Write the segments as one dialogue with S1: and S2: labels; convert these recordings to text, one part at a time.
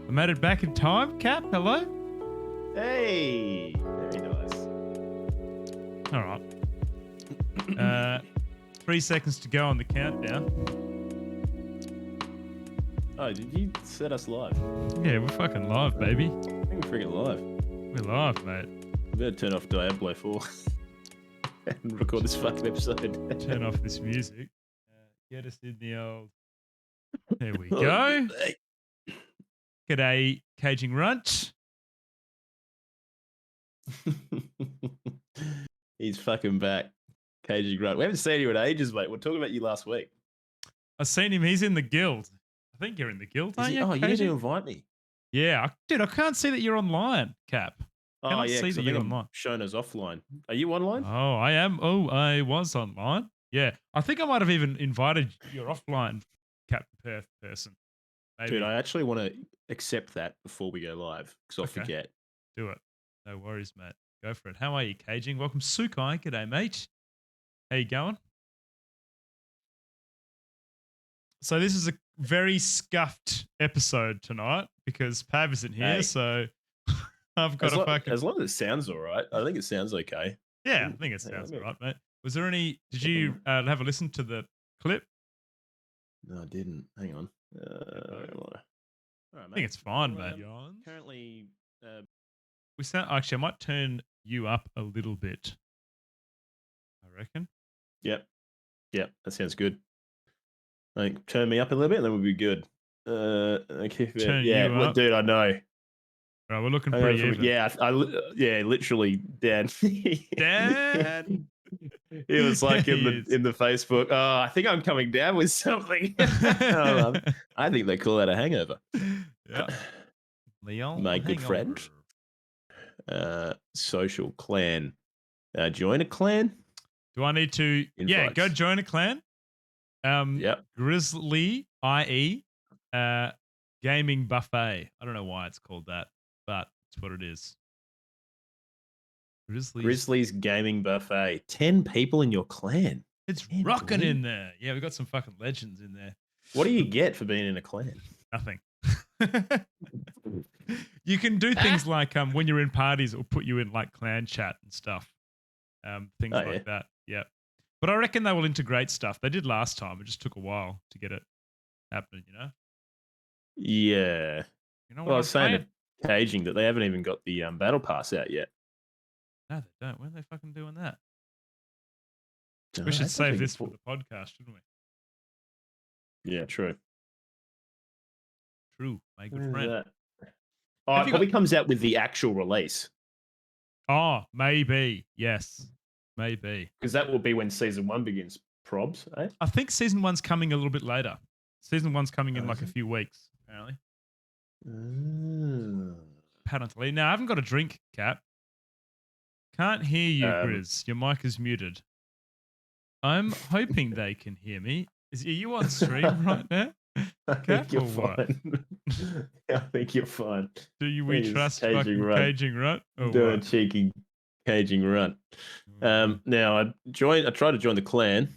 S1: I made it back in time, Cap. Hello?
S2: Hey, very nice.
S1: All right. 3 seconds to go on the countdown.
S2: Oh, did you set us live?
S1: Yeah, we're fucking live, baby.
S2: I think we're freaking live.
S1: We're live, mate.
S2: We better turn off Diablo 4 and record this fucking episode.
S1: Turn off this music. Get us in the old... There we go. G'day, Caging Runt.
S2: He's fucking back. Caging Grunt. We haven't seen you in ages, mate. We're talking about you last week.
S1: I've seen him. He's in the guild. I think you're in the guild, aren't you?
S2: Oh, you need to
S1: Caging?
S2: invite me.
S1: Yeah. Dude, I can't see that you're online, Cap.
S2: Oh, yeah,
S1: see
S2: because
S1: that
S2: I
S1: you're
S2: think I'm
S1: online.
S2: shown as offline. Are you online?
S1: Oh, I am. Oh, I was online. Yeah. I think I might have even invited your offline Cap Perth person. Maybe.
S2: Dude, I actually want to accept that before we go live because I'll
S1: Okay.
S2: forget.
S1: Do it. No worries, mate. Go for it. How are you, Caging? Welcome, Sukai. G'day, mate. How you going? So this is a very scuffed episode tonight because Pav isn't here,
S2: Hey.
S1: so I've got
S2: As long as it sounds all right. I think it sounds okay.
S1: Yeah, I think it sounds all right, mate. Was there any... Did you have a listen to the clip?
S2: No, I didn't. Hang on. All right,
S1: I think it's fine, mate.
S2: Currently,
S1: We sound... Actually, I might turn you up a little bit. I reckon.
S2: Yep, that sounds good. I think turn me up a little bit, and then we'll be good. Okay,
S1: Turn
S2: yeah,
S1: you up?
S2: dude, I know.
S1: Right, we're looking pretty even.
S2: Yeah, yeah, literally, Dan.
S1: Dan.
S2: It was like in
S1: Yes.
S2: the Facebook. Oh, I think I'm coming down with something. I think they call that a hangover.
S1: Yeah. Leon,
S2: My good friend. Social clan. Join a clan.
S1: Do I need to? Yeah,
S2: Invites.
S1: go join a clan.
S2: Yep.
S1: Grizzly IE, gaming buffet. I don't know why it's called that, but it's what it is.
S2: Grizzly's gaming buffet. 10 people in your clan.
S1: It's rocking in there. Yeah, we got some fucking legends in there.
S2: What do you get for being in a clan?
S1: Nothing. You can do things like when you're in parties, it'll put you in like clan chat and stuff. Things like that. Yeah. But I reckon they will integrate stuff. They did last time. It just took a while to get it happening, you know?
S2: Yeah.
S1: You know what
S2: Well, I
S1: I'm
S2: was saying
S1: saying?
S2: to Caging that they haven't even got the battle pass out yet.
S1: No, they don't. When are they fucking doing that?
S2: Dunno,
S1: We should
S2: that's
S1: save
S2: something
S1: this for
S2: important.
S1: the podcast, shouldn't we?
S2: Yeah, true.
S1: True, my good
S2: When is
S1: friend.
S2: that? Oh, it probably comes out with the actual release.
S1: Oh, maybe. Yes. Maybe.
S2: Because that will be when season 1 begins. Probs, eh?
S1: I think season 1's coming a little bit later. Season 1's coming in like a few weeks, apparently. Apparently. Now, I haven't got a drink, Cap. Can't hear you, Grizz. Your mic is muted. I'm hoping they can hear me. Are you on stream right now?
S2: I think you're fine. I think you're fine.
S1: Do we trust fucking Caging Runt?
S2: Do a cheeky Caging Runt. Now, I tried to join the clan.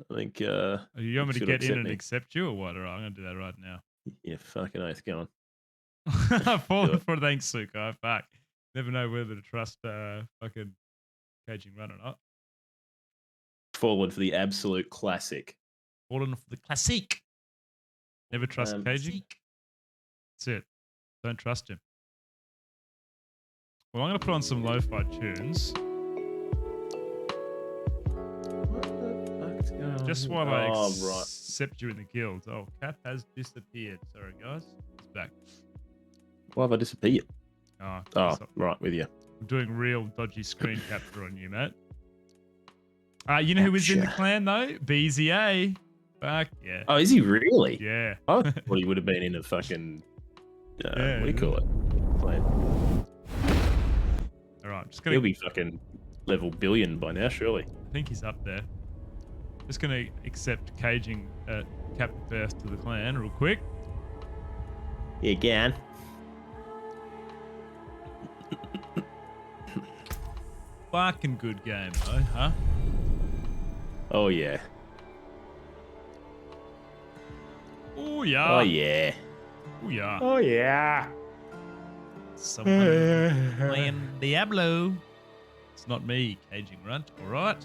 S2: I think...
S1: you want me to get in and accept you or what? All right, I'm going to do that right now.
S2: Yeah, fucking oath. Go on.
S1: I've fallen for thanks, Sukai. Fuck. Never know whether to trust fucking Caging Runt or not.
S2: Fallen for the absolute classic.
S1: Fallen for the classic. Never trust Caging. That's it. Don't trust him. Well, I'm going to put on some lo-fi tunes.
S2: What the fuck's going on?
S1: Just while I accept you in the guild. Oh, Cap has disappeared. Sorry, guys. It's back.
S2: Why have I disappeared?
S1: Oh,
S2: right, with you.
S1: I'm doing real dodgy screen capture on you, mate. You know who is in the clan, though? BZA. Fuck, yeah.
S2: Oh, is he really?
S1: Yeah.
S2: I thought he would have been in a fucking... what do you call it? Clan.
S1: All right, just gonna...
S2: He'll be fucking level billion by now, surely.
S1: I think he's up there. Just going to accept Caging Captain First to the clan real quick.
S2: Yeah, again.
S1: Fucking good game, though, huh?
S2: Oh, yeah.
S1: Oh, yeah.
S2: Oh, yeah.
S1: Oh, yeah.
S2: Oh, yeah.
S1: Someone playing Diablo. It's not me, Caging Runt. All right.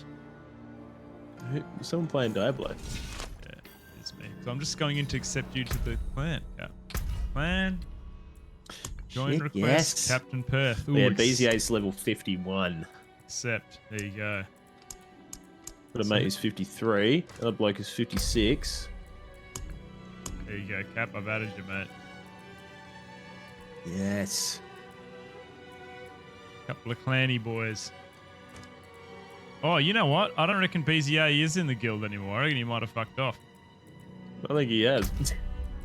S2: Someone playing Diablo.
S1: Yeah, it's me. So I'm just going in to accept you to the clan. Yeah. Clan. Join
S2: Shit,
S1: request,
S2: yes.
S1: Captain Perth. Ooh,
S2: Yeah, BZA's level 51.
S1: Accept. There you go.
S2: Got a mate who's 53. Another bloke is 56.
S1: There you go, Cap. I've added you, mate.
S2: Yes.
S1: Couple of clanny boys. Oh, you know what? I don't reckon BZA is in the guild anymore. I reckon he might have fucked off.
S2: I think he has.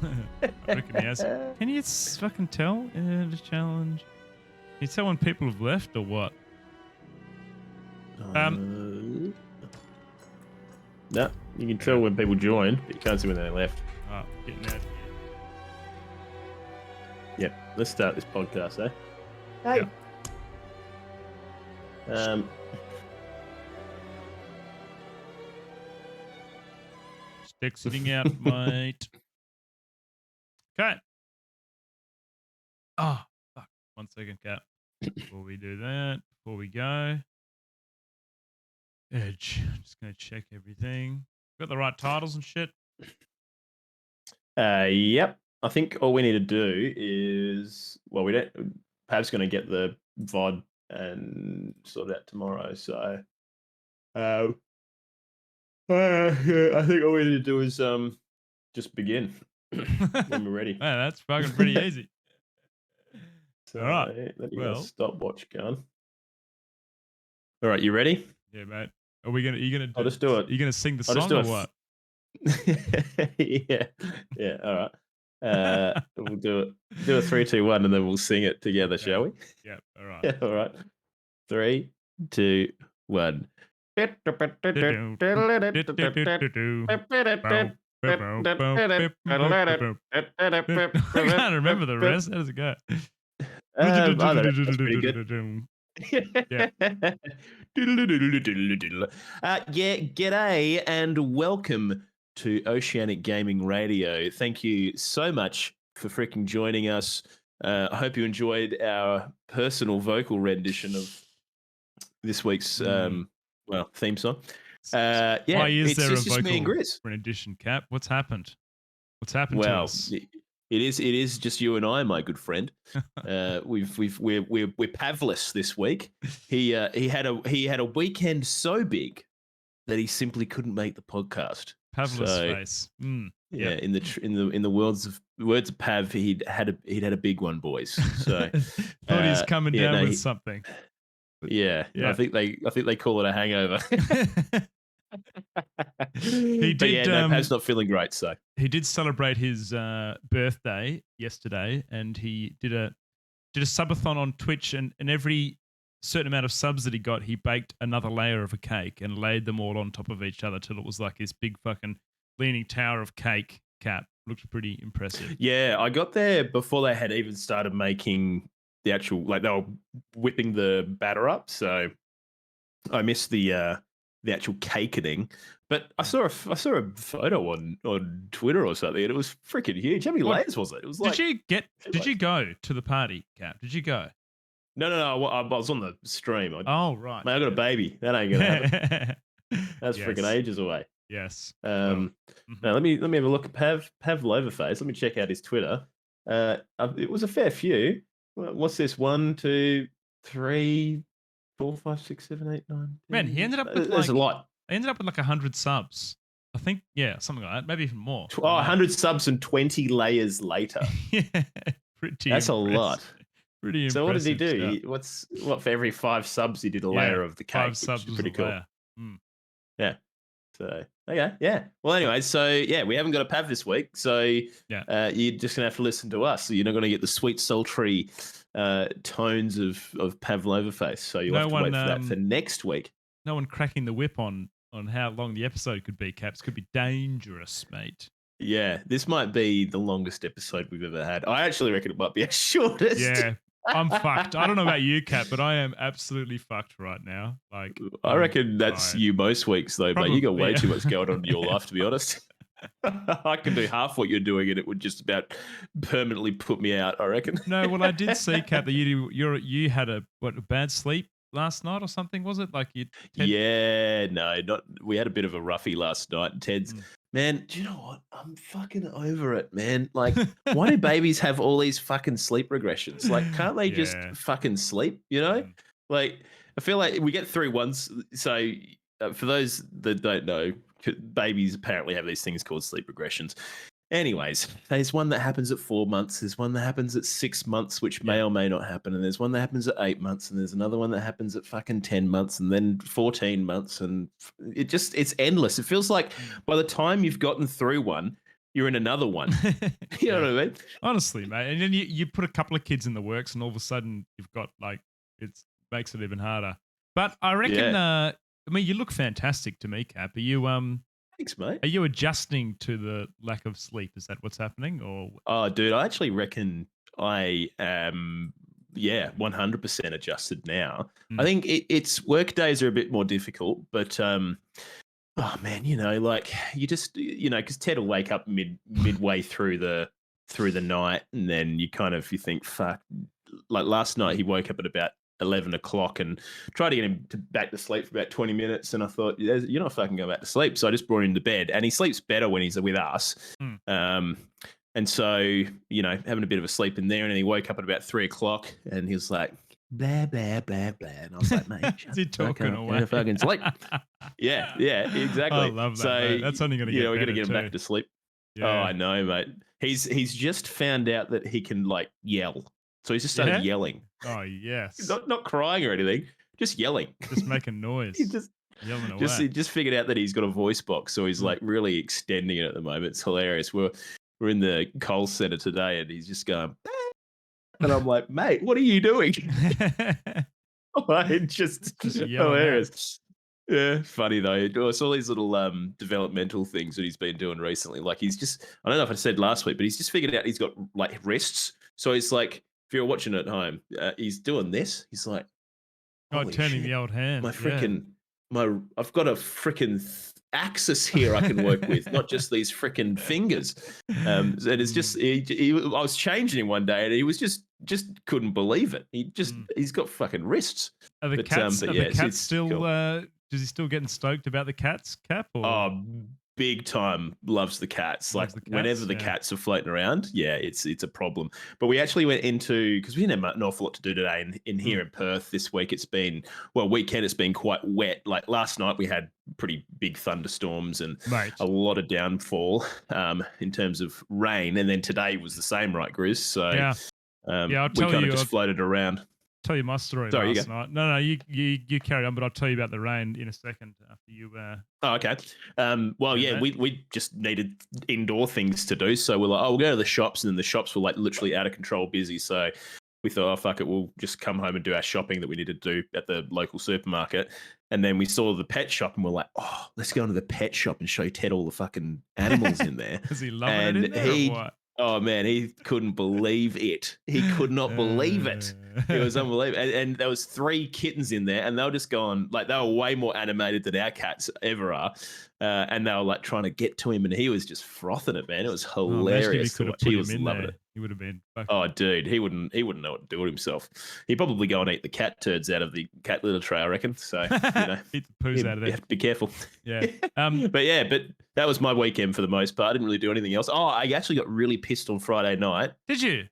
S1: I reckon he has. Can you fucking tell in the challenge? Can you tell when people have left or what?
S2: No, you can tell when people join, but you can't see when they left.
S1: Oh, getting out of here.
S2: Yep, let's start this podcast, eh? Hey.
S1: Yep. Stick sitting out, mate. Okay. Oh, fuck. 1 second, Cap. Before we do that, before we go. Edge. Just going to check everything. Got the right titles and shit?
S2: Yep. I think all we need to do is, well, we don't, Pav's going to get the VOD and sort it out tomorrow. So, yeah, I think all we need to do is just begin when we're ready.
S1: Man, that's fucking pretty easy.
S2: So,
S1: all right.
S2: Let me get a stopwatch going. All right, you ready?
S1: Yeah, mate. Are we gonna? Are you gonna?
S2: I'll just do it.
S1: Are you gonna sing the song or what?
S2: Yeah. All right. We'll do it. Do a 3, 2, 1, and then we'll sing it together, shall we?
S1: Yeah. All right.
S2: Yeah. All right. 3, 2, 1.
S1: I can't remember the rest. How does it go?
S2: That's pretty good.
S1: Yeah.
S2: G'day and welcome to Oceanic Gaming Radio. Thank you so much for freaking joining us. I hope you enjoyed our personal vocal rendition of this week's theme song.
S1: Why is there a vocal
S2: Grizz
S1: rendition, Cap? What's happened? What's happened to us?
S2: It is just you and I, my good friend. We're Pavless this week. He had a weekend so big that he simply couldn't make the podcast.
S1: Pavless face.
S2: Yeah, in the words of Pav, he'd had a big one, boys. So
S1: thought he's coming down with something.
S2: Yeah, I think they call it a hangover.
S1: He did.
S2: Pav's not feeling great, so
S1: he did celebrate his birthday yesterday, and he did a subathon on Twitch, and every certain amount of subs that he got, he baked another layer of a cake and laid them all on top of each other till it was like this big fucking leaning tower of cake. Cap looked pretty impressive.
S2: Yeah, I got there before they had even started making the actual, like they were whipping the batter up, so I missed the actual cakening. But I saw a photo on Twitter or something, and it was freaking huge. How many layers was it? It was like.
S1: Did you go to the party, Cap? Did you go?
S2: No. I was on the stream.
S1: Right.
S2: Man, I got a baby. That ain't gonna happen. That's freaking ages away.
S1: Yes.
S2: Now let me have a look at Pav Loverface. Let me check out his Twitter. It was a fair few. What's this? 1, 2, 3, 4, 5, 6, 7, 8, 9. 10.
S1: Man, he ended up with
S2: there's a lot.
S1: He ended up with like 100 subs. I think, yeah, something like that. Maybe even more.
S2: 100 subs and 20 layers later.
S1: Yeah, pretty.
S2: That's a lot.
S1: Pretty impressive.
S2: So what did he do? What for every 5 subs he did a layer of the cake,
S1: 5 subs
S2: which is pretty cool. Yeah. So okay, yeah. Well, anyway, so yeah, we haven't got a Pav this week, so you're just gonna have to listen to us. So you're not gonna get the sweet, sultry tones of Pav Loverface. So you'll have to wait for that for next week.
S1: No one cracking the whip on how long the episode could be, Caps. Could be dangerous, mate.
S2: Yeah, this might be the longest episode we've ever had. I actually reckon it might be our shortest.
S1: Yeah, I'm fucked. I don't know about you, Cap, but I am absolutely fucked right now. Like,
S2: I reckon that's you most weeks though, but you got way too much going on in your life, to be honest. I can do half what you're doing, and it would just about permanently put me out, I reckon.
S1: No, well, I did see, Cap, that you had a bad sleep last night or something, was it? Like you Ted.
S2: Yeah, no, not. We had a bit of a roughie last night. Ted's,
S1: Mm.
S2: man, do you know what? I'm fucking over it, man. Like, why do babies have all these fucking sleep regressions? Like, can't they just
S1: Yeah.
S2: fucking sleep? You know,
S1: Mm.
S2: like I feel like we get through once. So for those that don't know, babies apparently have these things called sleep regressions. Anyways, there's one that happens at 4 months. There's one that happens at 6 months, which may
S1: Yeah.
S2: or may not happen. And there's one that happens at 8 months. And there's another one that happens at fucking 10 months and then 14 months. And it's endless. It feels like by the time you've gotten through one, you're in another one. You know
S1: Yeah.
S2: what I mean?
S1: Honestly, mate. And then you put a couple of kids in the works and all of a sudden you've got like, it makes it even harder. But I reckon,
S2: Yeah.
S1: I mean, you look fantastic to me, Cap.
S2: Thanks, mate.
S1: Are you adjusting to the lack of sleep? Is that what's happening? Or
S2: Oh, dude, I actually reckon I am, yeah, 100% adjusted now. I think it's work days are a bit more difficult, but oh man, like you just, because Ted will wake up midway through the night, and then you think, fuck. Like last night, he woke up at about 11 o'clock and tried to get him back to sleep for about 20 minutes. And I thought, you're not fucking going back to sleep. So I just brought him to bed, and he sleeps better when he's with us. And so, having a bit of a sleep in there. And then he woke up at about 3 o'clock and he was like, blah, blah, blah, blah. And I was like, mate,
S1: is he talking away?
S2: Fucking sleep. Yeah, exactly.
S1: I love that.
S2: So,
S1: Mate. That's only going to get
S2: we're
S1: better
S2: going to get him
S1: too.
S2: back to sleep.
S1: Yeah.
S2: Oh, I know, mate. He's just found out that he can like yell. So he's just started yelling.
S1: Oh, yes.
S2: Not crying or anything, just yelling.
S1: Just making noise.
S2: He just
S1: yelling away.
S2: He just figured out that he's got a voice box, so he's like really extending it at the moment. It's hilarious. We're in the Coles Center today, and he's just going, and I'm like, mate, what are you doing? just hilarious. Yeah, funny though. It's all these little developmental things that he's been doing recently. Like I don't know if I said last week, but he's just figured out he's got like wrists. So it's like, if you're watching at home, he's doing this. He's like,
S1: turning the old hand.
S2: My freaking I've got a freaking axis here I can work with, not just these freaking fingers. And it's just I was changing him one day, and he was just couldn't believe it. He's got fucking wrists.
S1: Are the cats? Are the cats still? Cool. Does he still getting stoked about the cats, Cap? Or?
S2: Oh, big time loves the cats. Like whenever the cats are floating around, it's a problem. But we actually went into, because we didn't have an awful lot to do today in here in Perth this week. It's been, weekend it's been quite wet. Like last night we had pretty big thunderstorms and a lot of downfall in terms of rain. And then today was the same, right, Grizz? So
S1: I'll tell
S2: we kind of just floated around.
S1: Tell you my story last night. No, you carry on, but I'll tell you about the rain in a second after you.
S2: Oh, okay. We just needed indoor things to do, so we're like, we'll go to the shops, and then the shops were like literally out of control busy. So we thought, oh fuck it, we'll just come home and do our shopping that we need to do at the local supermarket. And then we saw the pet shop, and we're like, oh, let's go into the pet shop and show Ted all the fucking animals in there.
S1: Is he loving it in there or what?
S2: Oh man, he couldn't believe it. He could not believe it. It was unbelievable. And there was 3 kittens in there, and they were just going, like, they were way more animated than our cats ever are. And they were like trying to get to him, and he was just frothing it, man. It was hilarious.
S1: He was loving it. He would have been.
S2: Oh, dude, he wouldn't know what to do with himself. He'd probably go and eat the cat turds out of the cat litter tray, I reckon. So
S1: eat the poos out of it.
S2: You have to be careful.
S1: Yeah.
S2: But that was my weekend for the most part. I didn't really do anything else. Oh, I actually got really pissed on Friday night.
S1: Did you?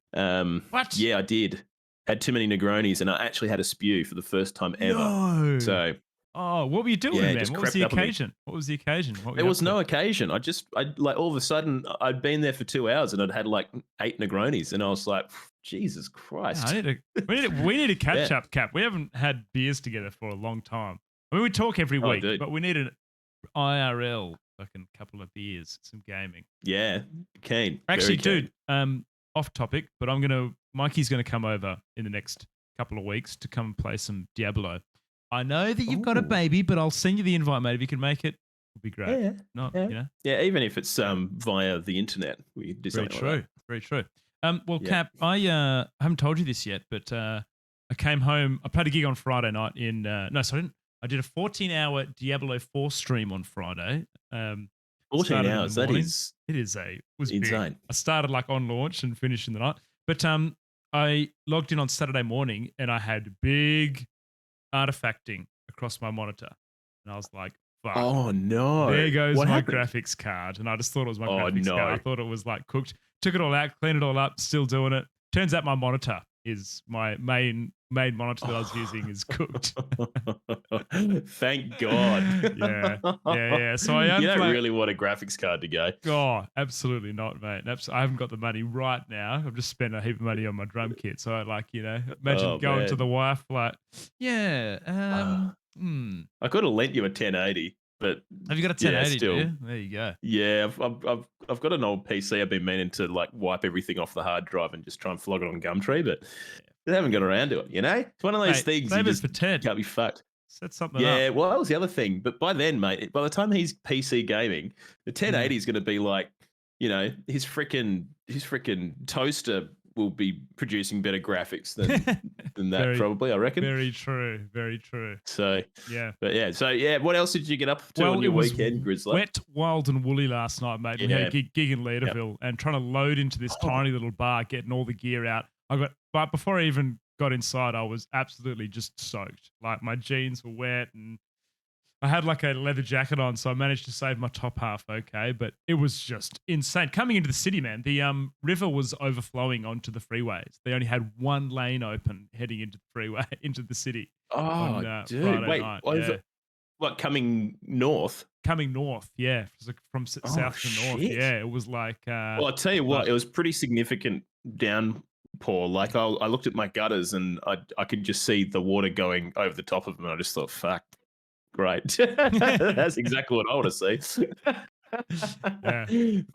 S2: What? Yeah, I did. Had too many Negronis, and I actually had a spew for the first time ever.
S1: No.
S2: So.
S1: Oh, what were you doing then? What was the occasion? There
S2: was no occasion. I like all of a sudden I'd been there for 2 hours and I'd had like 8 Negronis, and I was like, Jesus Christ.
S1: We need to catch up, Cap. We haven't had beers together for a long time. I mean, we talk every week, but we need an IRL fucking couple of beers, some gaming.
S2: Yeah, keen.
S1: Actually, dude, off topic, but Mikey's gonna come over in the next couple of weeks to come and play some Diablo. I know that you've got a baby, but I'll send you the invite, mate. If you can make it, it'll be great.
S2: Yeah, even if it's via the internet. We do something like that.
S1: Very true. Cap, I haven't told you this yet, but I came home. I played a gig on Friday night I didn't. I did a 14-hour Diablo 4 stream on Friday.
S2: 14
S1: Started in the
S2: hours. That
S1: morning.
S2: is
S1: It was big.
S2: insane.
S1: I started like on launch and finished in the night. But I logged in on Saturday morning and I had big artifacting across my monitor. And I was like, fuck,
S2: Oh no.
S1: there goes
S2: What
S1: my
S2: happened?
S1: graphics card. And I just thought it was my
S2: Oh
S1: graphics card. I
S2: no.
S1: thought it was like cooked. Took it all out, cleaned it all up, still doing it. Turns out my monitor is my main monitor that I was using is cooked.
S2: Thank God.
S1: Yeah. Yeah, yeah. So I
S2: You don't
S1: unplugged.
S2: really want a graphics card to go.
S1: Oh, absolutely not, mate. I haven't got the money right now. I've just spent a heap of money on my drum kit. So, like, imagine
S2: Oh
S1: going to the
S2: man.
S1: wife, like, yeah,
S2: I could have lent you a 1080, but
S1: have you got a
S2: yeah,
S1: 1080, do
S2: still.
S1: you? There you go.
S2: Yeah, I've got an old PC. I've been meaning to like wipe everything off the hard drive and just try and flog it on Gumtree, but they haven't got around to it. It's one of those
S1: Mate,
S2: things you
S1: save it
S2: just
S1: for 10.
S2: can't be fucked.
S1: Set something up.
S2: Yeah, well, that was the other thing. But by then, mate, by the time he's PC gaming, the 1080 is going to be like, his freaking toaster will be producing better graphics than that,
S1: Very,
S2: probably. I reckon.
S1: very true. Very true.
S2: So,
S1: Yeah.
S2: but what else did you get up to on
S1: Well, it
S2: your
S1: was
S2: weekend, Grizzly?
S1: wet, wild, and woolly last night, mate. We had a
S2: Yeah.
S1: gig in
S2: Yep.
S1: Leaderville and trying to load into this
S2: Oh,
S1: tiny little bar, getting all the gear out. But before I even got inside, I was absolutely just soaked. Like my jeans were wet and I had like a leather jacket on, so I managed to save my top half okay, but it was just insane. Coming into the city, man, the river was overflowing onto the freeways. They only had one lane open heading into the freeway, into the city
S2: oh,
S1: on
S2: dude.
S1: Friday
S2: Wait,
S1: night.
S2: what is
S1: Yeah.
S2: it? What, coming north?
S1: Coming north, yeah. It was like from
S2: Oh,
S1: south to north.
S2: shit.
S1: Yeah, it was like
S2: Well, I'll tell you what,
S1: but
S2: it was pretty significant downpour. Like I looked at my gutters and I could just see the water going over the top of them. And I just thought, fuck, great. That's exactly what I want to see.
S1: yeah.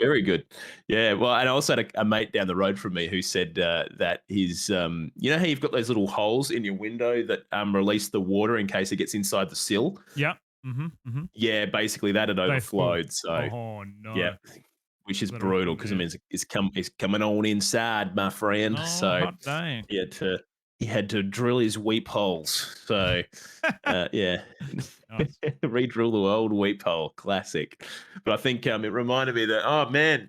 S2: Very good. Yeah. Well, and I also had a mate down the road from me who said that his, you know how you've got those little holes in your window that release the water in case it gets inside the sill?
S1: Yeah. Mm-hmm. Mm-hmm.
S2: Yeah, basically that had
S1: They full.
S2: overflowed. So,
S1: Oh no.
S2: yeah, which is
S1: That
S2: brutal
S1: awful,
S2: because
S1: yeah.
S2: it's coming on inside, my friend.
S1: Oh,
S2: So
S1: hot day.
S2: he had to drill his weep holes. So yeah,
S1: Nice.
S2: re-drill the old weep hole, classic. But I think it reminded me that, oh man,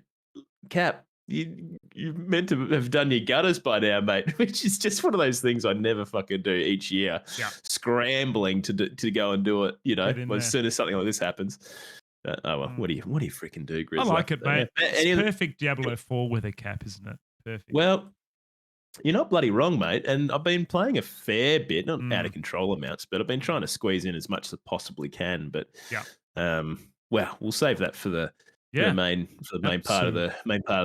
S2: Cap, you meant to have done your gutters by now, mate. Which is just one of those things I never fucking do each year.
S1: Yeah.
S2: Scrambling to go and do it.
S1: Get in
S2: As
S1: there.
S2: soon as something like this happens. Oh well,
S1: Mm.
S2: what do you freaking do,
S1: I
S2: Grizzly?
S1: like it, mate. It's
S2: Any of the-
S1: perfect Diablo 4 weather cap, isn't it? Perfect.
S2: well, you're not bloody wrong, mate. And I've been playing a fair bit, not out of
S1: Mm.
S2: control amounts, but I've been trying to squeeze in as much as I possibly can. But
S1: Yeah.
S2: well, we'll save that for the
S1: Yeah.
S2: main part of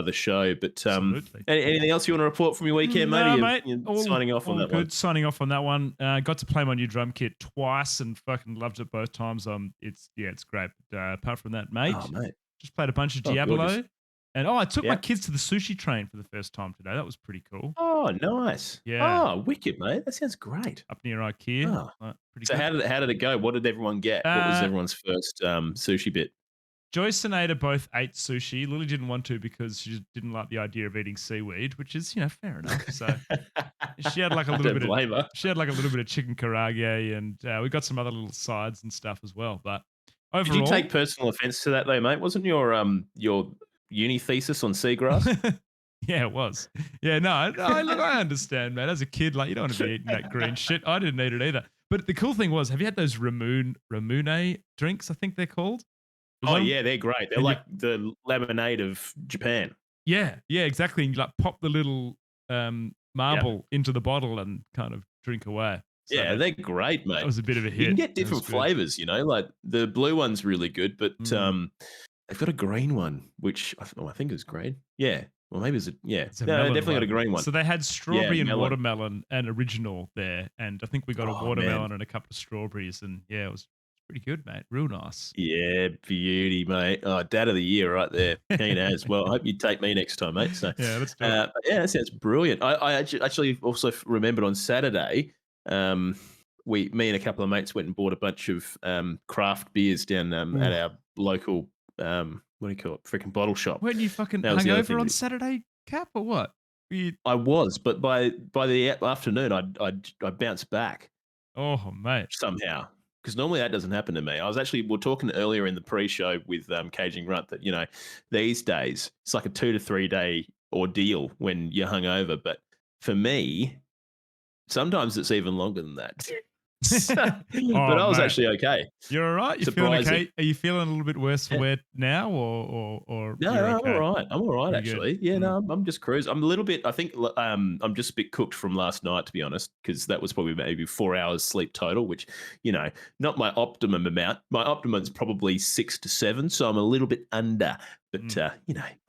S2: the show. But
S1: Absolutely.
S2: anything else you want to report from your weekend, mate?
S1: No,
S2: Or
S1: mate.
S2: you're signing off on
S1: All
S2: that
S1: good.
S2: one.
S1: Signing off on that one. Got to play my new drum kit twice and fucking loved it both times. It's great. But, apart from that, mate,
S2: Oh, mate.
S1: just played a bunch of
S2: Oh,
S1: Diablo.
S2: gorgeous.
S1: And I took my
S2: Yeah.
S1: kids to the sushi train for the first time today. That was pretty cool.
S2: Oh, nice.
S1: Yeah.
S2: Oh, wicked, mate. That sounds great.
S1: Up near IKEA.
S2: Oh.
S1: Pretty
S2: So
S1: good.
S2: how did it go? What did everyone get? What was everyone's first sushi bit?
S1: Joyce and Ada both ate sushi. Lily didn't want to because she just didn't like the idea of eating seaweed, which is, fair enough. So she had like a
S2: I
S1: little
S2: don't
S1: bit of
S2: blame her.
S1: she had like a little bit of chicken karage, and we got some other little sides and stuff as well. But
S2: Did you
S1: overall,
S2: take personal offense to that though, mate? Wasn't your uni thesis on seagrass?
S1: yeah, it was. Yeah, no, look, I understand, man. As a kid, like you don't want to be eating that green shit. I didn't eat it either. But the cool thing was, have you had those Ramune drinks? I think they're called. There's
S2: Oh
S1: one-
S2: yeah, they're great. They're
S1: and
S2: like the lemonade of Japan.
S1: Yeah, exactly. And you like pop the little marble into the bottle and kind of drink away. So
S2: Yeah, they're great, mate.
S1: that was a bit of a hit.
S2: You can get
S1: That was
S2: different
S1: good.
S2: flavors, like the blue one's really good, but they've got a green one, which I think is green. Yeah, well maybe it's
S1: It's a
S2: no, they
S1: melon
S2: definitely got a
S1: one.
S2: green one.
S1: So they had strawberry and
S2: melon.
S1: watermelon and original there, and I think we got a
S2: Oh,
S1: watermelon
S2: man.
S1: and a couple of strawberries, and yeah, it was pretty good, mate. Real nice.
S2: Yeah, beauty, mate. Oh, dad of the year right there. Keen as. Well, I hope you take me next time, mate. So,
S1: Yeah, let's do it.
S2: but yeah, that sounds brilliant. I actually also remembered on Saturday, me and a couple of mates went and bought a bunch of craft beers down at our local what do you call it? Freaking bottle shop.
S1: Weren't you fucking
S2: That was the other
S1: hungover
S2: thing
S1: on
S2: that-
S1: Saturday, Cap, or what?
S2: I was, but by the afternoon, I bounced back
S1: Oh, mate.
S2: somehow. because normally that doesn't happen to me. We're talking earlier in the pre-show with Caging Runt that, these days it's like a 2 to 3 day ordeal when you're hungover. But for me, sometimes it's even longer than that. But
S1: Oh,
S2: I was
S1: mate.
S2: actually okay.
S1: You're all right? You feeling
S2: Surprising.
S1: okay? Are you feeling a little bit worse for wear now or
S2: No,
S1: you're
S2: I'm
S1: okay?
S2: all right. I'm all right,
S1: Pretty good.
S2: actually. Yeah, no, I'm just cruising. I'm a little bit. I think I'm just a bit cooked from last night, to be honest, because that was probably maybe 4 hours sleep total, which not my optimum amount. My optimum is probably 6 to 7, so I'm a little bit under. But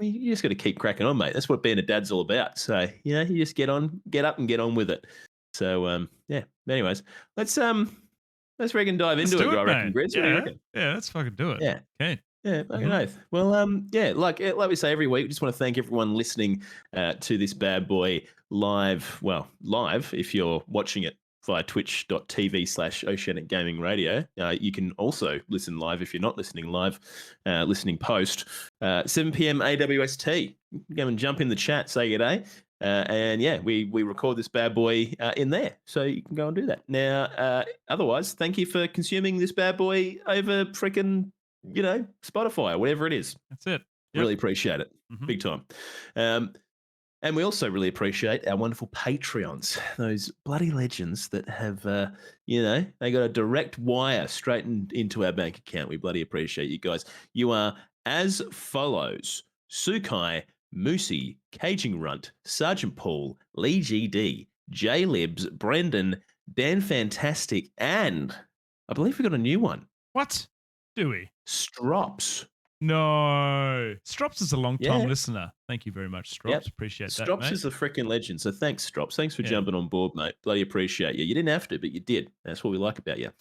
S2: you just got to keep cracking on, mate. That's what being a dad's all about. So you just get up and get on with it. So yeah. Anyways, let's reckon dive
S1: Let's
S2: into
S1: do
S2: it.
S1: it,
S2: I reckon,
S1: mate.
S2: Grizz. What do you
S1: Yeah.
S2: reckon?
S1: Yeah, let's fucking do it.
S2: Yeah.
S1: Okay.
S2: Yeah, fucking oath. Well, yeah, like we say every week, we just want to thank everyone listening to this bad boy live. Well, live if you're watching it via twitch.tv/Oceanic Gaming Radio. You can also listen live if you're not listening live, listening post 7 p.m. AWST. Go and jump in the chat, say good day. And yeah, we record this bad boy in there, so you can go and do that. Now, otherwise, thank you for consuming this bad boy over freaking Spotify or whatever it is.
S1: That's it. Yep.
S2: Really appreciate it. Big time. And we also really appreciate our wonderful Patreons, those bloody legends that have, they got a direct wire straight into our bank account. We bloody appreciate you guys. You are as follows: Sukai, Moosey, Caging Runt, Sergeant Paul, Lee GD, J Libs, Brendan, Dan Fantastic, and I believe we got a new one.
S1: What? Do we?
S2: Strops.
S1: No. Strops is a long-time listener. Thank you very much, Strops.
S2: Yep.
S1: Appreciate that,
S2: Strops
S1: mate.
S2: is a freaking legend. So thanks, Strops. Thanks for jumping on board, mate. Bloody appreciate you. You didn't have to, but you did. That's what we like about you.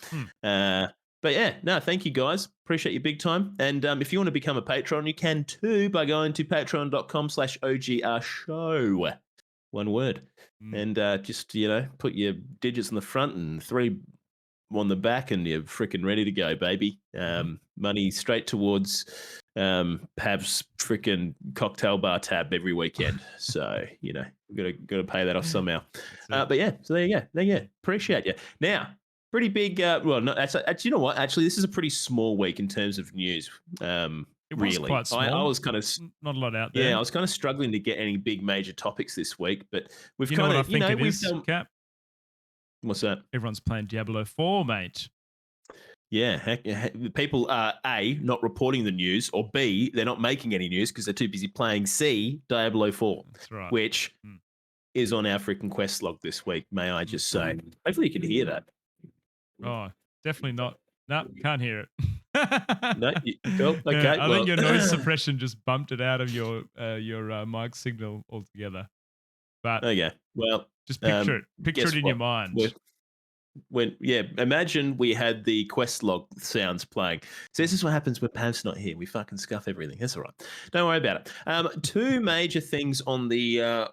S2: But yeah, no, thank you guys. Appreciate you big time. And if you want to become a patron, you can too by going to patreon.com/OGR show. One word. And just, put your digits in the front and 3 on the back and you're freaking ready to go, baby. Money straight towards Pav's freaking cocktail bar tab every weekend. So, got to pay that off somehow. But yeah, so there you go. Appreciate you. Now, pretty big, well, no, you know what? Actually, this is a pretty small week in terms of news.
S1: It was
S2: really.
S1: quite small.
S2: I was kind of
S1: not a lot out there.
S2: Yeah, I was kind of struggling to get any big major topics this week, but we've
S1: know
S2: kind
S1: what
S2: of,
S1: I think it is, Cap?
S2: What's that?
S1: Everyone's playing Diablo 4, mate.
S2: Yeah, people are A, not reporting the news, or B, they're not making any news because they're too busy playing C, Diablo 4.
S1: That's right.
S2: Which is on our freaking quest log this week, may I just say. Hopefully you can hear that.
S1: Oh, definitely not. No, can't hear it.
S2: No, cool. Okay.
S1: Yeah, I think your noise suppression just bumped it out of your mic signal altogether. But
S2: okay, well,
S1: just picture it. Picture it in your mind.
S2: Imagine we had the quest log sounds playing. So this is what happens when Pav's not here. We fucking scuff everything. That's all right. Don't worry about it. 2 major things on the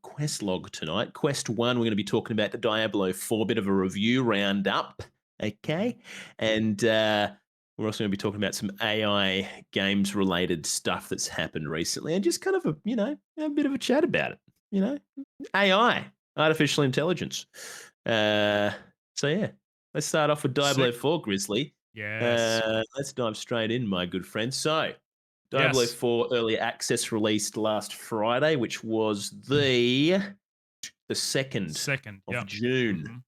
S2: quest log tonight. Quest 1, we're going to be talking about the Diablo 4, bit of a review roundup. Okay, and we're also going to be talking about some AI games related stuff that's happened recently, and just kind of a bit of a chat about it. AI, artificial intelligence. So yeah, let's start off with Diablo 4, Grizzly.
S1: Yes.
S2: Let's dive straight in, my good friend. So, Diablo 4 early access released last Friday, which was the 2nd of June.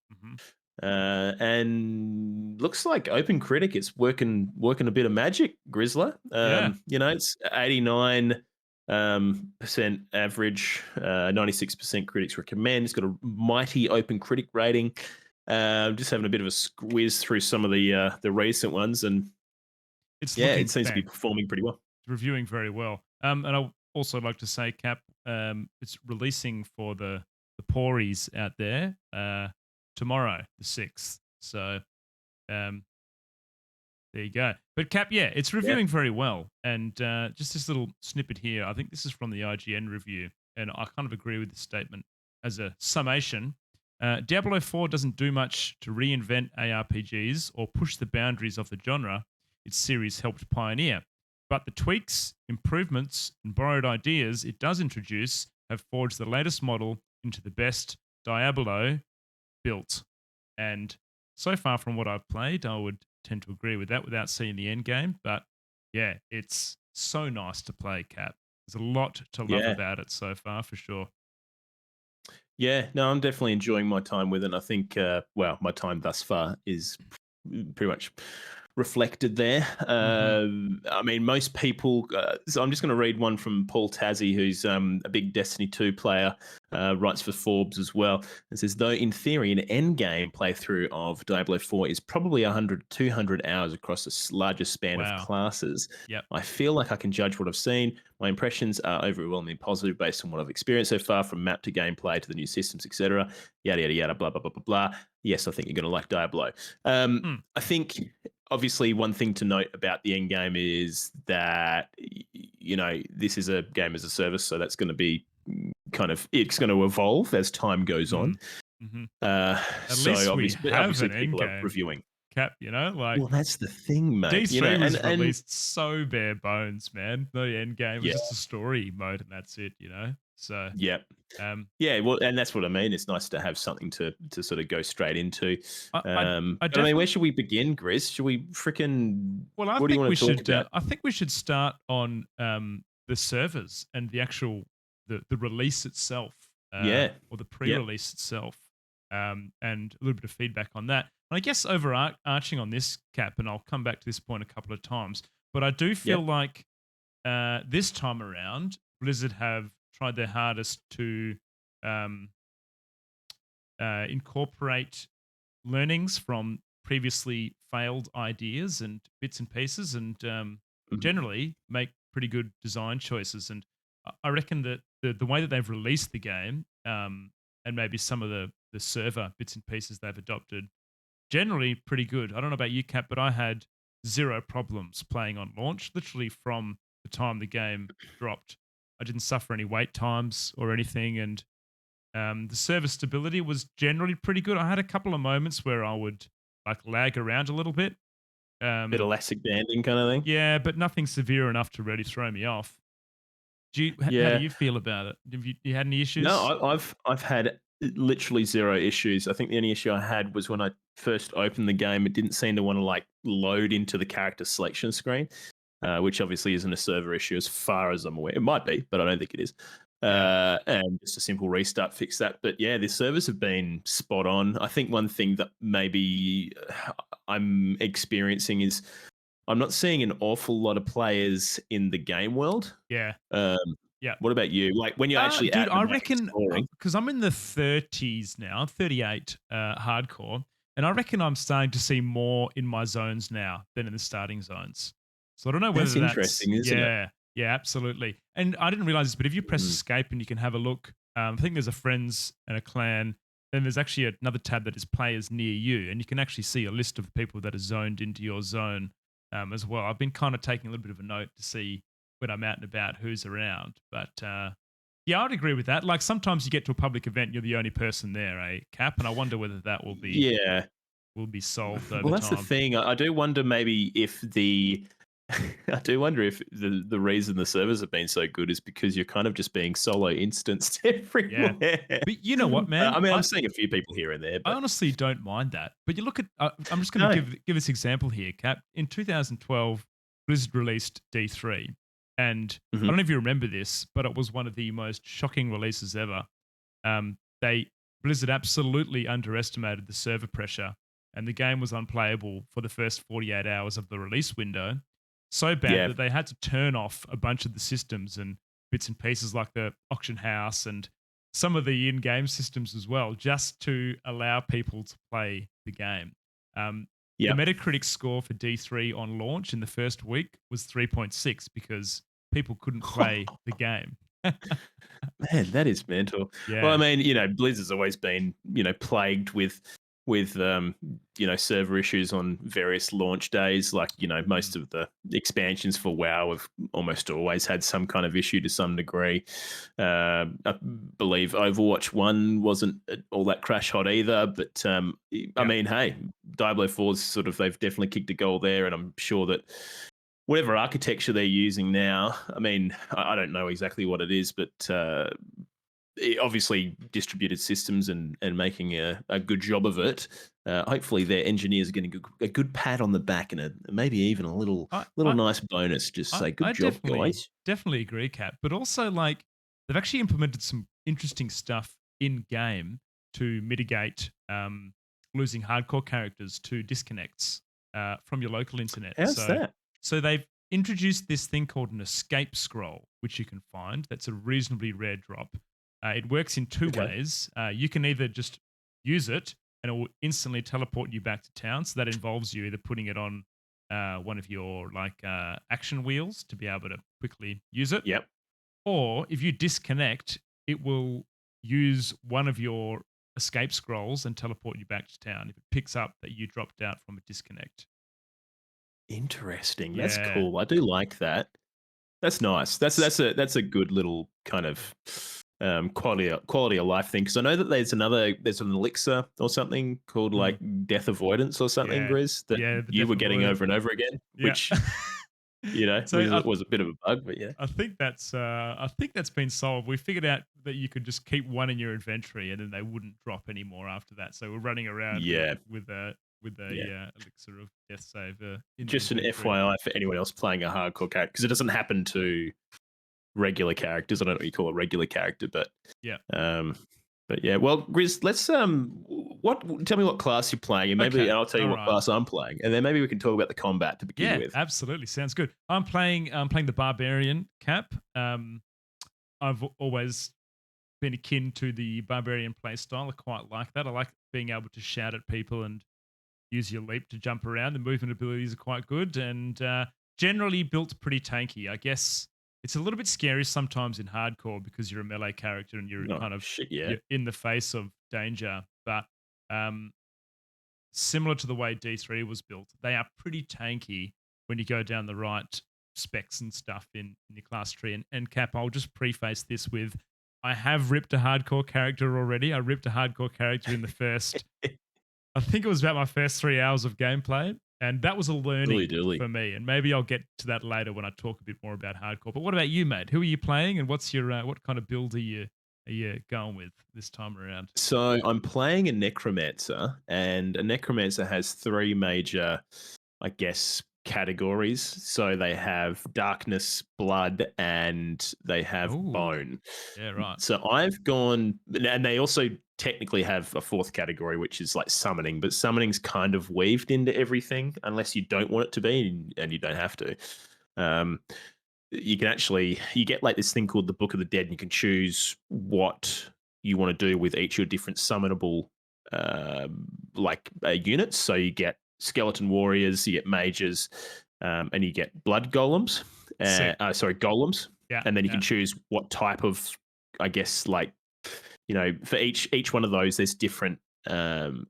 S2: And looks like OpenCritic is working a bit of magic, Grizzler. It's 89 percent average, 96% critics recommend. It's got a mighty OpenCritic rating. Just having a bit of a squeeze through some of the recent ones, and it seems to be performing pretty well.
S1: It's reviewing very well. And I also like to say, Cap, it's releasing for the Pories out there tomorrow, the 6th. So there you go. But Cap, it's reviewing very well. And just this little snippet here, I think this is from the IGN review, and I kind of agree with the statement as a summation. Diablo 4 doesn't do much to reinvent ARPGs or push the boundaries of the genre its series helped pioneer. But the tweaks, improvements, and borrowed ideas it does introduce have forged the latest model into the best Diablo built. And so far from what I've played, I would tend to agree with that without seeing the end game. But yeah, it's so nice to play, Cap. There's a lot to love
S2: Yeah.
S1: about it so far, for sure.
S2: Yeah, no, I'm definitely enjoying my time with it. I think, well, my time thus far is pretty much reflected there.
S1: Hmm.
S2: I mean, most people. So I'm just going to read one from Paul Tassi, who's a big Destiny 2 player, writes for Forbes as well. It says, though in theory, an end game playthrough of Diablo 4 is probably 100 200 hours across a larger span of
S1: Wow.
S2: classes.
S1: Yep.
S2: I feel like I can judge what I've seen. My impressions are overwhelmingly positive based on what I've experienced so far, from map to gameplay to the new systems, etc. Yada yada yada, blah blah blah blah blah. Yes, I think you're going to like Diablo.
S1: Mm.
S2: I think obviously one thing to note about the end game is that this is a game as a service, so that's going to be it's going to evolve as time goes on.
S1: Mm. Hmm. At
S2: So
S1: least we
S2: obviously,
S1: have an end
S2: people are
S1: game,
S2: reviewing.
S1: Cap. Like
S2: Well, that's the thing, mate.
S1: D3 was
S2: And
S1: released so bare bones, man. The end game was
S2: yeah,
S1: just a story mode, and that's it. So,
S2: yeah.
S1: um,
S2: Yeah, well, and that's what I mean. It's nice to have something to sort of go straight into.
S1: I, I, I
S2: But I mean, where
S1: definitely.
S2: should we begin, Grizz? Should we freaking?
S1: Well, I
S2: What do you
S1: think we
S2: want to talk
S1: should.
S2: about?
S1: I think we should start on the servers and the actual the release itself,
S2: Yeah,
S1: or the
S2: yep,
S1: pre-release itself, and a little bit of feedback on that. And I guess overarching on this, Cap, and I'll come back to this point a couple of times. But I do feel
S2: yep,
S1: like this time around, Blizzard have tried their hardest to um, incorporate learnings from previously failed ideas and bits and pieces, and
S2: mhm,
S1: generally make pretty good design choices. And I reckon that the way that they've released the game, and maybe some of the server bits and pieces they've adopted, generally pretty good. I don't know about you, Cap, but I had zero problems playing on launch. Literally from the time the game dropped, I didn't suffer any wait times or anything, and the server stability was generally pretty good. I had a couple of moments where I would like lag around a little bit.
S2: bit of
S1: Um,
S2: elastic banding kind of thing.
S1: yeah, but nothing severe enough to really throw me off. How do
S2: Yeah,
S1: you feel about it? Have you had any
S2: no,
S1: issues?
S2: I've had literally zero issues. I think the only issue I had was when I first opened the game, it didn't seem to want to like load into the character selection screen, which obviously isn't a server issue as far as I'm aware. It might be, but I don't think it is.
S1: Yeah,
S2: And just a simple restart fixed that. But yeah, the servers have been spot on. I think one thing that maybe I'm experiencing is I'm not seeing an awful lot of players in the game world.
S1: yeah,
S2: Um,
S1: yeah.
S2: what about you? Like when you're actually
S1: Dude,
S2: out and
S1: I
S2: about
S1: reckon
S2: exploring?
S1: because I'm in the 30s now, I'm 38 hardcore, and I reckon I'm starting to see more in my zones now than in the starting zones. So I don't know
S2: That's
S1: whether that's
S2: interesting, isn't it?
S1: yeah, yeah, absolutely. And I didn't realize this, but if you press
S2: Mm.
S1: escape and you can have a look, I think there's a friends and a clan. Then there's actually another tab that is players near you, and you can actually see a list of the people that are zoned into your zone as well. I've been kind of taking a little bit of a note to see when I'm out and about who's around, but yeah, I'd agree with that. Like sometimes you get to a public event, you're the only person there, eh, Cap? And I wonder whether that
S2: Yeah.
S1: will be solved over
S2: Well, that's the
S1: time.
S2: thing. I do wonder maybe if the I do wonder if the reason the servers have been so good is because you're kind of just being solo instanced
S1: Yeah,
S2: everywhere.
S1: but you know what, man?
S2: I mean, I'm seeing a few people here and there,
S1: I
S2: but
S1: honestly don't mind that. But you look at, I'm just going to
S2: no.
S1: give this example here, Cap. In 2012, Blizzard released D3, and I
S2: Mhm.
S1: don't know if you remember this, but it was one of the most shocking releases ever. They Blizzard absolutely underestimated the server pressure, and the game was unplayable for the first 48 hours of the release window. So bad
S2: Yeah.
S1: that they had to turn off a bunch of the systems and bits and pieces like the auction house and some of the in-game systems as well, just to allow people to play the game. Um, the
S2: Yep.
S1: Metacritic score for D3 on launch in the first week was 3.6 because people couldn't play the game.
S2: Man, that is mental. Well, I
S1: Yeah.
S2: mean, Blizzard's always been, plagued with server issues on various launch days. Like,
S1: Mm.
S2: most of the expansions for WoW have almost always had some kind of issue to some degree. I believe Overwatch 1 wasn't all that crash hot either. But I
S1: Yeah.
S2: mean, hey, Diablo 4's they've definitely kicked a goal there. And I'm sure that whatever architecture they're using now, I mean, I don't know exactly what it is, but obviously distributed systems and making a good job of it. Hopefully, their engineers are getting a good pat on the back and maybe even a
S1: I,
S2: little
S1: I,
S2: nice bonus. Just say,
S1: I
S2: "Good job,
S1: definitely
S2: guys."
S1: definitely agree, Kat. But also, like, they've actually implemented some interesting stuff in game to mitigate losing hardcore characters to disconnects from your local internet.
S2: How's that?
S1: So they've introduced this thing called an escape scroll, which you can find. That's a reasonably rare drop. It works in two
S2: Okay.
S1: ways. You can either just use it and it will instantly teleport you back to town. So that involves you either putting it on one of your action wheels to be able to quickly use it,
S2: Yep.
S1: or if you disconnect, it will use one of your escape scrolls and teleport you back to town if it picks up that you dropped out from a disconnect.
S2: Interesting. That's
S1: Yeah.
S2: cool. I do like that. That's nice.
S1: S-
S2: That's a good little kind of quality of life thing. Because I know that there's an elixir or something called
S1: mm,
S2: like death avoidance or something,
S1: yeah.
S2: Grizz, that
S1: Yeah, the
S2: you
S1: death
S2: were getting
S1: avoidant.
S2: over and over again,
S1: Yeah.
S2: which
S1: So
S2: was a bit of a bug, but yeah.
S1: I think that's been solved. We figured out that you could just keep one in your inventory and then they wouldn't drop anymore after that. So we're running around
S2: Yeah,
S1: with
S2: yeah.
S1: a elixir of death save in the
S2: Just an
S1: inventory.
S2: FYI for anyone else playing a hardcore character, because it doesn't happen to regular characters. I don't know what you call a regular character,
S1: Yeah.
S2: um, but yeah. Well, Grizz, let's what tell me what class you're playing, and maybe
S1: Okay.
S2: I'll tell you
S1: All
S2: what
S1: right.
S2: class I'm playing, and then maybe we can talk about the combat to begin
S1: Yeah,
S2: with.
S1: absolutely. Sounds good. I'm playing the barbarian cap. I've always been akin to the barbarian play style. I quite like that. I like being able to shout at people and use your leap to jump around. The movement abilities are quite good and generally built pretty tanky. I guess it's a little bit scary sometimes in hardcore because you're a melee character and you're
S2: Oh
S1: kind of
S2: shit, yeah.
S1: you're in the face of danger. But um, similar to the way D3 was built, they are pretty tanky when you go down the right specs and stuff in your class tree. And Cap, I'll just preface this with I have ripped a hardcore character already. I ripped a hardcore character in the first, I think it was about my first 3 hours of gameplay. And that was a
S2: Dilly
S1: learning
S2: dilly.
S1: for me. And maybe I'll get to that later when I talk a bit more about hardcore. But what about you, mate? Who are you playing and what's your what kind of build are you going with this time around?
S2: So I'm playing a necromancer, and a necromancer has three major, I guess, categories. So they have darkness, blood, and they have
S1: Oh,
S2: bone.
S1: yeah, right.
S2: So I've gone, and they also technically have a fourth category, which is like summoning, but summoning's kind of weaved into everything unless you don't want it to be, and you don't have to. Um, you can actually you get like this thing called the Book of the Dead, and you can choose what you want to do with each of your different summonable units. So you get skeleton warriors, you get mages, and you get blood golems.
S1: Sick.
S2: Sorry, golems,
S1: Yeah,
S2: and then you
S1: yeah.
S2: can choose what type of, I guess, like, for each one of those, there's different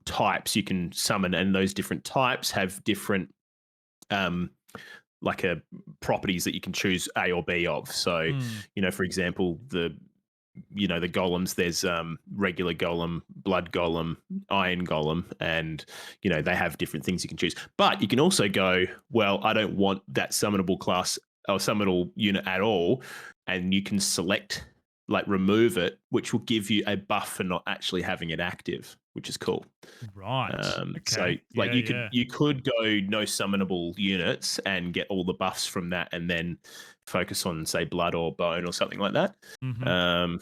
S2: types you can summon, and those different types have different um, like a properties that you can choose A or B of. So,
S1: Mm,
S2: for example, the golems, there's regular golem, blood golem, iron golem, and they have different things you can choose. But you can also go, well, I don't want that summonable class or summonable unit at all, and you can select, like, remove it, which will give you a buff for not actually having it active, which is cool.
S1: right.
S2: So,
S1: Okay.
S2: like,
S1: Yeah, yeah.
S2: you could go no summonable units and get all the buffs from that, and then focus on, say, blood or bone or something like that.
S1: Mhm.
S2: Um,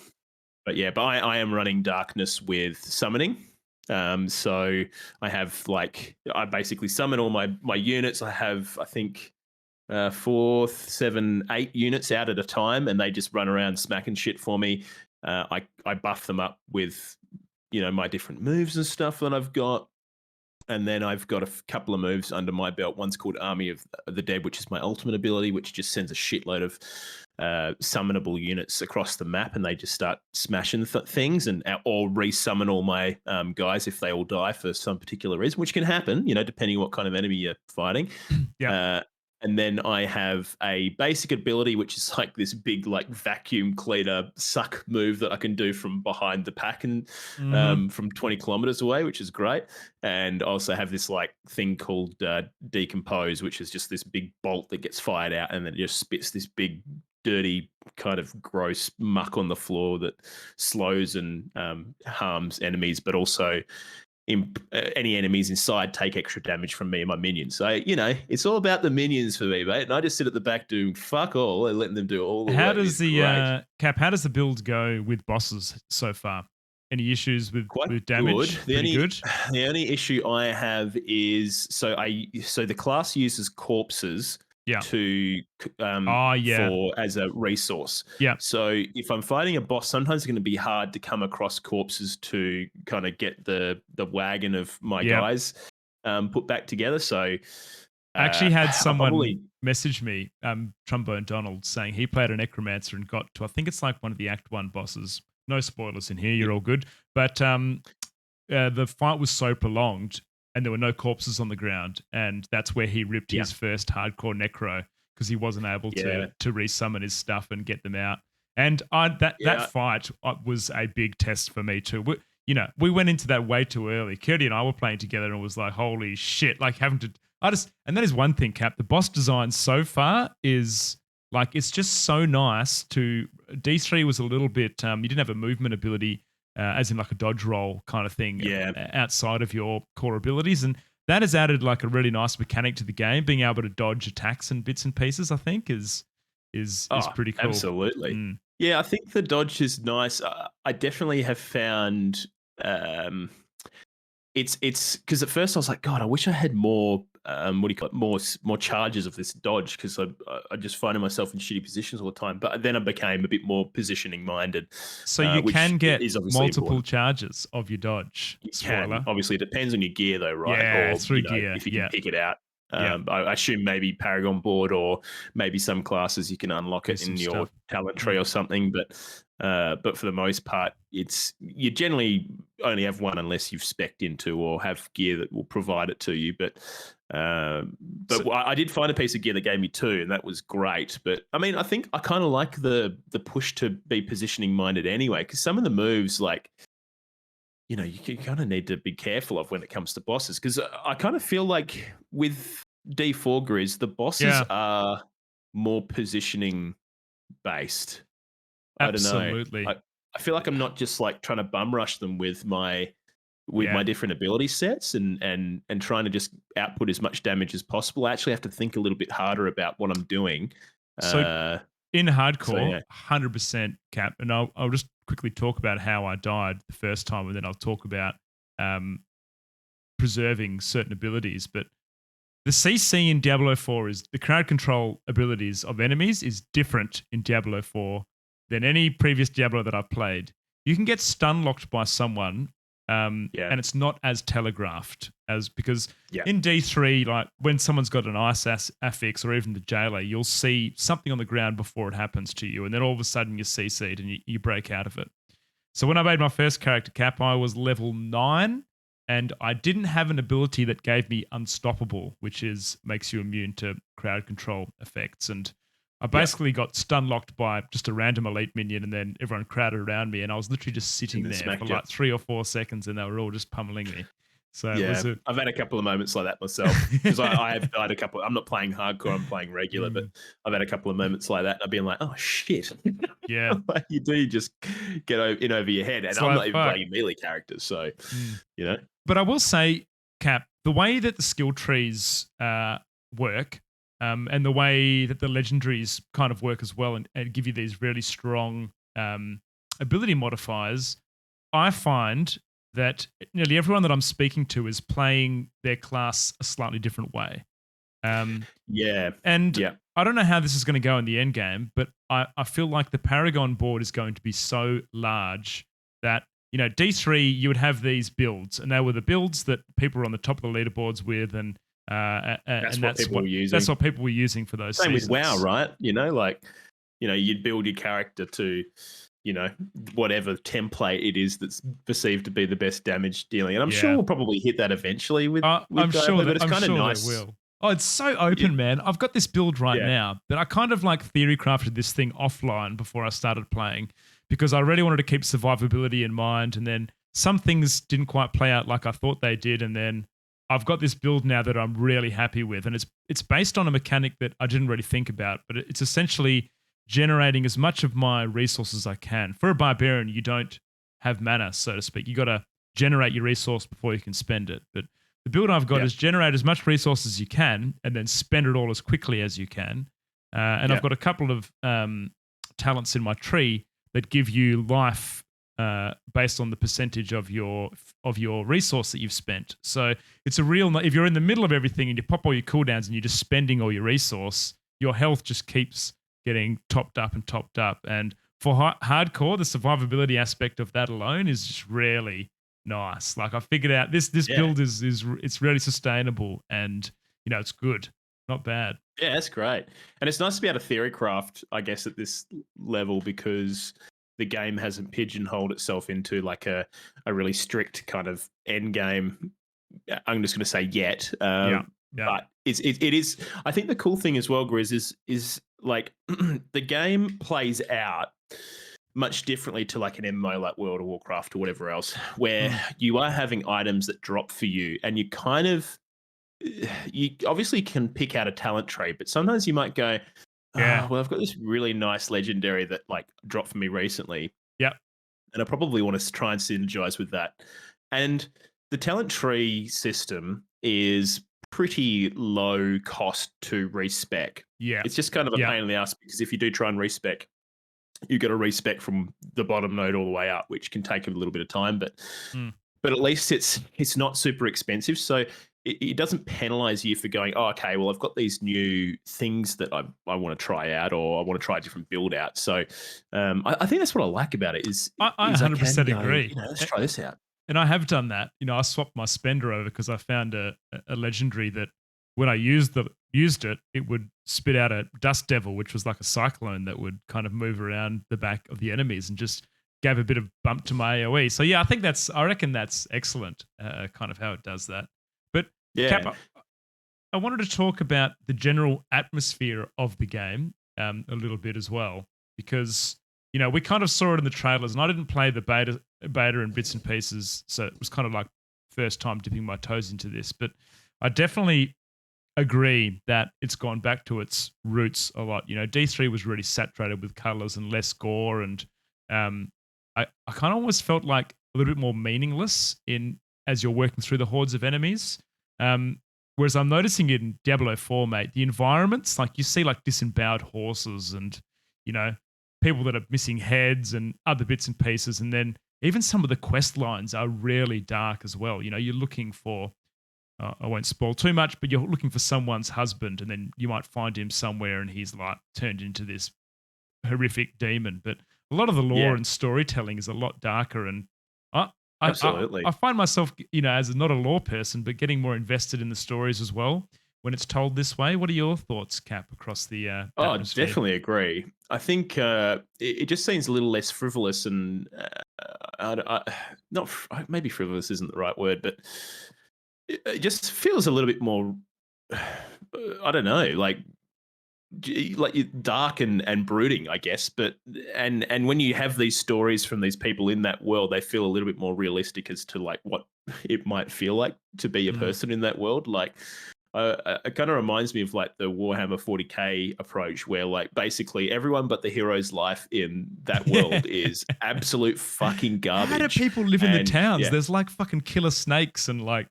S2: but I am running darkness with summoning. So I have, like, I basically summon all my units. I have, I think, 4, 7, 8 units out at a time, and they just run around smacking shit for me. I buff them up with my different moves and stuff that I've got. And then I've got a couple of moves under my belt. One's called Army of the Dead, which is my ultimate ability, which just sends a shitload of summonable units across the map, and they just start smashing things, and or resummon all my guys if they all die for some particular reason, which can happen, depending on what kind of enemy you're fighting.
S1: Yep.
S2: Uh, and then I have a basic ability, which is like this big, like, vacuum cleaner suck move that I can do from behind the pack and
S1: Mhm.
S2: from 20 kilometers away, which is great. And I also have this, like, thing called decompose, which is just this big bolt that gets fired out, and then it just spits this big dirty kind of gross muck on the floor that slows and harms enemies, but also any enemies inside take extra damage from me and my minions. So, it's all about the minions for me, mate. And I just sit at the back doing fuck all and letting them do all the
S1: How
S2: work.
S1: does
S2: It's
S1: the
S2: great.
S1: Cap? How does the build go with bosses so far? Any issues with
S2: Quite
S1: damage?
S2: good. The
S1: Pretty
S2: only
S1: good.
S2: the only issue I have is so the class uses corpses
S1: Yeah.
S2: to
S1: Oh yeah.
S2: for as a resource.
S1: Yeah.
S2: So if I'm fighting a boss, sometimes it's going to be hard to come across corpses to kind of get the wagon of my
S1: Yeah.
S2: guys put back together. So
S1: I actually had
S2: I'll
S1: someone
S2: probably
S1: message me, Trombone Donald, saying he played a necromancer and got to, I think it's like one of the Act 1 bosses. No spoilers in here, you're all good. But the fight was so prolonged and there were no corpses on the ground. And that's where he ripped his first hardcore necro because he wasn't able to resummon his stuff and get them out. And that fight was a big test for me too. We went into that way too early. Kirti and I were playing together and it was like, holy shit, like having to, and that is one thing, Cap, the boss design so far is like, it's just so nice to, D3 was a little bit, you didn't have a movement ability, as in like a dodge roll kind of thing outside of your core abilities. And that has added like a really nice mechanic to the game. Being able to dodge attacks and bits and pieces, I think is pretty cool.
S2: Absolutely. Yeah, I think the dodge is nice. I definitely have found it's because at first I was like, God, I wish I had more more charges of this dodge because I just finding myself in shitty positions all the time. But then I became a bit more positioning minded.
S1: So you can get multiple
S2: important.
S1: charges of your dodge.
S2: You
S1: Spoiler.
S2: can. Obviously, it depends on your gear though, right?
S1: Yeah,
S2: or
S1: through gear.
S2: If you can pick it out.
S1: Yeah.
S2: I assume maybe Paragon board or maybe some classes you can unlock it in your talent tree or something. But for the most part, you generally only have one unless you've spec'd into or have gear that will provide it to you. But I did find a piece of gear that gave me two, and that was great. But I mean, I think I kind of like the push to be positioning minded anyway, because some of the moves like. You kind of need to be careful of when it comes to bosses, because I kind of feel like with D4 Grizz, the bosses are more positioning based.
S1: Absolutely.
S2: I don't know. I feel like I'm not just like trying to bum rush them with my different ability sets and trying to just output as much damage as possible. I actually have to think a little bit harder about what I'm doing.
S1: So in hardcore, 100% Cap, and I'll just quickly talk about how I died the first time, and then I'll talk about preserving certain abilities. But the CC in Diablo 4 is the crowd control abilities of enemies is different in Diablo 4 than any previous Diablo that I've played. You can get stun locked by someone, and it's not as telegraphed as because in D3, like when someone's got an ice affix or even the jailer, you'll see something on the ground before it happens to you, and then all of a sudden you're CC'd and you break out of it. So when I made my first character Cap, I was level 9, and I didn't have an ability that gave me unstoppable, which makes you immune to crowd control effects. And I basically got stun locked by just a random elite minion, and then everyone crowded around me, and I was literally just sitting there for like 3 or 4 seconds, and they were all just pummeling me. So
S2: I've had a couple of moments like that myself because I have died a couple. I'm not playing hardcore; I'm playing regular, but I've had a couple of moments like that. And I've been like, "Oh shit!"
S1: Yeah,
S2: like you do just get in over your head, and
S1: it's
S2: I'm
S1: like,
S2: not even playing melee characters, so
S1: But I will say, Cap, the way that the skill trees work. And the way that the legendaries kind of work as well and give you these really strong ability modifiers, I find that nearly everyone that I'm speaking to is playing their class a slightly different way. I don't know how this is going to go in the end game, but I feel like the Paragon board is going to be so large that, D3, you would have these builds, and they were the builds that people were on the top of the leaderboards with, and that's what people were using. That's what people were using for those.
S2: Same
S1: seasons.
S2: with WoW, right? You'd build your character to, whatever template it is that's perceived to be the best damage dealing, and I'm sure we'll probably hit that eventually. I'm
S1: sure
S2: but it's kind of nice.
S1: They will. Oh, it's so open, man. I've got this build right now that I kind of like theory crafted this thing offline before I started playing because I really wanted to keep survivability in mind, and then some things didn't quite play out like I thought they did, and then I've got this build now that I'm really happy with, and it's based on a mechanic that I didn't really think about, but it's essentially generating as much of my resources as I can. For a barbarian, you don't have mana, so to speak. You got to generate your resource before you can spend it. But the build I've got
S2: Yeah.
S1: is generate as much resources as you can and then spend it all as quickly as you can. And
S2: Yeah.
S1: I've got a couple of talents in my tree that give you life based on the percentage of your resource that you've spent. So it's a real. If you're in the middle of everything and you pop all your cooldowns and you're just spending all your resource, your health just keeps getting topped up and topped up. And for hardcore, the survivability aspect of that alone is just really nice. Like I figured out this build is it's really sustainable and it's good, not bad.
S2: Yeah, that's great. And it's nice to be able to theory craft, I guess, at this level because the game hasn't pigeonholed itself into like a really strict kind of end game. I'm just going to say yet.
S1: Yeah.
S2: But it is. I think the cool thing as well, Grizz, is like the game plays out much differently to like an MMO like World of Warcraft or whatever else, where you are having items that drop for you, and you kind of you obviously can pick out a talent tree, but sometimes you might go,
S1: Yeah.
S2: well, I've got this really nice legendary that like dropped for me recently.
S1: Yep.
S2: And I probably want to try and synergize with that. And the talent tree system is pretty low cost to respec.
S1: Yeah.
S2: It's just kind of a pain in the ass because if you do try and respec, you got to respec from the bottom node all the way up, which can take a little bit of time, but at least it's not super expensive. So it doesn't penalize you for going, oh, okay, well, I've got these new things that I want to try out or I want to try a different build out. So I think that's what I like about it is
S1: I 100% agree.
S2: Let's try this out.
S1: And I have done that. I swapped my spender over because I found a legendary that when I used it, it would spit out a dust devil, which was like a cyclone that would kind of move around the back of the enemies and just gave a bit of bump to my AoE. So yeah, I reckon that's excellent, kind of how it does that. But
S2: yeah.
S1: Cap, I wanted to talk about the general atmosphere of the game a little bit as well, because we kind of saw it in the trailers, and I didn't play the beta in bits and pieces, so it was kind of like first time dipping my toes into this. But I definitely agree that it's gone back to its roots a lot. D3 was really saturated with colors and less gore, and I kind of almost felt like a little bit more meaningless as you're working through the hordes of enemies. Whereas I'm noticing in Diablo 4, mate, the environments, like you see like disemboweled horses and, people that are missing heads and other bits and pieces. And then even some of the quest lines are really dark as well. You're looking for, I won't spoil too much, but you're looking for someone's husband, and then you might find him somewhere and he's like turned into this horrific demon. But a lot of the lore and storytelling is a lot darker, and
S2: absolutely.
S1: I find myself, as not a lore person, but getting more invested in the stories as well when it's told this way. What are your thoughts, Cap, across the atmosphere?
S2: Definitely agree. I think it just seems a little less frivolous and not maybe frivolous isn't the right word, but it just feels a little bit more I don't know, like dark and brooding, I guess. But and when you have these stories from these people in that world, they feel a little bit more realistic as to like what it might feel like to be a person in that world. Like it kind of reminds me of like the Warhammer 40k approach, where like basically everyone but the hero's life in that world is absolute fucking garbage.
S1: How do people live in the towns? There's like fucking killer snakes and like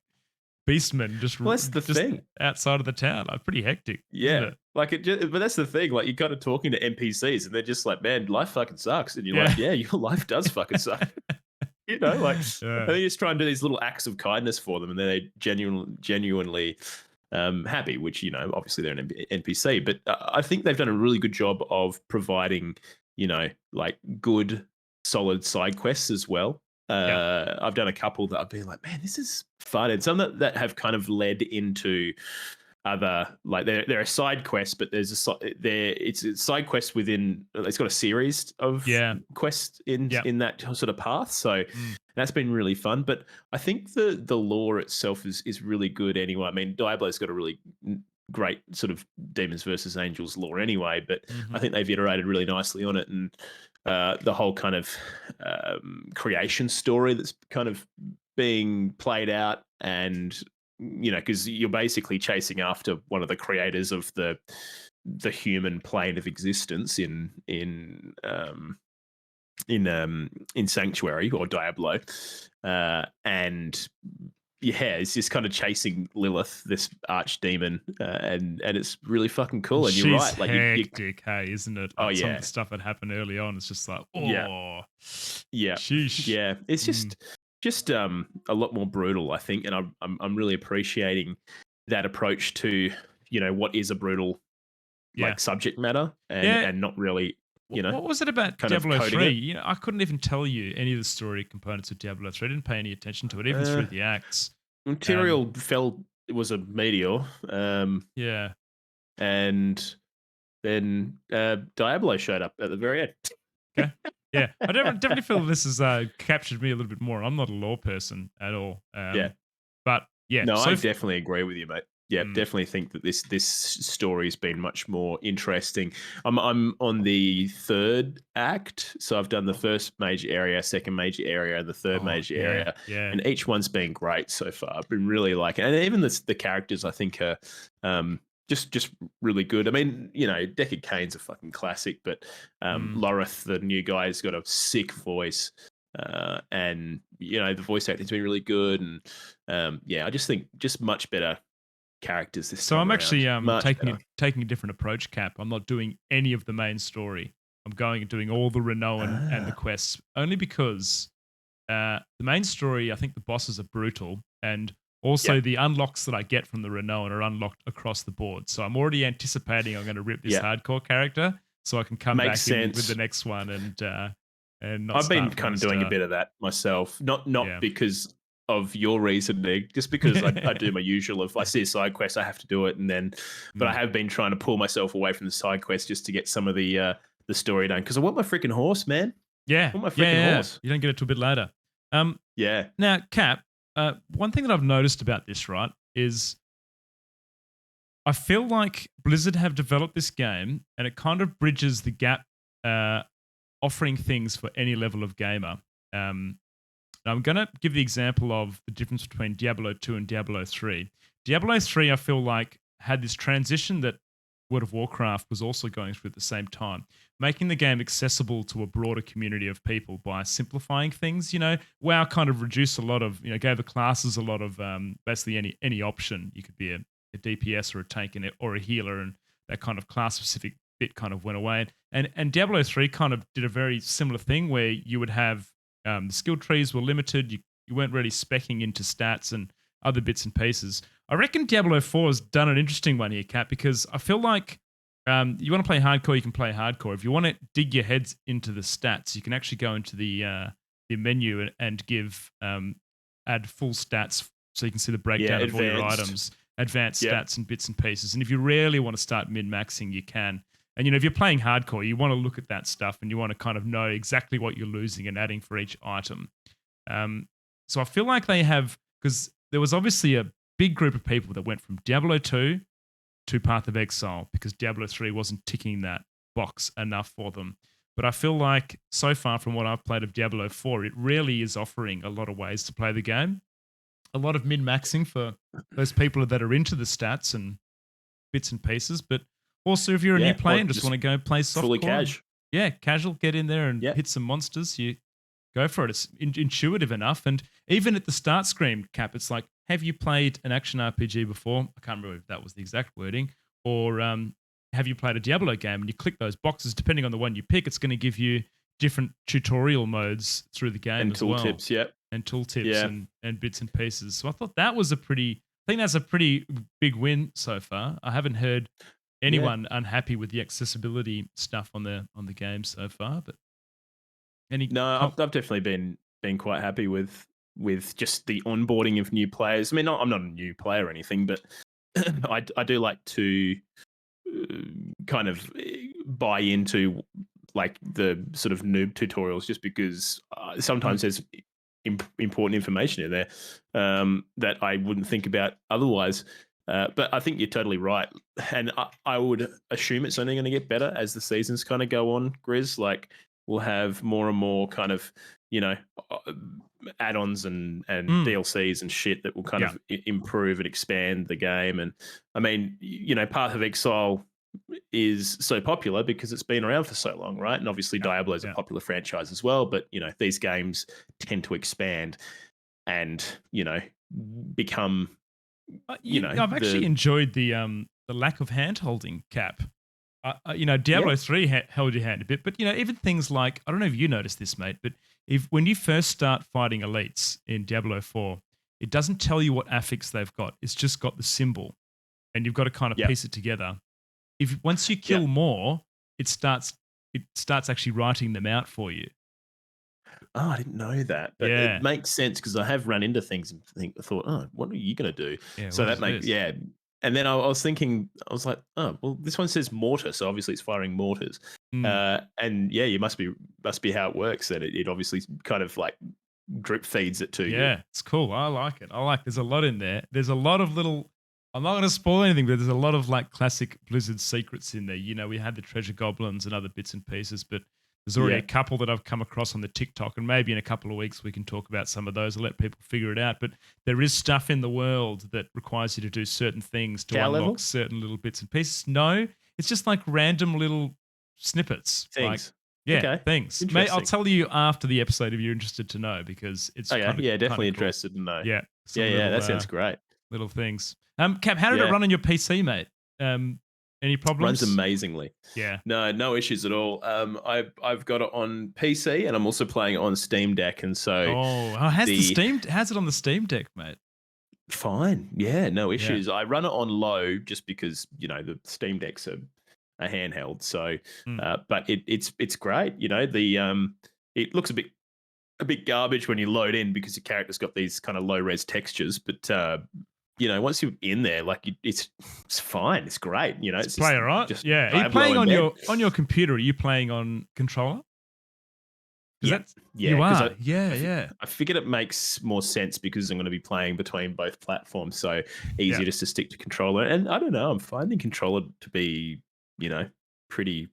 S1: beastmen just
S2: thing
S1: outside of the town. Pretty hectic.
S2: Yeah, like but that's the thing. Like you're kind of talking to NPCs, and they're just like, "Man, life fucking sucks," and you're like, "Yeah, your life does fucking suck." Like, and they just try and do these little acts of kindness for them, and they're genuinely happy. Which obviously they're an NPC, but I think they've done a really good job of providing, like good, solid side quests as well. I've done a couple that I've been like, man, this is fun, and some that have kind of led into other, like there are side quests, but it's a side quest within. It's got a series of quests in that sort of path. So that's been really fun. But I think the lore itself is really good anyway. I mean, Diablo's got a really great sort of demons versus angels lore anyway, but I think they've iterated really nicely on it, and the whole kind of creation story that's kind of being played out, and because you're basically chasing after one of the creators of the the human plane of existence in Sanctuary or Diablo, and yeah, it's just kind of chasing Lilith, this archdemon, and it's really fucking cool. And you're
S1: She's
S2: right, like you
S1: hectic, hey, isn't it?
S2: oh
S1: Like some of
S2: yeah,
S1: the stuff that happened early on, it's just like,
S2: yeah,
S1: oh,
S2: yeah,
S1: sheesh.
S2: yeah. It's
S1: Mm,
S2: just a lot more brutal, I think, and I'm really appreciating that approach to what is a brutal
S1: yeah,
S2: like subject matter and
S1: yeah.
S2: not really
S1: What was it about
S2: kind of
S1: Diablo
S2: coding
S1: 3?
S2: it.
S1: I couldn't even tell you any of the story components of Diablo 3. I didn't pay any attention to it, even
S2: Uh,
S1: through the acts. Um,
S2: Material fell. It was a meteor,
S1: yeah.
S2: and then Diablo showed up at the very end.
S1: Okay. Yeah. I definitely feel this has captured me a little bit more. I'm not a lore person at all.
S2: Yeah.
S1: But yeah,
S2: No,
S1: so
S2: I definitely agree with you, mate. Yeah,
S1: mm,
S2: definitely think that this story's been much more interesting. I'm on the third act, so I've done the first major area, second major area, and the third
S1: oh
S2: major
S1: yeah,
S2: area,
S1: yeah.
S2: and each one's been great so far. I've been really liking, and even the characters I think are just really good. I mean, Deckard Cain's a fucking classic, but
S1: Mm.
S2: Lorith, the new guy, has got a sick voice. And the voice acting's been really good, and yeah, I just think just much better characters this
S1: So
S2: time
S1: I'm
S2: around.
S1: actually
S2: Much better.
S1: taking a different approach, Cap. I'm not doing any of the main story. I'm going and doing all the Renown and the
S2: Ah,
S1: quests only because the main story, I think the bosses are brutal, and
S2: yeah,
S1: also the unlocks that I get from the Renown are unlocked across the board. So I'm already anticipating I'm going to rip this
S2: yeah,
S1: hardcore character, so I can come
S2: makes
S1: back in with the
S2: sense.
S1: next one and not
S2: I've been
S1: start from
S2: kind
S1: the
S2: of doing a
S1: start.
S2: bit of that myself, not
S1: Yeah.
S2: because of your reasoning, just because I do my usual. If I see a side quest, I have to do it, and then, but I
S1: Mm.
S2: have been trying to pull myself away from the side quest just to get some of the story done because I want my freaking horse, man.
S1: Yeah,
S2: I want my
S1: yeah,
S2: freaking
S1: yeah.
S2: horse.
S1: You don't get it till a bit later. Um,
S2: Yeah,
S1: Now, Cap, one thing that I've noticed about this, right, is I feel like Blizzard have developed this game and it kind of bridges the gap, uh, offering things for any level of gamer. Um, now I'm going to give the example of the difference between Diablo 2 and Diablo 3. Diablo 3, I feel like, had this transition that World of Warcraft was also going through at the same time, making the game accessible to a broader community of people by simplifying things. WoW kind of reduced a lot of, gave the classes a lot of basically any option. You could be a DPS or a tank or a healer, and that kind of class specific bit kind of went away. And Diablo 3 kind of did a very similar thing where you would have the skill trees were limited. You weren't really specking into stats and other bits and pieces. I reckon Diablo 4 has done an interesting one here, Kat, because I feel like you want to play hardcore, you can play hardcore. If you want to dig your heads into the stats, you can actually go into the menu and give add full stats so you can see the
S2: yeah,
S1: breakdown of all your
S2: advanced.
S1: items, advanced
S2: Yeah,
S1: stats and bits and pieces. And if you really want to start min-maxing, you can. And if you're playing hardcore, you want to look at that stuff and you want to kind of know exactly what you're losing and adding for each item. So I feel like they have, because there was obviously a big group of people that went from Diablo 2 to Path of Exile because Diablo 3 wasn't ticking that box enough for them. But I feel like so far from what I've played of Diablo 4, it really is offering a lot of ways to play the game. A lot of min maxing for those people that are into the stats and bits and pieces. But also, if you're a new
S2: yeah,
S1: player
S2: or
S1: and just want
S2: just
S1: to go play
S2: fully
S1: softcore,
S2: cash.
S1: yeah, casual, get in there and
S2: Yeah,
S1: hit some monsters. You go for it. It's intuitive enough. And even at the start screen, Cap, it's like, have you played an action RPG before? I can't remember if that was the exact wording. Or have you played a Diablo game? And you click those boxes, depending on the one you pick, it's going to give you different tutorial modes through the game
S2: and
S1: as well,
S2: tooltips. Yeah,
S1: and tooltips
S2: yeah,
S1: and bits and pieces. So I thought that was I think that's a pretty big win so far. I haven't heard
S2: yeah.
S1: anyone unhappy with the accessibility stuff on the game so far, but any
S2: No, I've definitely been quite happy with just the onboarding of new players. I mean, I'm not a new player or anything, but I do like to uh, kind of buy into like the sort of noob tutorials just because
S1: Mm,
S2: sometimes there's important information in there that I wouldn't think about otherwise. But I think you're totally right, and I would assume it's only going to get better as the seasons kind of go on. Grizz, like we'll have more and more kind of you know uh, add-ons and
S1: mm,
S2: DLCs and shit that will kind
S1: yeah.
S2: of improve and expand the game. And I mean, Path of Exile. is so popular because it's been around for so long, right? And obviously
S1: Yeah,
S2: Diablo is a
S1: yeah.
S2: popular franchise as well, but these games tend to expand and, become,
S1: I've actually
S2: the
S1: enjoyed the lack of hand holding, Cap.
S2: yeah,
S1: Diablo 3 held your hand a bit, but even things like, I don't know if you noticed this, mate, but if when you first start fighting elites in Diablo 4, it doesn't tell you what affix they've got. It's just got the symbol, and you've got to kind of
S2: yeah,
S1: piece it together. If once you
S2: yeah.
S1: kill more, it starts actually writing them out for you.
S2: Oh, I didn't know that, but it
S1: Yeah.
S2: makes sense because I have run into things and thought, oh, what are you going to do?
S1: Yeah,
S2: So
S1: what
S2: that
S1: is this?
S2: yeah. And then I was thinking, I was like, oh, well, this one says mortar, so obviously it's firing mortars.
S1: Mm.
S2: And yeah, you must be how it works. That it obviously kind of like drip feeds it to you.
S1: Yeah, it's cool. I like it. there's a lot in there. There's a lot of little, I'm not going to spoil anything, but there's a lot of like classic Blizzard secrets in there. We had the treasure goblins and other bits and pieces, but there's already a
S2: Yeah.
S1: couple that I've come across on the TikTok, and maybe in a couple of weeks we can talk about some of those and let people figure it out. But there is stuff in the world that requires you to do certain things to
S2: Cow
S1: unlock
S2: level
S1: certain little bits and pieces. No, it's just like random little snippets. Like,
S2: things.
S1: yeah,
S2: Okay.
S1: things. Mate, I'll
S2: Interesting.
S1: tell you after the episode if you're interested to know, because it's
S2: Okay. Yeah,
S1: kind
S2: definitely
S1: of cool.
S2: interested to know.
S1: Yeah,
S2: Yeah,
S1: some
S2: yeah, that sounds great.
S1: little things. Cap, how did it
S2: Yeah.
S1: run on your PC, mate? Any
S2: Runs
S1: problems?
S2: amazingly.
S1: Yeah.
S2: No issues at all. I've got it on PC and I'm also playing it on Steam Deck, and so
S1: Oh,
S2: the
S1: how's it on the Steam Deck, mate?
S2: fine, yeah, no
S1: Yeah.
S2: issues. I run it on low just because the Steam Deck's a handheld, so
S1: Mm.
S2: but it's great. It looks a bit garbage when you load in because your character's got these kind of low res textures, but once you're in there, like it's fine. It's great.
S1: It's
S2: It's just
S1: player, right?
S2: just
S1: Yeah. Are you
S2: Diablo
S1: playing
S2: in
S1: on
S2: bed.
S1: your computer? Are you playing on controller? Because
S2: Yeah,
S1: that's
S2: yeah,
S1: you
S2: because
S1: are. Yeah,
S2: I, fi-
S1: yeah.
S2: I figured it makes more sense because I'm going to be playing between both platforms, so
S1: Yeah.
S2: easier just to stick to controller. And I don't know, I'm finding controller to be, pretty.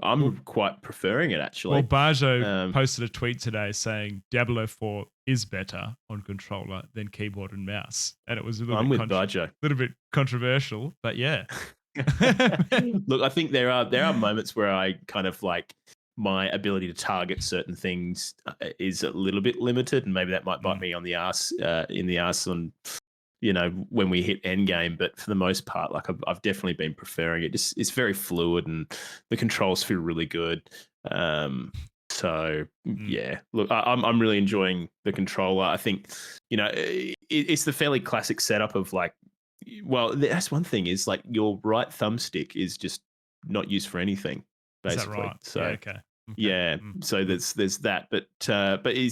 S1: Well,
S2: I'm quite preferring it
S1: Well,
S2: actually.
S1: Bajo
S2: Um,
S1: posted a tweet today saying Diablo 4 is better on controller than keyboard and mouse, and it was a
S2: I'm with Bajo.
S1: little bit controversial, but yeah.
S2: Look, I think there are moments where I kind of like my ability to target certain things is a little bit limited, and maybe that might bite
S1: Mm,
S2: me on the ass in the ass on when we hit end game. But for the most part, like I've definitely been preferring it. It's very fluid and the controls feel really good. So
S1: mm.
S2: yeah, look, I'm really enjoying the controller. I think it's the fairly classic setup of like, well, that's one thing is like your right thumbstick is just not used for anything
S1: Is that
S2: basically.
S1: right? Yeah.
S2: So
S1: Okay. Okay.
S2: yeah,
S1: Mm,
S2: so
S1: mm.
S2: there's that, but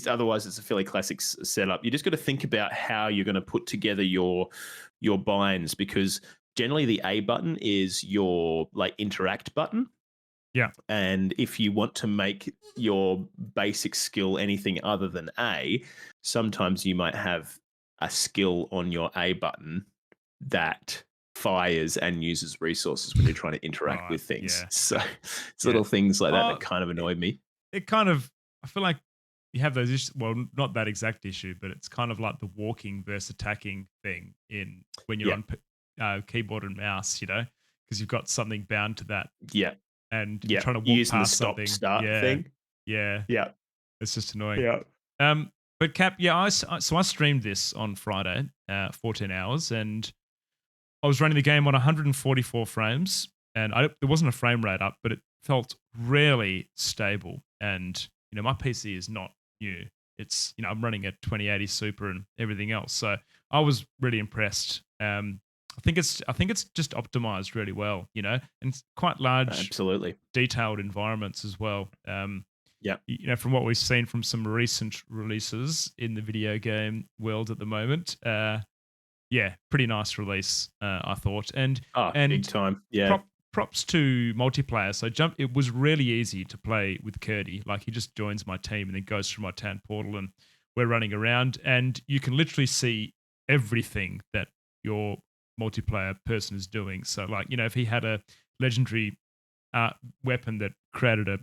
S2: otherwise it's a fairly classic setup. You just got to think about how you're going to put together your binds, because generally the A button is your like interact button,
S1: Yeah.
S2: and if you want to make your basic skill anything other than A, sometimes you might have a skill on your A button that fires and uses resources when you're trying to interact
S1: Right.
S2: with things.
S1: Yeah.
S2: So it's
S1: Yeah.
S2: little things like that
S1: Oh,
S2: that kind of
S1: it,
S2: annoyed me.
S1: it kind of. I feel like you have those issues. Well, not that exact issue, but it's kind of like the walking versus attacking thing in when you're
S2: Yeah,
S1: on keyboard and mouse. Because you've got something bound to that,
S2: yeah,
S1: and you're
S2: yeah.
S1: trying to
S2: You're
S1: walk
S2: using the
S1: past
S2: stop
S1: something.
S2: start
S1: Yeah.
S2: thing.
S1: Yeah.
S2: Yeah,
S1: It's just annoying.
S2: yeah.
S1: But Cap, yeah, so I streamed this on Friday, 14 hours, and I was running the game on 144 frames, and there wasn't a frame rate up, but it felt really stable. And my PC is not new. It's I'm running a 2080 Super and everything else, so I was really impressed. I think it's just optimized really well, and it's quite large,
S2: Absolutely.
S1: detailed environments as well.
S2: Yeah.
S1: From what we've seen from some recent releases in the video game world at the moment, yeah, pretty nice release, I thought. And
S2: Oh, big
S1: and
S2: time. Yeah.
S1: props to multiplayer. So it was really easy to play with Curdy. Like, he just joins my team and then goes through my town portal, and we're running around, and you can literally see everything that your multiplayer person is doing. So, like, if he had a legendary uh, weapon that created a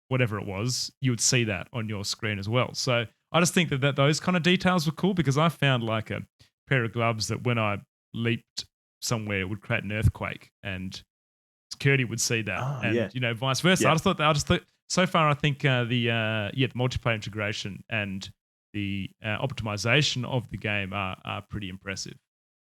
S1: whatever it was, you would see that on your screen as well. So I just think that those kind of details were cool, because I found like a pair of gloves that when I leaped somewhere would create an earthquake, and security would see that,
S2: Oh, yeah.
S1: and vice versa.
S2: Yeah.
S1: I just thought so far. I think the multiplayer integration and the optimization of the game are pretty impressive,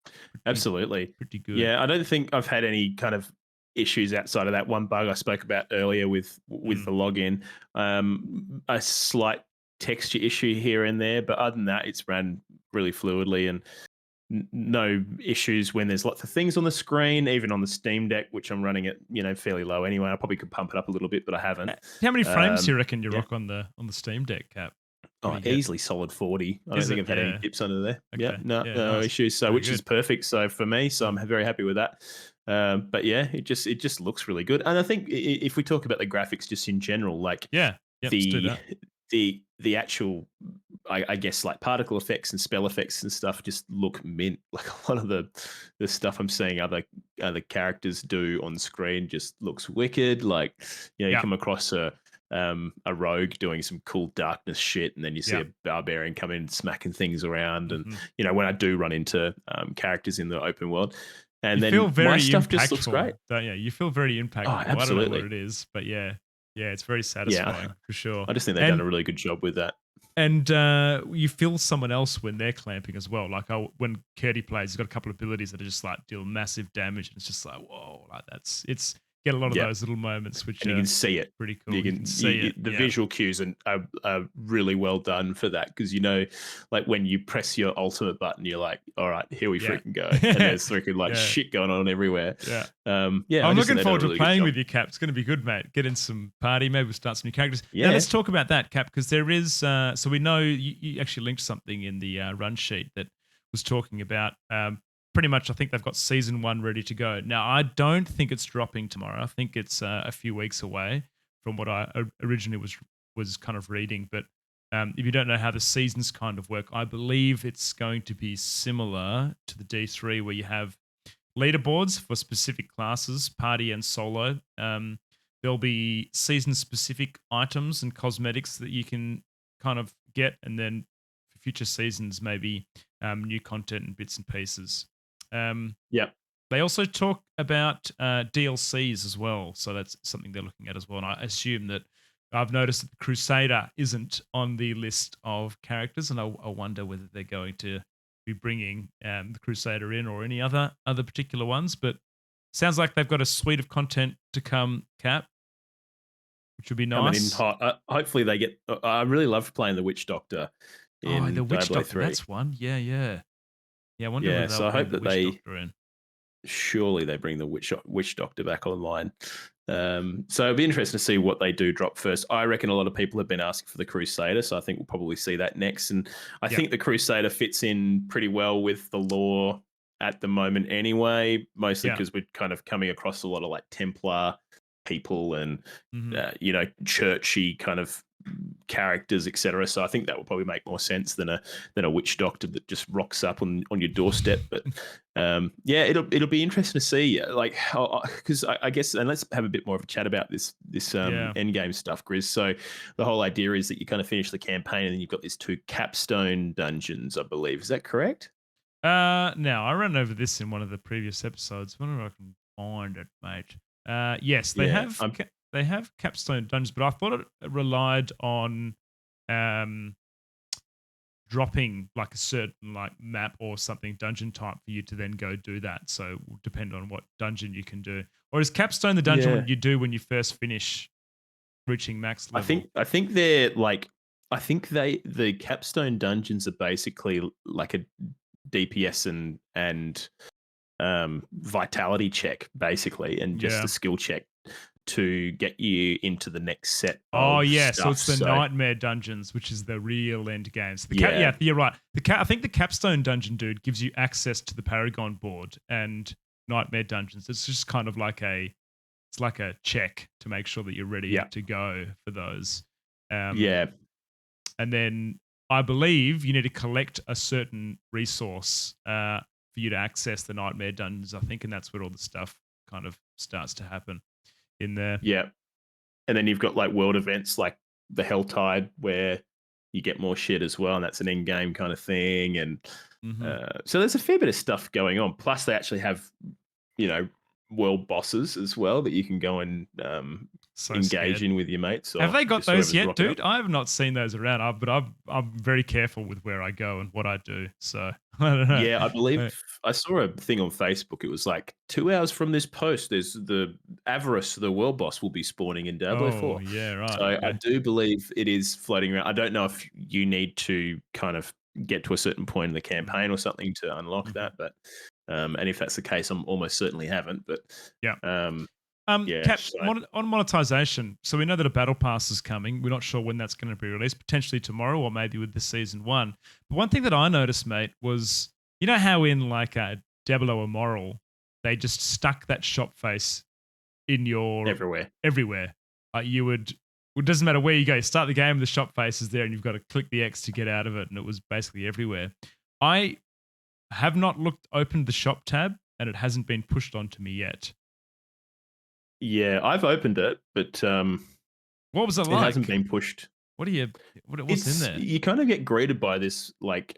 S1: pretty
S2: Absolutely.
S1: pretty good.
S2: Yeah, I don't think I've had any kind of issues outside of that one bug I spoke about earlier with
S1: Mm.
S2: the login. A slight texture issue here and there, but other than that, it's ran really fluidly and no issues when there's lots of things on the screen, even on the Steam Deck, which I'm running at fairly low anyway. I probably could pump it up a little bit, but I haven't.
S1: How many frames do you reckon you
S2: Yeah.
S1: rock on the Steam Deck, Cap? What do
S2: Oh,
S1: you get?
S2: easily solid 40. I don't
S1: Is
S2: think
S1: it?
S2: I've had any
S1: Yeah.
S2: dips under there. Yeah,
S1: Okay.
S2: no,
S1: Yeah.
S2: no
S1: Nice.
S2: issues. So,
S1: Very
S2: which is
S1: good.
S2: perfect. So for me, so I'm very happy with that. But yeah, it just looks really good. And I think if we talk about the graphics just in general, like
S1: Yeah. Yep. Let's do
S2: the
S1: that.
S2: the actual, I guess like particle effects and spell effects and stuff just look mint. Like a lot of the stuff I'm seeing other characters do on screen just looks wicked. Like you
S1: Yeah.
S2: come across a rogue doing some cool darkness shit, and then you see
S1: Yeah.
S2: a barbarian come in smacking things around. And
S1: Mhm.
S2: when I do run into characters in the open world, and
S1: You feel
S2: then my
S1: very
S2: stuff just looks
S1: impactful,
S2: great.
S1: don't you? You feel very
S2: Oh,
S1: impactful. I don't know what
S2: absolutely.
S1: it is, but yeah. Yeah, it's very
S2: Yeah,
S1: satisfying for sure.
S2: I just think they've done
S1: And
S2: a really good job with that.
S1: you feel someone else when they're clamping as well. Like when Curdy plays, he's got a couple of abilities that are just like deal massive damage, and it's just like whoa, like it's get a lot of
S2: Yeah.
S1: those little moments which
S2: And you
S1: are
S2: can see it.
S1: pretty
S2: You
S1: cool. You can
S2: can
S1: see it.
S2: the
S1: Yeah,
S2: visual cues are really well done for that because like when you press your ultimate button, you're like, all right, here we
S1: yeah,
S2: freaking go, and there's freaking like
S1: yeah,
S2: shit going on everywhere.
S1: yeah.
S2: Yeah, I
S1: I'm
S2: just think
S1: looking
S2: they've done
S1: forward
S2: a
S1: to
S2: really good
S1: playing
S2: job.
S1: with you, Cap. It's going to be good, mate. Get in some party. Maybe we'll start some new characters. Now,
S2: Yeah,
S1: let's talk about that, Cap, because there is. So we know you actually linked something in the run sheet that was talking about. Pretty much, I think they've got season 1 ready to go. Now, I don't think it's dropping tomorrow. I think it's a few weeks away from what I originally was kind of reading. But if you don't know how the seasons kind of work, I believe it's going to be similar to the D3, where you have leaderboards for specific classes, party and solo. There'll be season-specific items and cosmetics that you can kind of get, and then for future seasons, maybe new content and bits and pieces. Um,
S2: yeah.
S1: they also talk about DLCs as well, so that's something they're looking at as well. And I assume that I've noticed that the Crusader isn't on the list of characters, and I wonder whether they're going to be bringing the Crusader in or any other particular ones. But sounds like they've got a suite of content to come, Cap, which would be
S2: Coming in
S1: nice.
S2: hot. Hopefully they get. I really loved playing the Witch Doctor
S1: Oh, the
S2: in
S1: Witch
S2: Diablo
S1: Doctor,
S2: 3.
S1: that's one. Yeah, yeah. Yeah, I wonder
S2: Yeah,
S1: whether
S2: so
S1: they'll
S2: I
S1: bring
S2: hope
S1: the
S2: that
S1: Witch
S2: they
S1: Doctor in.
S2: surely they bring the Witch Doctor back online. So it'll be interesting to see what they do drop first. I reckon a lot of people have been asking for the Crusader, so I think we'll probably see that next. And I
S1: Yeah.
S2: think the Crusader fits in pretty well with the lore at the moment anyway, mostly
S1: Yeah.
S2: because we're kind of coming across a lot of like Templar people and
S1: Hmm.
S2: churchy kind of characters, etc. So I think that will probably make more sense than a witch doctor that just rocks up on your doorstep. But yeah, it'll be interesting to see, like, because I guess, and let's have a bit more of a chat about this
S1: Yeah.
S2: end game stuff, Grizz. So the whole idea is that you kind of finish the campaign and then you've got these 2 capstone dungeons, I believe. Is that correct?
S1: Now I ran over this in one of the previous episodes. I wonder if I can find it, mate. Yes,
S2: Yeah,
S1: they have capstone dungeons, but I thought it relied on um dropping like a certain like map or something dungeon type for you to then go do that. So it will depend on what dungeon you can do. Or is capstone the dungeon
S2: yeah.
S1: when you do when you first finish reaching max
S2: I
S1: level?
S2: think I think they're like I think the capstone dungeons are basically like a DPS and vitality check basically, and just
S1: Yeah.
S2: a skill check to get you into the next set
S1: Oh
S2: of
S1: yeah, so
S2: stuff.
S1: it's the
S2: So
S1: nightmare dungeons, which is the real end game. So
S2: yeah,
S1: yeah, you're right. I think the capstone dungeon dude gives you access to the Paragon board and nightmare dungeons. It's just kind of like it's like a check to make sure that you're ready
S2: yeah,
S1: to go for those. Um,
S2: yeah,
S1: and then I believe you need to collect a certain resource for you to access the nightmare dungeons. I think, and that's where all the stuff kind of starts to happen in there.
S2: yeah. And then you've got like world events like the Helltide where you get more shit as well, and that's an in game kind of thing. And
S1: Hmm.
S2: so there's a fair bit of stuff going on. Plus, they actually have, you know, world bosses as well that you can go and
S1: So
S2: engage
S1: scared.
S2: in with your mates
S1: Have
S2: or
S1: they got
S2: just
S1: those
S2: whoever's
S1: yet,
S2: rocking up.
S1: dude? I have not seen those around, but I'm very careful with where I go and what I do. So I don't know.
S2: Yeah, I believe
S1: Uh,
S2: I saw a thing on Facebook. It was like 2 hours from this post, there's the Avarice, the world boss, will be spawning in Diablo
S1: Oh
S2: 4.
S1: yeah, right.
S2: So I
S1: Okay.
S2: do believe it is floating around. I don't know if you need to kind of get to a certain point in the
S1: Mhm,
S2: campaign or something to unlock
S1: mhm.
S2: that, but and if that's the case, I'm almost certainly haven't. But
S1: Yeah.
S2: um, yeah,
S1: Cap,
S2: so
S1: on monetization. So we know that a battle pass is coming. We're not sure when that's going to be released. Potentially tomorrow, or maybe with the season one. But one thing that I noticed, mate, was you know how in like Diablo Immoral, they just stuck that shop face in your
S2: everywhere.
S1: everywhere. You would. It doesn't matter where you go. You start the game, the shop face is there, and you've got to click the X to get out of it, and it was basically everywhere. I have not opened the shop tab, and it hasn't been pushed onto me yet.
S2: Yeah, I've opened it, but
S1: What was it
S2: it hasn't
S1: like?
S2: been pushed.
S1: What do you? What's in
S2: It's
S1: there?
S2: you kind of get greeted by this like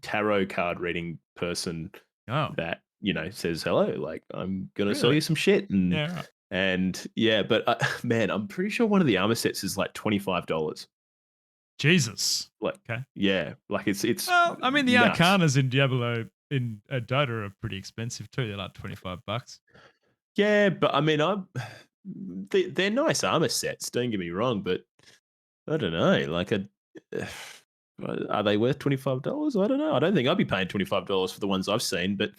S2: tarot card reading person
S1: Oh,
S2: that says hello, like I'm gonna sell
S1: really?
S2: you some shit, and
S1: Yeah. Right.
S2: and yeah, but man, I'm pretty sure one of the armor sets is like $25.
S1: Jesus.
S2: Like,
S1: Okay.
S2: yeah, like it's
S1: Well, I mean, the
S2: nuts.
S1: Arcanas in Diablo in Dota are pretty expensive too. They're like $25.
S2: Yeah, but I mean, they're nice armor sets. Don't get me wrong, but I don't know. Like are they worth $25? I don't know. I don't think I'd be paying $25 for the ones I've seen. But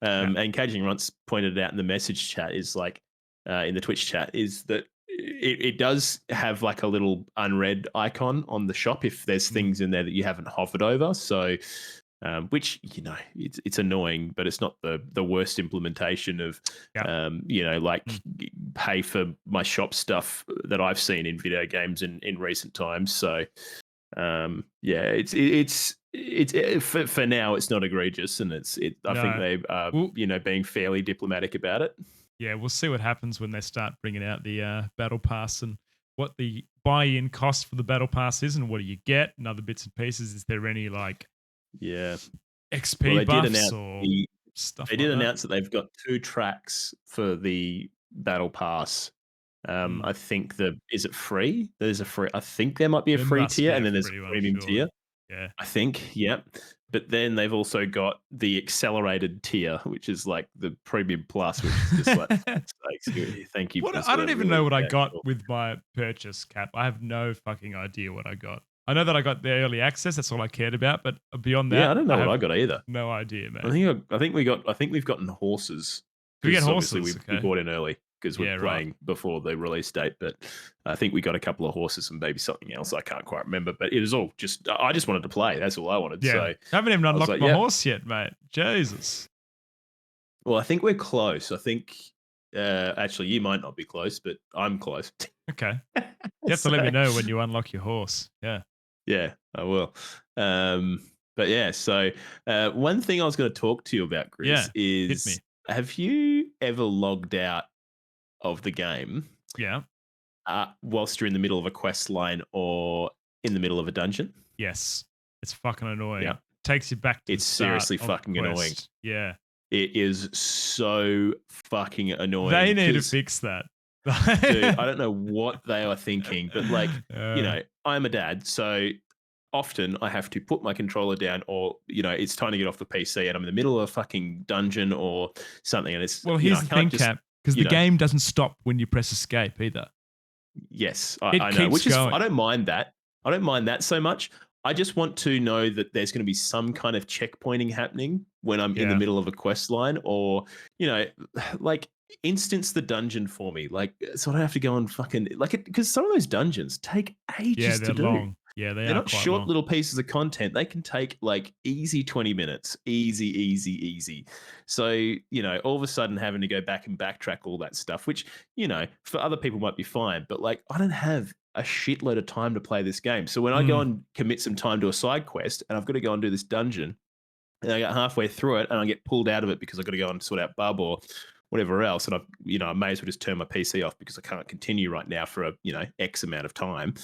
S1: Yeah.
S2: and Caging once pointed out in the message chat is like in the Twitch chat is that it does have like a little unread icon on the shop if there's
S1: Mhm.
S2: things in there that you haven't hovered over. So which it's annoying, but it's not the worst implementation of
S1: Yeah.
S2: like
S1: Mm.
S2: pay for my shop stuff that I've seen in video games in recent times. So yeah, for now it's not egregious, and I think
S1: No.
S2: they are
S1: Well,
S2: being fairly diplomatic about it.
S1: yeah. We'll see what happens when they start bringing out the battle pass and what the buy-in cost for the battle pass is, and what do you get, and other bits and pieces. Is there any like
S2: Yeah. Well,
S1: XP buffs or stuff
S2: they
S1: like
S2: did
S1: that?
S2: announce that they've got 2 tracks for the battle pass.
S1: Mm.
S2: I think is it free? There's a free. I think there might be a
S1: There
S2: free
S1: must
S2: tier,
S1: be
S2: and
S1: a
S2: then there's
S1: free
S2: a
S1: one,
S2: premium tier.
S1: surely. Yeah.
S2: I think, yep. But then they've also got the accelerated tier, which is like the premium plus, which is just like, for fuck's sakes, thank you,
S1: What
S2: but it's
S1: I
S2: got
S1: don't
S2: a
S1: even know
S2: really
S1: what I
S2: yeah,
S1: got
S2: sure.
S1: with my purchase, Cap. I have no fucking idea what I got. I know that I got the early access. That's all I cared about. But beyond
S2: Yeah,
S1: that,
S2: I don't
S1: I
S2: know what
S1: have
S2: I got either.
S1: no idea, mate.
S2: I think we've gotten horses
S1: Do we get
S2: because obviously
S1: horses?
S2: we
S1: Okay.
S2: bought in early because we're
S1: Yeah, right.
S2: playing before the release date. But I think we got a couple of horses and maybe something else. I can't quite remember, but it was all just I just wanted to play. That's all I wanted.
S1: Yeah.
S2: So
S1: I haven't even
S2: I was
S1: unlocked
S2: like,
S1: my
S2: yeah.
S1: horse yet, mate. Jesus.
S2: Well, I think we're close. I think actually you might not be close, but I'm close.
S1: Okay. You have to
S2: So
S1: let me know when you unlock your horse. Yeah.
S2: yeah, I will. But yeah, so one thing I was going to talk to you about, Chris,
S1: Yeah. Hit
S2: is
S1: me.
S2: have you ever logged out of the game
S1: Yeah.
S2: whilst you're in the middle of a quest line or in the middle of a dungeon?
S1: Yes. It's fucking
S2: Yeah,
S1: annoying. Takes you back to the
S2: it's
S1: start
S2: seriously
S1: of the
S2: fucking annoying.
S1: quest. Yeah.
S2: It is so fucking annoying
S1: They need to
S2: because
S1: fix that.
S2: dude, I don't know what they are thinking, but like,
S1: Uh,
S2: I'm a dad, so often I have to put my controller down or, it's time to get off the PC and I'm in the middle of a fucking dungeon or something. And it's,
S1: well, here's
S2: I
S1: the
S2: can't
S1: thing,
S2: just,
S1: Cap, because the game doesn't stop when you press escape either.
S2: yes,
S1: It
S2: I know,
S1: keeps
S2: which is, I
S1: going.
S2: don't mind that. I don't mind that so much. I just want to know that there's going to be some kind of checkpointing happening when I'm in the
S1: Yeah.
S2: middle of a quest line or, you know, like instance the dungeon for me. Like, so I don't have to go and fucking, like, because some of those dungeons take
S1: Yeah,
S2: ages
S1: they're
S2: to do.
S1: long. Yeah, they
S2: They're
S1: are
S2: not
S1: quite
S2: short
S1: long.
S2: little pieces of content. They can take like easy 20 minutes. Easy, easy, easy. So, all of a sudden having to go back and backtrack all that stuff, which, for other people might be fine, but like I don't have a shitload of time to play this game. So when I go
S1: Mm.
S2: and commit some time to a side quest and I've got to go and do this dungeon and I get halfway through it and I get pulled out of it because I've got to go and sort out bub or whatever else. And I may as well just turn my PC off because I can't continue right now for X amount of time.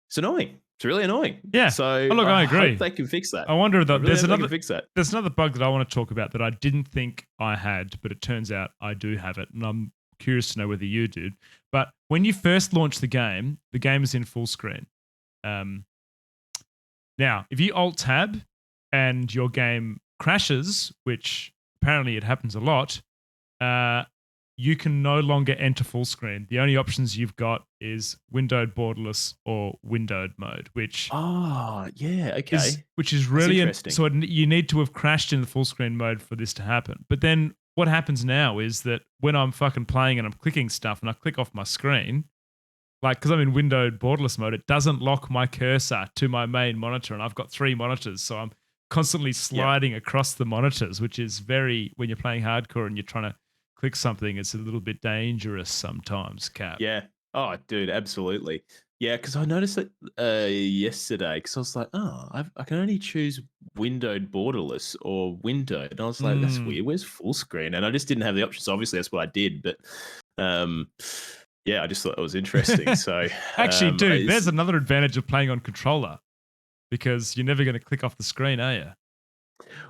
S2: It's annoying. It's really annoying.
S1: Yeah.
S2: So
S1: Oh, look,
S2: I
S1: I
S2: hope
S1: agree.
S2: they can fix that.
S1: I wonder
S2: I
S1: that
S2: really hope they can fix that.
S1: there's another bug that I want to talk about that I didn't think I had, but it turns out I do have it, and I'm curious to know whether you do. But when you first launch the game is in full screen. Um, Now, if you alt tab and your game crashes, which apparently it happens a lot, uh, you can no longer enter full screen. The only options you've got is windowed borderless or windowed mode,
S2: Oh, yeah. Okay.
S1: which is
S2: That's
S1: really
S2: interesting.
S1: you need to have crashed in the full screen mode for this to happen. But then what happens now is that when I'm fucking playing and I'm clicking stuff and I click off my screen, like because I'm in windowed borderless mode, it doesn't lock my cursor to my main monitor, and I've got 3 monitors, so I'm constantly
S2: Yeah.
S1: sliding across the monitors, which is very when you're playing hardcore and you're trying to click something, it's a little bit dangerous sometimes. Cap.
S2: Yeah. Oh, dude, absolutely. Yeah, because I noticed it yesterday because I was like, oh, I can only choose windowed borderless or windowed. And I was like, that's
S1: Mm.
S2: weird. Where's full screen? And I just didn't have the option. So obviously that's what I did. But um, yeah, I just thought it was interesting. So
S1: Actually, dude,
S2: it's,
S1: there's another advantage of playing on controller because you're never going to click off the screen, are you?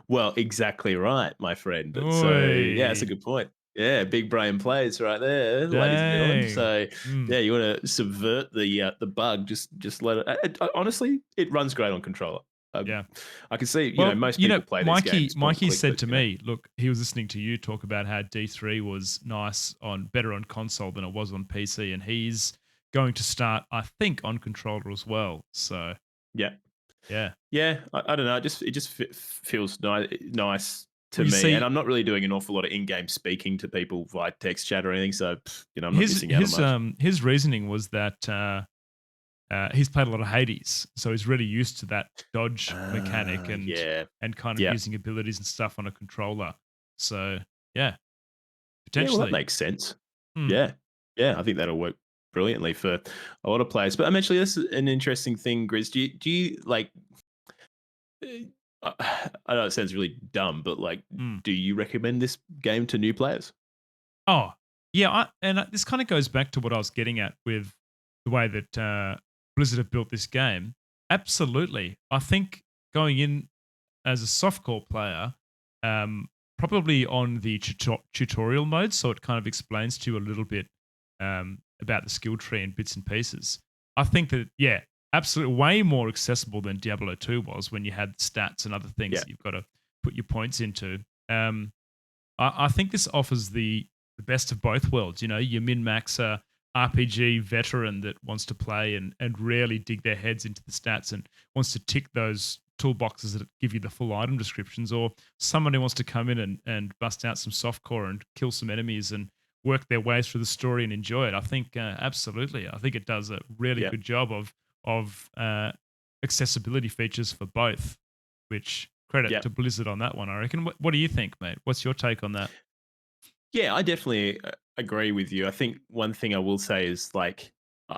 S2: well, exactly right, my friend. So yeah, that's a
S1: Oi,
S2: good point. Yeah, big brain plays right there, ladies and gentlemen.
S1: dang.
S2: So
S1: Mm.
S2: yeah, you want to subvert the bug? Just let it. Honestly, it runs great on controller. Um,
S1: Yeah.
S2: I can see,
S1: Well,
S2: most people play these games point and
S1: Mikey
S2: click,
S1: said
S2: but
S1: to me, look, he was listening to you talk about how D3 was better on console than it was on PC, and he's going to start, I think, on controller as well. So
S2: yeah,
S1: yeah.
S2: yeah. I don't know. It just feels nice to
S1: Well, you
S2: me, and
S1: see,
S2: I'm not really doing an awful lot of in-game speaking to people via text chat or anything. So I'm not missing out on much.
S1: his reasoning was that he's played a lot of Hades, so he's really used to that dodge mechanic
S2: Yeah,
S1: and kind of
S2: yeah.
S1: using abilities and stuff on a controller. So yeah,
S2: Yeah, well, that
S1: potentially.
S2: makes sense.
S1: Hmm.
S2: Yeah. Yeah, I think that'll work brilliantly for a lot of players. But actually, this is an interesting thing, Grizz. Do you like? I know it sounds really dumb, but like,
S1: Hmm.
S2: do you recommend this game to new players?
S1: Oh, yeah, this kind of goes back to what I was getting at with the way that Blizzard have built this game. Absolutely, I think going in as a softcore player, probably on the tutorial mode, so it kind of explains to you a little bit about the skill tree and bits and pieces. I think that yeah, absolutely, way more accessible than Diablo 2 was when you had stats and other things
S2: Yeah.
S1: that you've got to put your points into. Um, I think this offers the best of both worlds. You know, your min maxer RPG veteran that wants to play and rarely dig their heads into the stats and wants to tick those toolboxes that give you the full item descriptions, or someone who wants to come in and bust out some softcore and kill some enemies and work their way through the story and enjoy it. I think absolutely. I think it does a really
S2: Yeah.
S1: good job of accessibility features for both, which credit
S2: Yeah.
S1: to Blizzard on that one, I reckon. What do you think, mate? What's your take on that?
S2: Yeah, I definitely agree with you. I think one thing I will say is like,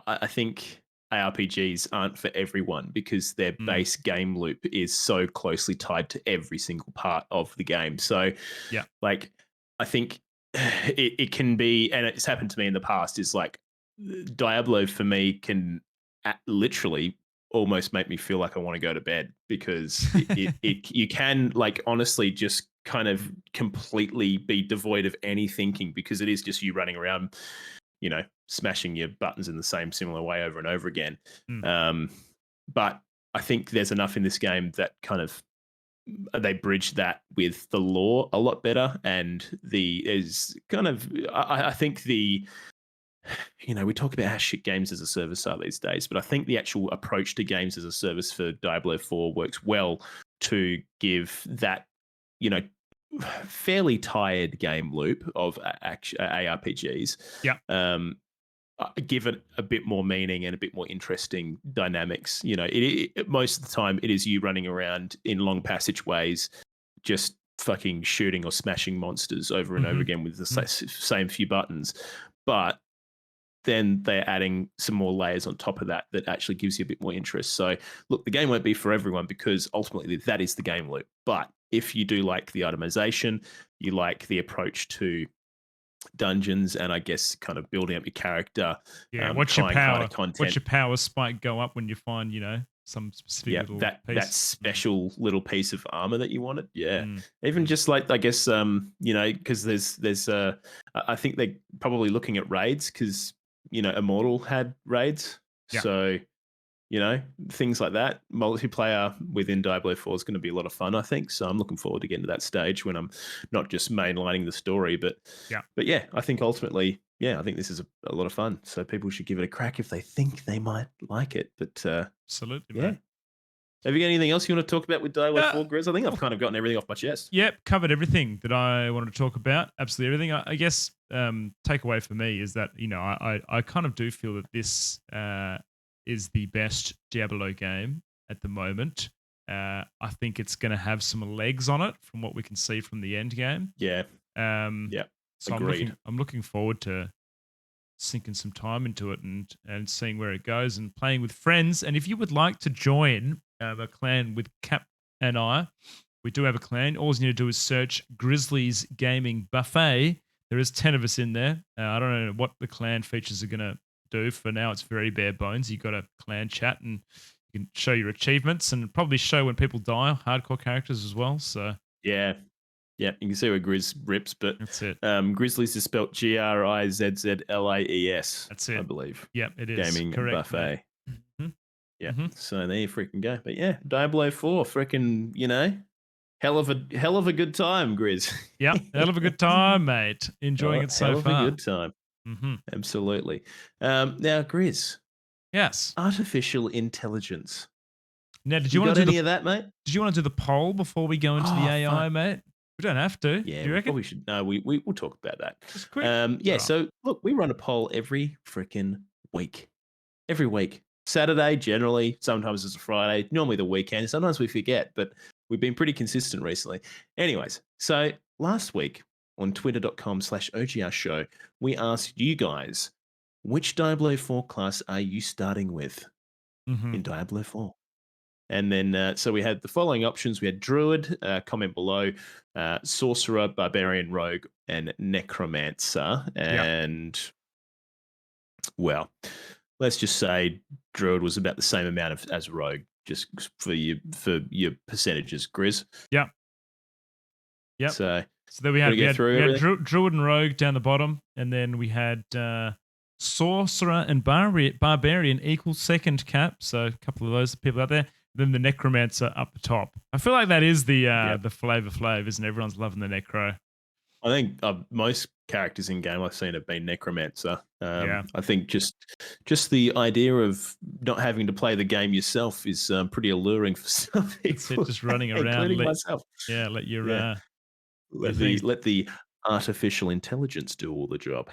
S2: I think ARPGs aren't for everyone because their
S1: Mm,
S2: base game loop is so closely tied to every single part of the game. So,
S1: yeah.
S2: like, I think it can be, and it's happened to me in the past, is like Diablo for me can literally almost make me feel like I want to go to bed because you can like honestly just kind of completely be devoid of any thinking because it is just you running around, smashing your buttons in the same similar way over and over again.
S1: Mm,
S2: Um, but I think there's enough in this game that kind of they bridge that with the lore a lot better, and the is kind of I think we talk about how shit games as a service are these days, but I think the actual approach to games as a service for Diablo 4 works well to give that, you know, fairly tired game loop of ARPGs,
S1: yeah.
S2: give it a bit more meaning and a bit more interesting dynamics. Most of the time it is you running around in long passageways, just fucking shooting or smashing monsters over and over
S1: Hmm.
S2: again with the same few buttons. But then they're adding some more layers on top of that that actually gives you a bit more interest. So, look, the game won't be for everyone because ultimately that is the game loop. But if you do like the itemization, you like the approach to dungeons, and I guess kind of building up your character,
S1: Yeah. What's your
S2: trying harder
S1: power? What's
S2: content.
S1: your power spike go up when you find, some specific
S2: Yeah,
S1: little
S2: that
S1: piece?
S2: special little piece of armor that you wanted. Yeah,
S1: Mm,
S2: even
S1: mm.
S2: just like I guess because there's I think they're probably looking at raids because Immortal had raids,
S1: Yeah.
S2: so things like that. Multiplayer within Diablo 4 is going to be a lot of fun, I think. So I'm looking forward to getting to that stage when I'm not just mainlining the story,
S1: Yeah.
S2: but yeah, I think ultimately, yeah, I think this is a lot of fun. So people should give it a crack if they think they might like it. But
S1: Absolutely,
S2: yeah.
S1: mate.
S2: Have you got anything else you want to talk about with Diablo
S1: Yeah.
S2: 4, Grizz? I think I've
S1: Look,
S2: kind of gotten everything off my chest.
S1: yep, covered everything that I wanted to talk about. Absolutely everything. I guess takeaway for me is that I kind of do feel that this is the best Diablo game at the moment. I think it's going to have some legs on it from what we can see from the end game.
S2: Yeah,
S1: Um,
S2: yeah,
S1: so
S2: agreed.
S1: I'm looking forward to sinking some time into it and seeing where it goes and playing with friends. And if you would like to join a clan with Cap and I, we do have a clan. All you need to do is search Grizzlies Gaming Buffet. There is 10 of us in there. I don't know what the clan features are going to do. For now, it's very bare bones. You got a clan chat and you can show your achievements and probably show when people die, hardcore characters as well. So
S2: Yeah, yeah, you can see where Grizz rips, but
S1: that's it.
S2: Grizzlies is spelled Grizzlaes,
S1: That's
S2: I
S1: it.
S2: believe.
S1: Yep, it is.
S2: Gaming
S1: Correct, mate.
S2: Buffet.
S1: Mhm.
S2: Yeah,
S1: Mhm.
S2: so there you freaking go. But yeah, Diablo 4, freaking, hell of a good time, Grizz.
S1: Yep, hell of a good time, mate. Enjoying
S2: Oh,
S1: it so
S2: hell of a
S1: far.
S2: good time.
S1: Hmm.
S2: Absolutely. Now, Grizz,
S1: Yes.
S2: artificial intelligence.
S1: Now,
S2: You got any of that, mate?
S1: did you want to do the poll before we go into the
S2: Oh,
S1: AI,
S2: fuck.
S1: mate? We don't have to.
S2: Yeah,
S1: Do you
S2: we
S1: reckon?
S2: probably should. No, we'll talk about that.
S1: Just quick.
S2: Yeah,
S1: All right.
S2: so look, we run a poll every freaking week. Every week. Saturday, generally. Sometimes it's a Friday. Normally the weekend. Sometimes we forget, but we've been pretty consistent recently. Anyways, so last week on twitter.com/OGR show, we asked you guys, which Diablo 4 class are you starting with
S1: Mm-hmm.
S2: in Diablo 4? And then, so we had the following options. We had Druid, comment below, Sorcerer, Barbarian, Rogue, and Necromancer.
S1: Yeah.
S2: And, well, let's just say Druid was about the same amount as Rogue, just for your percentages, Grizz.
S1: Yep. Yep.
S2: So,
S1: So then we
S2: want
S1: had
S2: to go through everything?
S1: Druid and Rogue down the bottom, and then we had Sorcerer and Barbarian equal second cap. So a couple of those people out there. Then the Necromancer up the top. I feel like that is
S2: Yep.
S1: the flavor flav, isn't it? Everyone's loving the Necro.
S2: I think most characters in game I've seen have been Necromancer.
S1: Yeah.
S2: I think just the idea of not having to play the game yourself is pretty alluring for some
S1: That's it.
S2: people,
S1: Just running around.
S2: including myself.
S1: Let your
S2: Yeah,
S1: your things.
S2: let the artificial intelligence do all the job.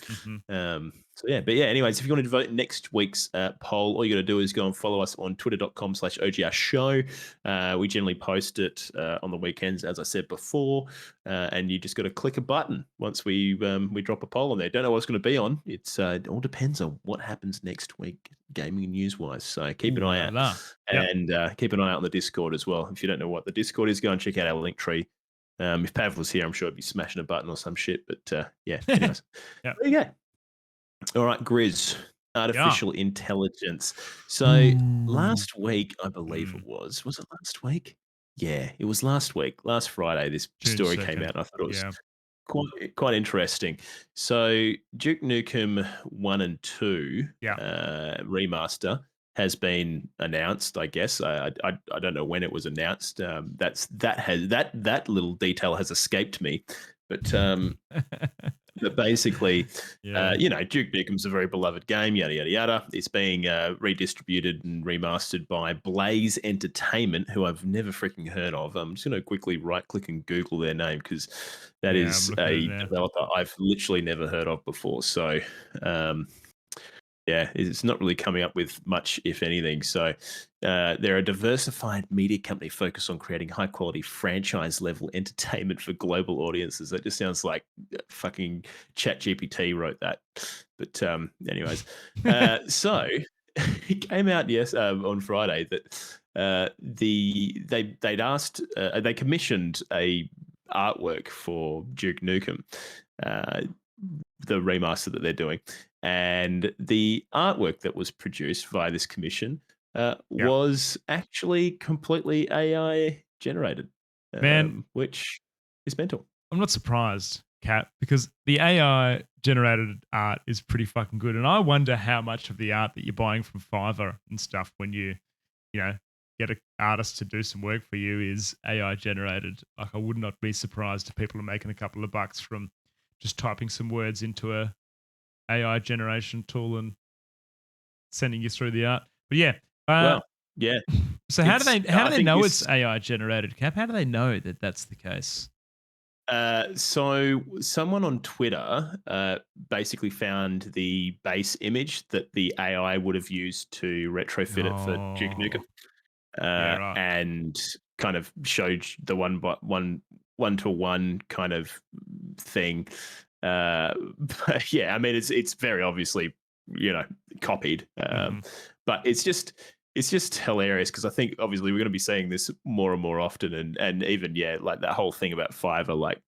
S1: Mm-hmm.
S2: So yeah, but yeah. Anyways, if you want to vote next week's poll, all you got to do is go and follow us on twitter.com/OGR show. We generally post it on the weekends, as I said before, and you just got to click a button once we drop a poll on there. Don't know what it's going to be on. It all depends on what happens next week, gaming news wise. So keep an
S1: Ooh
S2: eye
S1: la
S2: out,
S1: la. Yep.
S2: and keep an eye out on the Discord as well. If you don't know what the Discord is, go and check out our link tree. If Pav was here, I'm sure he'd be smashing a button or some shit. But yeah, anyways,
S1: Yep.
S2: there you go. All right, Grizz,
S1: Yeah.
S2: artificial intelligence. So
S1: Ooh.
S2: last week, I believe it was it last week? Yeah, it was last week, last Friday, this
S1: June
S2: story came
S1: 2nd.
S2: out. And I thought it was
S1: Yeah.
S2: quite interesting. So Duke Nukem 1 and 2
S1: Yeah.
S2: remaster has been announced, I guess. I don't know when it was announced. That little detail has escaped me. But basically,
S1: Yeah.
S2: Duke Nukem's a very beloved game, yada, yada, yada. It's being redistributed and remastered by Blaze Entertainment, who I've never freaking heard of. I'm just going to quickly right click and Google their name because that
S1: Yeah, I'm
S2: is
S1: looking at it
S2: a
S1: now.
S2: developer I've literally never heard of before. So, yeah, it's not really coming up with much, if anything. So they're a diversified media company focused on creating high quality franchise level entertainment for global audiences. That just sounds like fucking ChatGPT wrote that. But anyways, so it came out on Friday that they'd asked they commissioned a artwork for Duke Nukem, uh, the remaster that they're doing, and the artwork that was produced via this commission
S1: Yeah.
S2: was actually completely AI generated,
S1: Man,
S2: which is mental.
S1: I'm not surprised, Kat, because the AI generated art is pretty fucking good. And I wonder how much of the art that you're buying from Fiverr and stuff when you know, get an artist to do some work for you is AI generated. Like I would not be surprised if people are making a couple of bucks from just typing some words into a AI generation tool and sending you through the art. But yeah, uh,
S2: Well, yeah,
S1: so
S2: it's.
S1: how do
S2: I
S1: they
S2: think
S1: know
S2: this.
S1: it's AI generated, Cap? How do they know that that's the case?
S2: So someone on Twitter basically found the base image that the AI would have used to retrofit it for Duke Nukem,
S1: Oh, yeah, right.
S2: and kind of showed the one to one kind of thing. But yeah, I mean it's very obviously copied,
S1: Hmm.
S2: but it's just hilarious because I think obviously we're going to be saying this more and more often, and even like that whole thing about Fiverr, like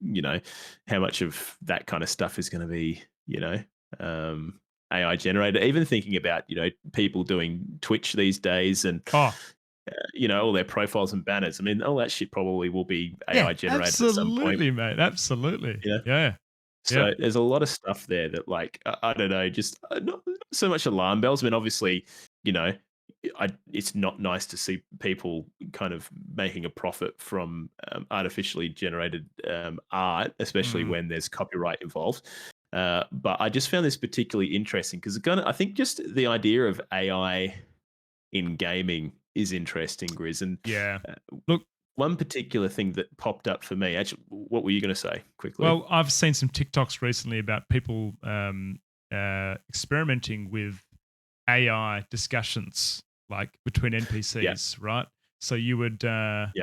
S2: how much of that kind of stuff is going to be um, AI generated. Even thinking about people doing Twitch these days and
S1: Oh,
S2: all their profiles and banners. I mean, all that shit probably will be
S1: yeah,
S2: AI generated at some point.
S1: absolutely, mate. Absolutely.
S2: You know,
S1: Yeah. Yeah.
S2: so there's a lot of stuff there that, like, I don't know, just not so much alarm bells. I mean, obviously, you know, it's not nice to see people kind of making a profit from artificially generated art, especially
S1: Mhm.
S2: when there's copyright involved. But I just found this particularly interesting because I think just the idea of AI in gaming is interesting, Grizz. And
S1: Yeah.
S2: uh,
S1: Look,
S2: one particular thing that popped up for me, actually, what were you going to say quickly?
S1: well, I've seen some TikToks recently about people experimenting with AI discussions, like between
S2: Yeah,
S1: NPCs, right? So
S2: yeah,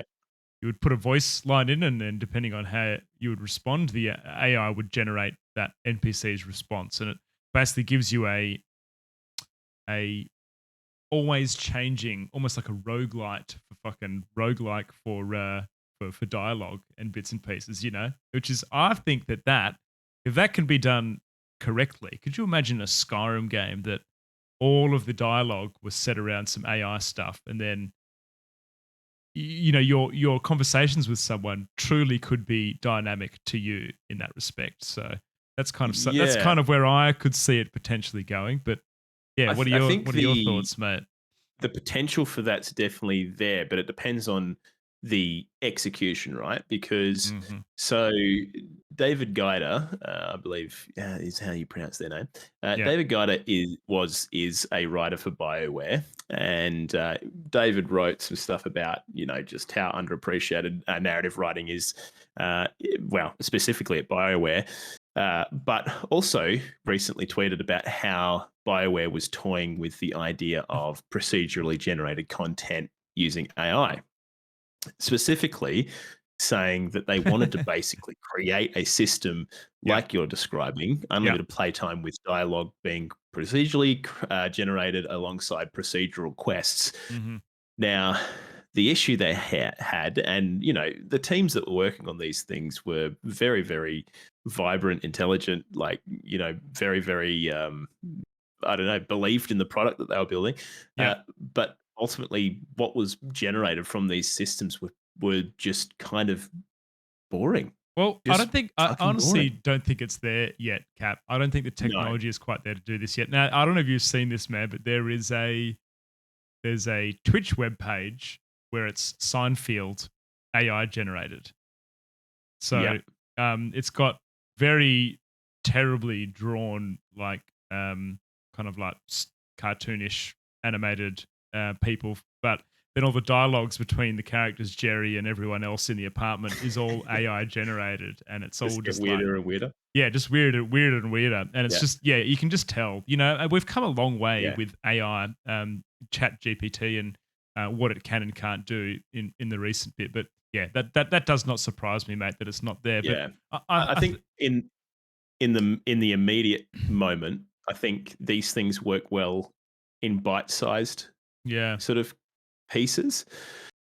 S1: you would put a voice line in, and then depending on how you would respond, the AI would generate that NPC's response, and it basically gives you a always changing, almost like a roguelite for fucking roguelike for dialogue and bits and pieces, which is I think that if that can be done correctly, could you imagine a Skyrim game that all of the dialogue was set around some AI stuff, and then your conversations with someone truly could be dynamic to you in that respect. So that's
S2: yeah.
S1: kind of where I could see it potentially going. But yeah,
S2: I think
S1: what are your thoughts, mate?
S2: the potential for that's definitely there, but it depends on the execution, right? Because
S1: Hmm.
S2: so David Guida, I believe is how you pronounce their name.
S1: Yeah.
S2: David Guida is a writer for BioWare, and David wrote some stuff about just how underappreciated narrative writing is, well, specifically at BioWare. But also recently tweeted about how BioWare was toying with the idea of procedurally generated content using AI, specifically saying that they wanted to basically create a system
S1: Yeah.
S2: like you're describing,
S1: Yeah.
S2: unlimited playtime with dialogue being procedurally generated alongside procedural quests.
S1: Hmm.
S2: Now, the issue they had, and the teams that were working on these things were very, very vibrant, intelligent, like very, very, I don't know, believed in the product that they were building.
S1: Yeah.
S2: But ultimately, what was generated from these systems were just kind of boring,
S1: Well,
S2: just
S1: I
S2: fucking
S1: honestly
S2: boring.
S1: don't think it's there yet, Cap. I don't think the
S2: No,
S1: technology is quite there to do this yet. Now, I don't know if you've seen this, man, but there's a Twitch webpage where it's Seinfeld AI generated.
S2: yeah,
S1: So it's got very terribly drawn, like kind of like cartoonish animated people, but then all the dialogues between the characters, Jerry and everyone else in the apartment, is all AI generated, and it's all
S2: just get
S1: just like
S2: weirder and weirder.
S1: yeah, just weirder and weirder. And it's
S2: Yeah,
S1: just, yeah, you can just tell, we've come a long way
S2: yeah,
S1: with AI, Chat GPT, and what it can and can't do in the recent bit. But yeah, that does not surprise me, mate, that it's not there. But
S2: yeah.
S1: I,
S2: I,
S1: I,
S2: I
S1: I th-
S2: think in the immediate moment, I think these things work well in bite-sized
S1: yeah,
S2: sort of pieces.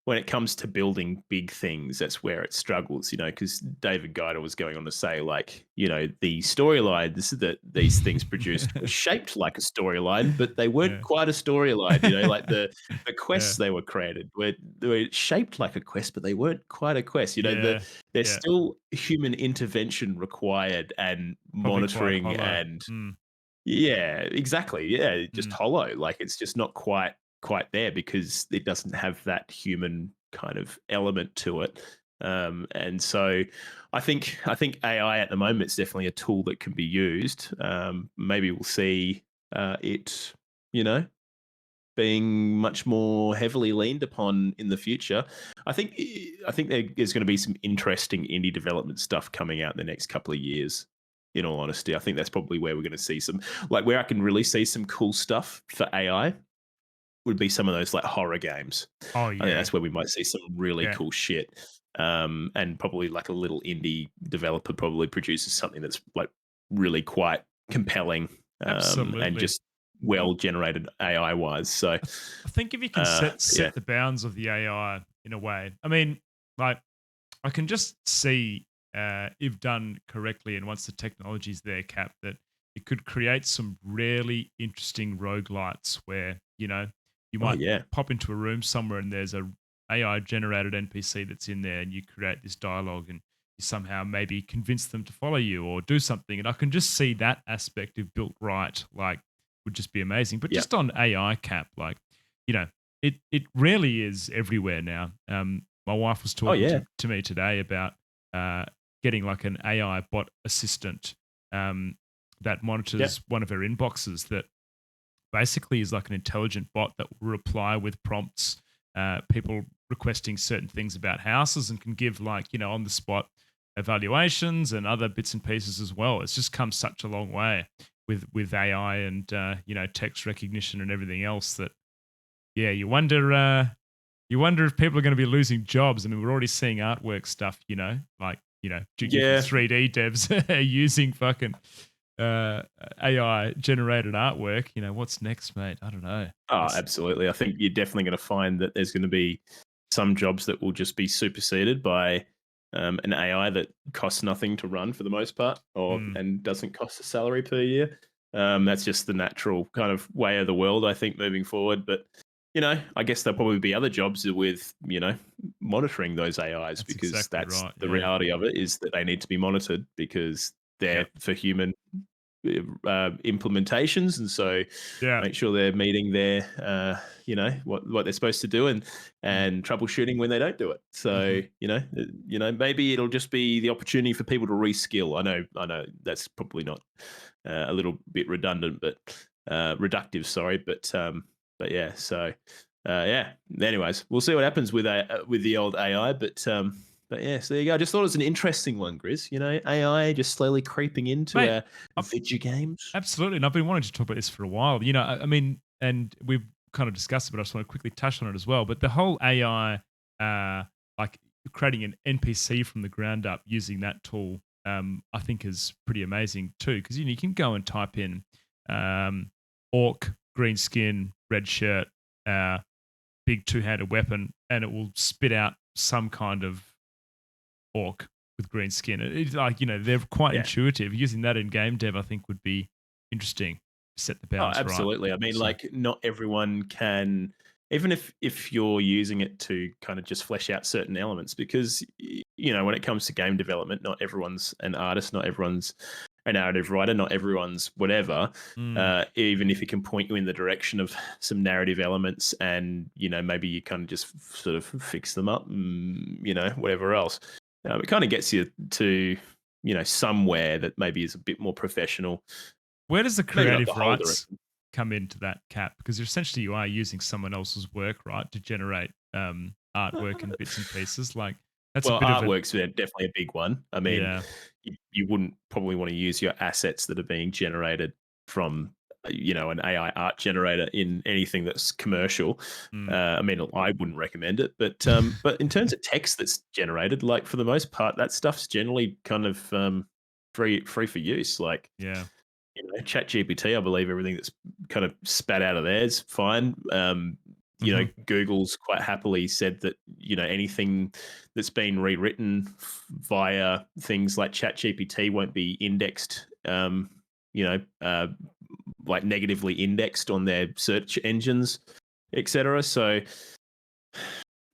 S2: when it comes to building big things, that's where it struggles, because David Guida was going on to say, like, the storylines that these things produced were shaped like a storyline, but they weren't
S1: Yeah.
S2: quite a storyline. Like the
S1: Yeah.
S2: quests they were created were shaped like a quest, but they weren't quite a quest.
S1: Yeah.
S2: There's
S1: Yeah.
S2: still human intervention required and
S1: Probably quite
S2: monitoring
S1: hollow.
S2: and
S1: Mm,
S2: yeah, exactly. Yeah, just
S1: mm.
S2: hollow. Like it's just not quite there because it doesn't have that human kind of element to it. And so I think AI at the moment is definitely a tool that can be used. Maybe we'll see it, you know, being much more heavily leaned upon in the future. I think there's going to be some interesting indie development stuff coming out in the next couple of years. In all honesty, I think that's probably where we're going to see some, like, where I can really see some cool stuff for AI would be some of those like horror games.
S1: Oh,
S2: I think
S1: yeah.
S2: that's where we might see some really
S1: Yeah.
S2: cool shit. And probably like a little indie developer probably produces something that's like really quite compelling, and
S1: Absolutely.
S2: just well generated AI wise. So
S1: I think if you can set
S2: yeah.
S1: set the bounds of the AI in a way, I mean, like I can just see if done correctly, and once the technology's there, Cap, that it could create some really interesting roguelites where you
S2: Oh
S1: might
S2: yeah.
S1: pop into a room somewhere and there's a AI generated NPC that's in there, and you create this dialogue and you somehow maybe convince them to follow you or do something. And I can just see that aspect if built right, like would just be amazing. But
S2: Yeah.
S1: just on AI, Cap, like you know, it really is everywhere now. My wife was
S2: Oh
S1: talking
S2: yeah.
S1: to me today about uh, getting like an AI bot assistant that
S2: Yep.
S1: monitors one of her inboxes that basically is like an intelligent bot that will reply with prompts, people requesting certain things about houses, and can give like, on the spot evaluations and other bits and pieces as well. It's just come such a long way with AI and, text recognition and everything else that, yeah, you wonder if people are going to be losing jobs. I mean, we're already seeing artwork stuff, like, junior
S2: Yeah.
S1: 3D devs are using fucking AI generated artwork. What's next, mate? I don't know.
S2: Oh,
S1: It's
S2: absolutely. I think you're definitely going to find that there's going to be some jobs that will just be superseded by an AI that costs nothing to run for the most part, or
S1: mm,
S2: and doesn't cost a salary per year. That's just the natural kind of way of the world, I think, moving forward. But I guess there'll probably be other jobs with monitoring those AIs,
S1: that's
S2: because
S1: exactly
S2: that's
S1: right.
S2: the
S1: Yeah.
S2: reality of it, is that they need to be monitored because
S1: Yeah.
S2: they're for human implementations, and so
S1: Yeah.
S2: make sure they're meeting their what they're supposed to do, and
S1: Mm,
S2: troubleshooting when they don't do it. So
S1: mhm.
S2: maybe it'll just be the opportunity for people to reskill. I know that's probably not a little bit redundant, but reductive. Sorry, but yeah. So yeah. Anyways, we'll see what happens with the old AI, but yeah, so there you go. I just thought it was an interesting one, Grizz. AI just slowly creeping into
S1: Mate,
S2: our
S1: I've
S2: video games.
S1: absolutely. And I've been wanting to talk about this for a while. I mean, and we've kind of discussed it, but I just want to quickly touch on it as well. But the whole AI, like creating an NPC from the ground up using that tool, I think is pretty amazing too. Because you can go and type in orc, green skin, red shirt, uh, big two-handed weapon, and it will spit out some kind of orc with green skin. It's like, they're quite
S2: Yeah.
S1: intuitive. Using that in game dev, I think, would be interesting. Set the
S2: Oh,
S1: bounds right.
S2: absolutely. I mean,
S1: So,
S2: like, not everyone can, even if you're using it to kind of just flesh out certain elements, because when it comes to game development, not everyone's an artist, not everyone's a narrative writer, not everyone's whatever.
S1: mm,
S2: Even if it can point you in the direction of some narrative elements, and maybe you kind of just sort of fix them up, whatever else. It kind of gets you to somewhere that maybe is a bit more professional.
S1: where does the
S2: Maybe not the
S1: creative
S2: whole
S1: rights
S2: direction.
S1: come into that, Cap? Because essentially you are using someone else's work, right, to generate artwork and bits and pieces. Like that's a
S2: Well,
S1: bit of an
S2: artwork's definitely a big one. I mean,
S1: yeah.
S2: you wouldn't probably want to use your assets that are being generated from, an AI art generator in anything that's commercial.
S1: Mm.
S2: I mean, I wouldn't recommend it, but in terms of text that's generated, like for the most part, that stuff's generally kind of free for use. Like
S1: Yeah.
S2: Chat GPT, I believe everything that's kind of spat out of there is fine. know,
S1: Mhm.
S2: Google's quite happily said that, you know, anything that's been rewritten via things like ChatGPT won't be indexed, you know, like negatively indexed on their search engines, etc. So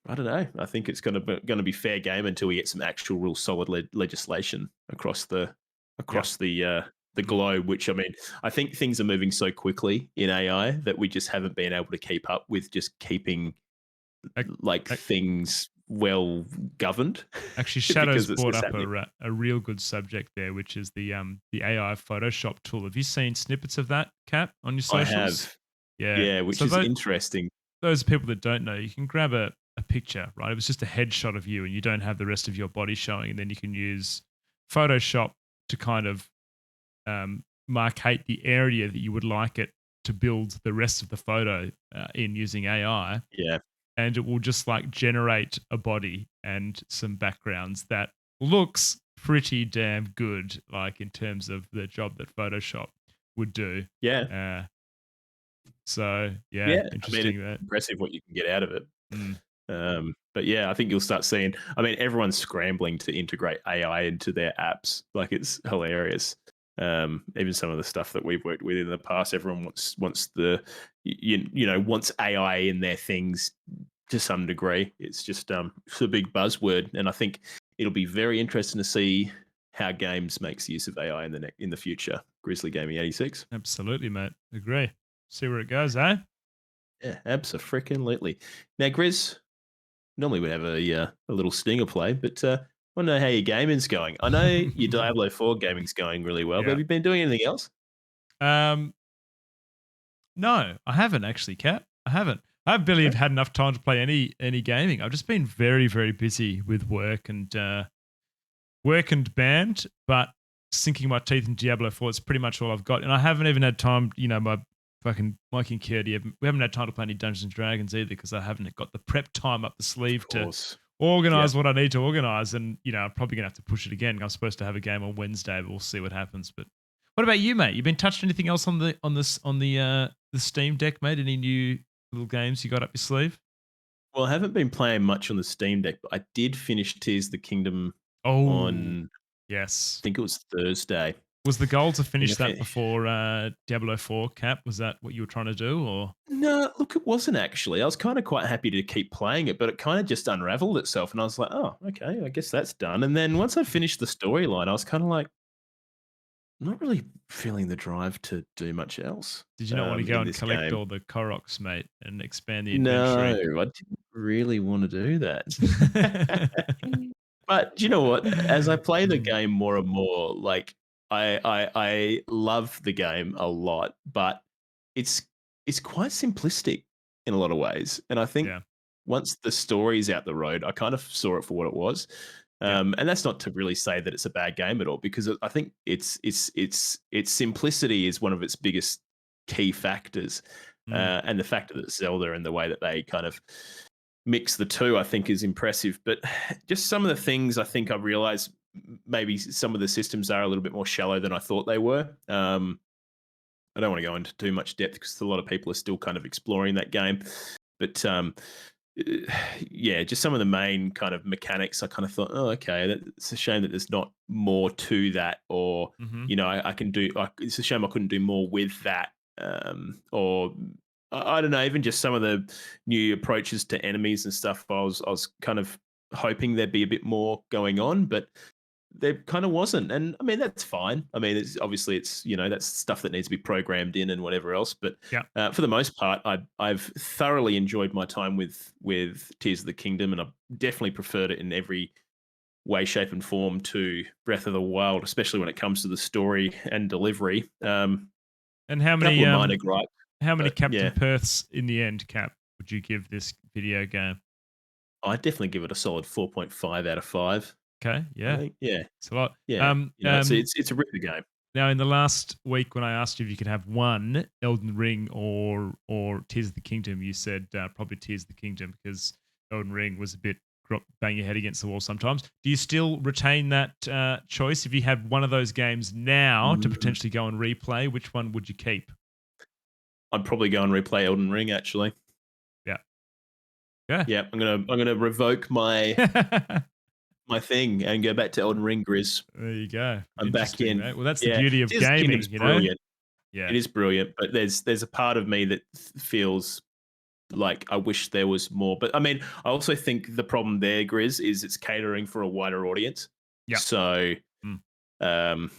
S2: I don't know. I think it's going to be fair game until we get some actual real solid legislation across the
S1: Yep.
S2: across the
S1: Mhm.
S2: globe. Which, I mean, I think things are moving so quickly in AI that we just haven't been able to keep up with just keeping
S1: Ac
S2: like
S1: ac
S2: things well governed
S1: Actually, Shadow's
S2: because it's
S1: brought
S2: just
S1: up
S2: happening.
S1: a real good subject there, which is the AI Photoshop tool. Have you seen snippets of that, Cap, on your
S2: I
S1: socials?
S2: have,
S1: Yeah.
S2: yeah, which
S1: So
S2: is
S1: tho
S2: interesting.
S1: those people that don't know, you can grab a picture, right? It was just a headshot of you and you don't have the rest of your body showing, and then you can use Photoshop to kind of marcate the area that you would like it to build the rest of the photo in using AI,
S2: Yeah,
S1: and it will just like generate a body and some backgrounds that looks pretty damn good, like in terms of the job that Photoshop would do.
S2: yeah,
S1: Uh, so yeah,
S2: yeah. I mean, it's
S1: interesting that.
S2: impressive what you can get out of it.
S1: Mm,
S2: But yeah, I think you'll start seeing. I mean, everyone's scrambling to integrate AI into their apps. Like it's hilarious. Even some of the stuff that we've worked with in the past, everyone wants the you know wants AI in their things to some degree. It's a big buzzword, and I think it'll be very interesting to see how games makes use of AI in the future. Grizzly Gaming 86.
S1: absolutely, mate. Agree. See where it goes, eh?
S2: Yeah, absolutely. Now, Grizz, normally we'd have a little stinger play, but I want to know how your gaming's going. I know your Diablo 4 gaming's going really well, but
S1: Yeah.
S2: have you been doing anything else?
S1: Um, no, I haven't actually, Kat. I haven't. I have barely
S2: Okay.
S1: had enough time to play any gaming. I've just been very, very busy with work and band, but sinking my teeth in Diablo 4 is pretty much all I've got. And I haven't even had time, my fucking Mike and Kirsty, we haven't had time to play any Dungeons and Dragons either because I haven't got the prep time up the
S2: Of
S1: sleeve to
S2: course.
S1: organize
S2: Yep.
S1: what I need to organize. And, I'm probably going to have to push it again. I'm supposed to have a game on Wednesday, but we'll see what happens. But what about you, mate? You been touched anything else on the Steam Deck, mate? Any new little games you got up your sleeve?
S2: Well, I haven't been playing much on the Steam Deck, but I did finish Tears of the Kingdom
S1: Oh,
S2: on, I
S1: yes.
S2: think it was Thursday.
S1: Was the goal to
S2: And
S1: finish that before Diablo 4, Cap? Was that what you were trying to do, or
S2: no, look, it wasn't actually. I was kind of quite happy to keep playing it, but it kind of just unraveled itself. And I was like, oh, okay, I guess that's done. And then once I finished the storyline, I was kind of like, not really feeling the drive to do much else
S1: did you not want to go
S2: in
S1: and
S2: this
S1: collect
S2: game.
S1: all the Koroks, mate, and expand the
S2: No,
S1: inventory?
S2: I didn't really want to do that. But do you know what? As I play the
S1: Mm,
S2: game more and more, like I love the game a lot, but it's it's quite simplistic in a lot of ways. And I think
S1: yeah,
S2: once the story's out the road, I kind of saw it for what it was.
S1: yeah,
S2: And that's not to really say that it's a bad game at all, because I think its simplicity is one of its biggest key factors,
S1: mm,
S2: and the fact that it's Zelda and the way that they kind of mix the two, I think, is impressive. But just some of the things I think I realized maybe some of the systems are a little bit more shallow than I thought they were. I don't want to go into too much depth because a lot of people are still kind of exploring that game. But yeah, just some of the main kind of mechanics, I kind of thought, oh, okay, it's a shame that there's not more to that, or
S1: hmm,
S2: I can do. It's a shame I couldn't do more with that, or I don't know, even just some of the new approaches to enemies and stuff. I was kind of hoping there'd be a bit more going on, but there kind of wasn't. And I mean, that's fine. I mean, it's obviously that's stuff that needs to be programmed in and whatever else. But
S1: yeah.
S2: for the most part, I've thoroughly enjoyed my time with Tears of the Kingdom, and I've definitely preferred it in every way, shape, and form to Breath of the Wild, especially when it comes to the story and delivery.
S1: And how
S2: A couple
S1: many
S2: of minor gripes,
S1: how many
S2: but
S1: Captain
S2: yeah,
S1: Perths in the end, Cap, would you give this video game?
S2: I'd definitely give it a solid 4.5 out of 5.
S1: Okay,
S2: I
S1: yeah,
S2: think, yeah,
S1: it's a lot.
S2: yeah. It's a really good game.
S1: Now, in the last week, when I asked you if you could have one Elden Ring or Tears of the Kingdom, you said probably Tears of the Kingdom because Elden Ring was a bit bang your head against the wall sometimes. Do you still retain that choice? If you had one of those games now to
S2: Mm.
S1: potentially go and replay, which one would you keep?
S2: I'd probably go and replay Elden Ring, actually.
S1: Yeah. Yeah.
S2: Yeah, I'm gonna revoke my thing and go back to Elden Ring, Grizz.
S1: There you go.
S2: I'm back
S1: Interesting,
S2: in.
S1: mate. Well, that's the
S2: Yeah,
S1: beauty of
S2: Tears of the Kingdom's
S1: gaming, you know?
S2: brilliant.
S1: Yeah.
S2: It is brilliant, but there's a part of me that feels like I wish there was more. But I mean, I also think the problem there, Grizz, is it's catering for a wider audience.
S1: Yeah.
S2: So,
S1: Mm.
S2: um,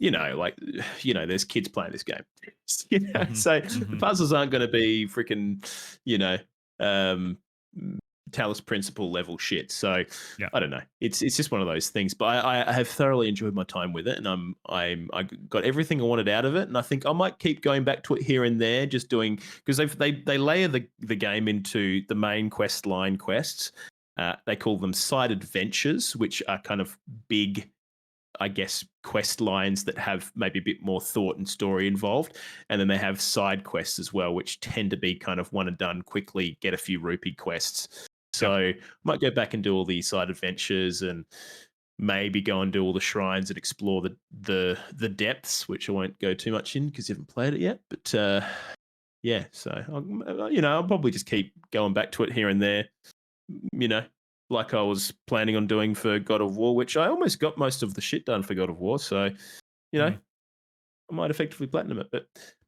S2: like, there's kids playing this game.
S1: Mhm.
S2: So the
S1: Mhm.
S2: puzzles aren't going to be freaking, um, Talos Principle level shit. So
S1: Yeah.
S2: I don't know. It's just one of those things. But I have thoroughly enjoyed my time with it, and I got everything I wanted out of it. And I think I might keep going back to it here and there, just doing because they layer the game into the main quest line quests. They call them side adventures, which are kind of big, I guess, quest lines that have maybe a bit more thought and story involved. And then they have side quests as well, which tend to be kind of one and done, quickly get a few rupee quests.
S1: Yep.
S2: So I might go back and do all these side adventures and maybe go and do all the shrines and explore the depths, which I won't go too much in because you haven't played it yet. But yeah, so I'll probably just keep going back to it here and there. You know, like I was planning on doing for God of War, which I almost got most of the shit done for God of War. So,
S1: Mm.
S2: I might effectively platinum it.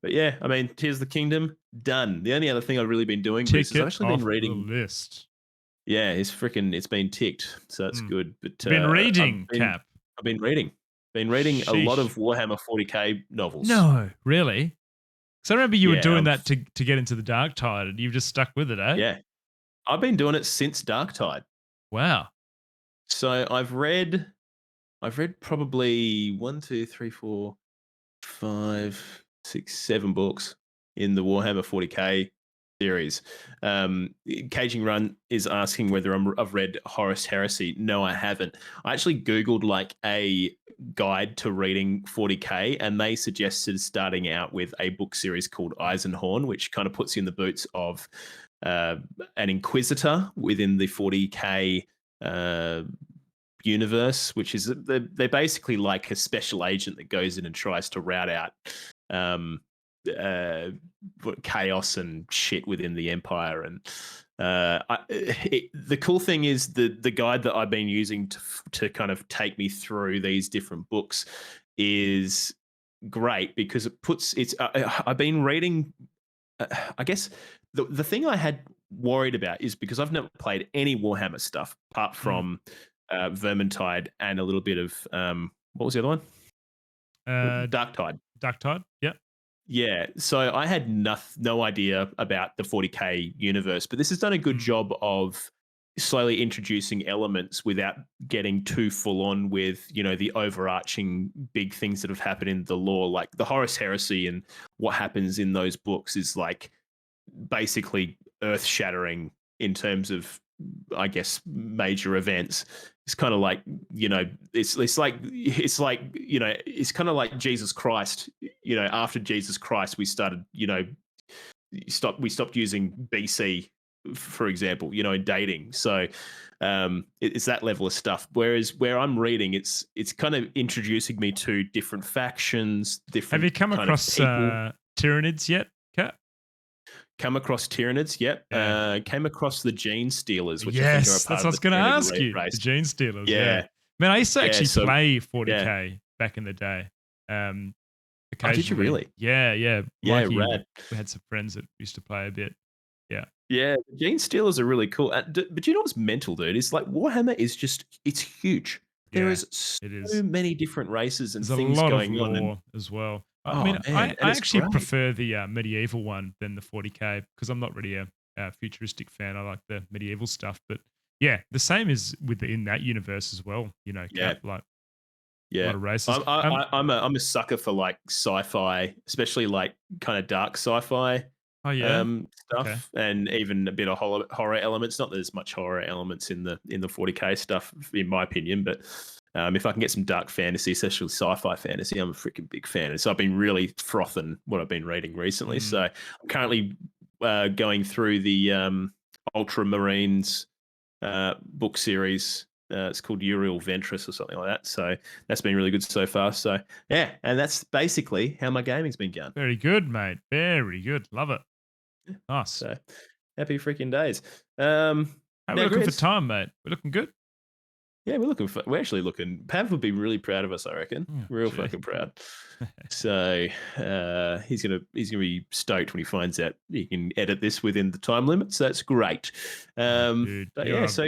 S2: But yeah, I mean, Tears of the Kingdom, done. The only other thing I've really been doing, Chris,
S1: Tick
S2: is I've
S1: it
S2: actually been
S1: off the
S2: reading.
S1: list.
S2: Yeah, it's been ticked, so that's
S1: Mm.
S2: good. But
S1: Been reading, Cap.
S2: I've been reading a lot
S1: Sheesh.
S2: of Warhammer 40k novels.
S1: No, really? So I remember you were
S2: Yeah,
S1: doing that to get into the Dark Tide, and you've just stuck with it, eh?
S2: yeah, I've been doing it since Darktide.
S1: Wow.
S2: So I've read probably one, two, three, four, 5, 6, 7 books in the Warhammer 40k series. Caging Run is asking whether I've read Horus Heresy. No, I haven't. I actually Googled like a guide to reading 40k, and they suggested starting out with a book series called Eisenhorn, which kind of puts you in the boots of uh, an Inquisitor within the 40k universe, which is they're basically like a special agent that goes in and tries to rout out um, uh, chaos and shit within the empire. And the cool thing is the guide that I've been using to kind of take me through these different books is great because it puts it's. I've been reading. I guess the thing I had worried about is because I've never played any Warhammer stuff apart
S1: Mm.
S2: from Vermintide and a little bit of what was the other one?
S1: Uh,
S2: Darktide.
S1: Dark Tide. Yep.
S2: Yeah, so I had no idea about the 40k universe, but this has done a good
S1: Mm.
S2: job of slowly introducing elements without getting too full on with the overarching big things that have happened in the lore, like the Horus Heresy and what happens in those books is like basically earth shattering in terms of, I guess, major events. It's kind of like it's kind of like Jesus Christ. After Jesus Christ, we started we stopped using BC, for example. In dating. So it's that level of stuff. Whereas where I'm reading, it's kind of introducing me to different factions,
S1: Have
S2: different
S1: you come
S2: kind of
S1: across
S2: people.
S1: Tyranids yet, Cap?
S2: Come across Tyranids, yep.
S1: Yeah.
S2: Came across the Gene Stealers, which I think are a
S1: Yes,
S2: part
S1: that's what
S2: of
S1: I
S2: the
S1: was going to
S2: Tyranid
S1: ask you. The
S2: race.
S1: Gene Stealers, yeah.
S2: Yeah,
S1: Man, I used to
S2: yeah.
S1: actually
S2: So
S1: play
S2: yeah.
S1: 40k back in the day. Um,
S2: Oh, did you
S1: occasionally.
S2: really?
S1: Yeah, yeah.
S2: Yeah,
S1: Mikey,
S2: rad.
S1: we had some friends that used to play a bit. Yeah.
S2: Yeah, the Gene Stealers are really cool. But you know what's mental, dude? It's like Warhammer is it's huge. There
S1: Yeah,
S2: is
S1: it
S2: so
S1: is.
S2: many different races and
S1: There's a
S2: things
S1: lot of
S2: going on, and
S1: lore as well. I
S2: oh
S1: mean,
S2: man,
S1: I
S2: and it's
S1: actually
S2: great.
S1: prefer the medieval one than the 40k because I'm not really a futuristic fan. I like the medieval stuff, but yeah, the same is in that universe as well.
S2: Yeah,
S1: Cap like a
S2: yeah.
S1: lot of races.
S2: I'm a sucker for like sci-fi, especially like kind of dark sci-fi
S1: Oh yeah, okay.
S2: stuff, and even a bit of horror elements. Not that there's much horror elements in the 40k stuff, in my opinion, but if I can get some dark fantasy, especially sci-fi fantasy, I'm a freaking big fan. And so I've been really frothing what I've been reading recently. So
S1: Mm.
S2: I'm currently going through the Ultramarines book series. It's called Uriel Ventris or something like that. So that's been really good so far. So yeah, and that's basically how my gaming's been going.
S1: Very good, mate. Very good. Love it. Nice.
S2: So Happy freaking days.
S1: How are we
S2: Now,
S1: looking for
S2: Grizz,
S1: time, mate? We're looking good.
S2: yeah, we're actually looking. Pav would be really proud of us, I reckon.
S1: Oh,
S2: Real
S1: gee.
S2: fucking proud. So he's gonna be stoked when he finds out he can edit this within the time limit. So that's great.
S1: Oh, dude,
S2: But
S1: you're
S2: yeah,
S1: a
S2: so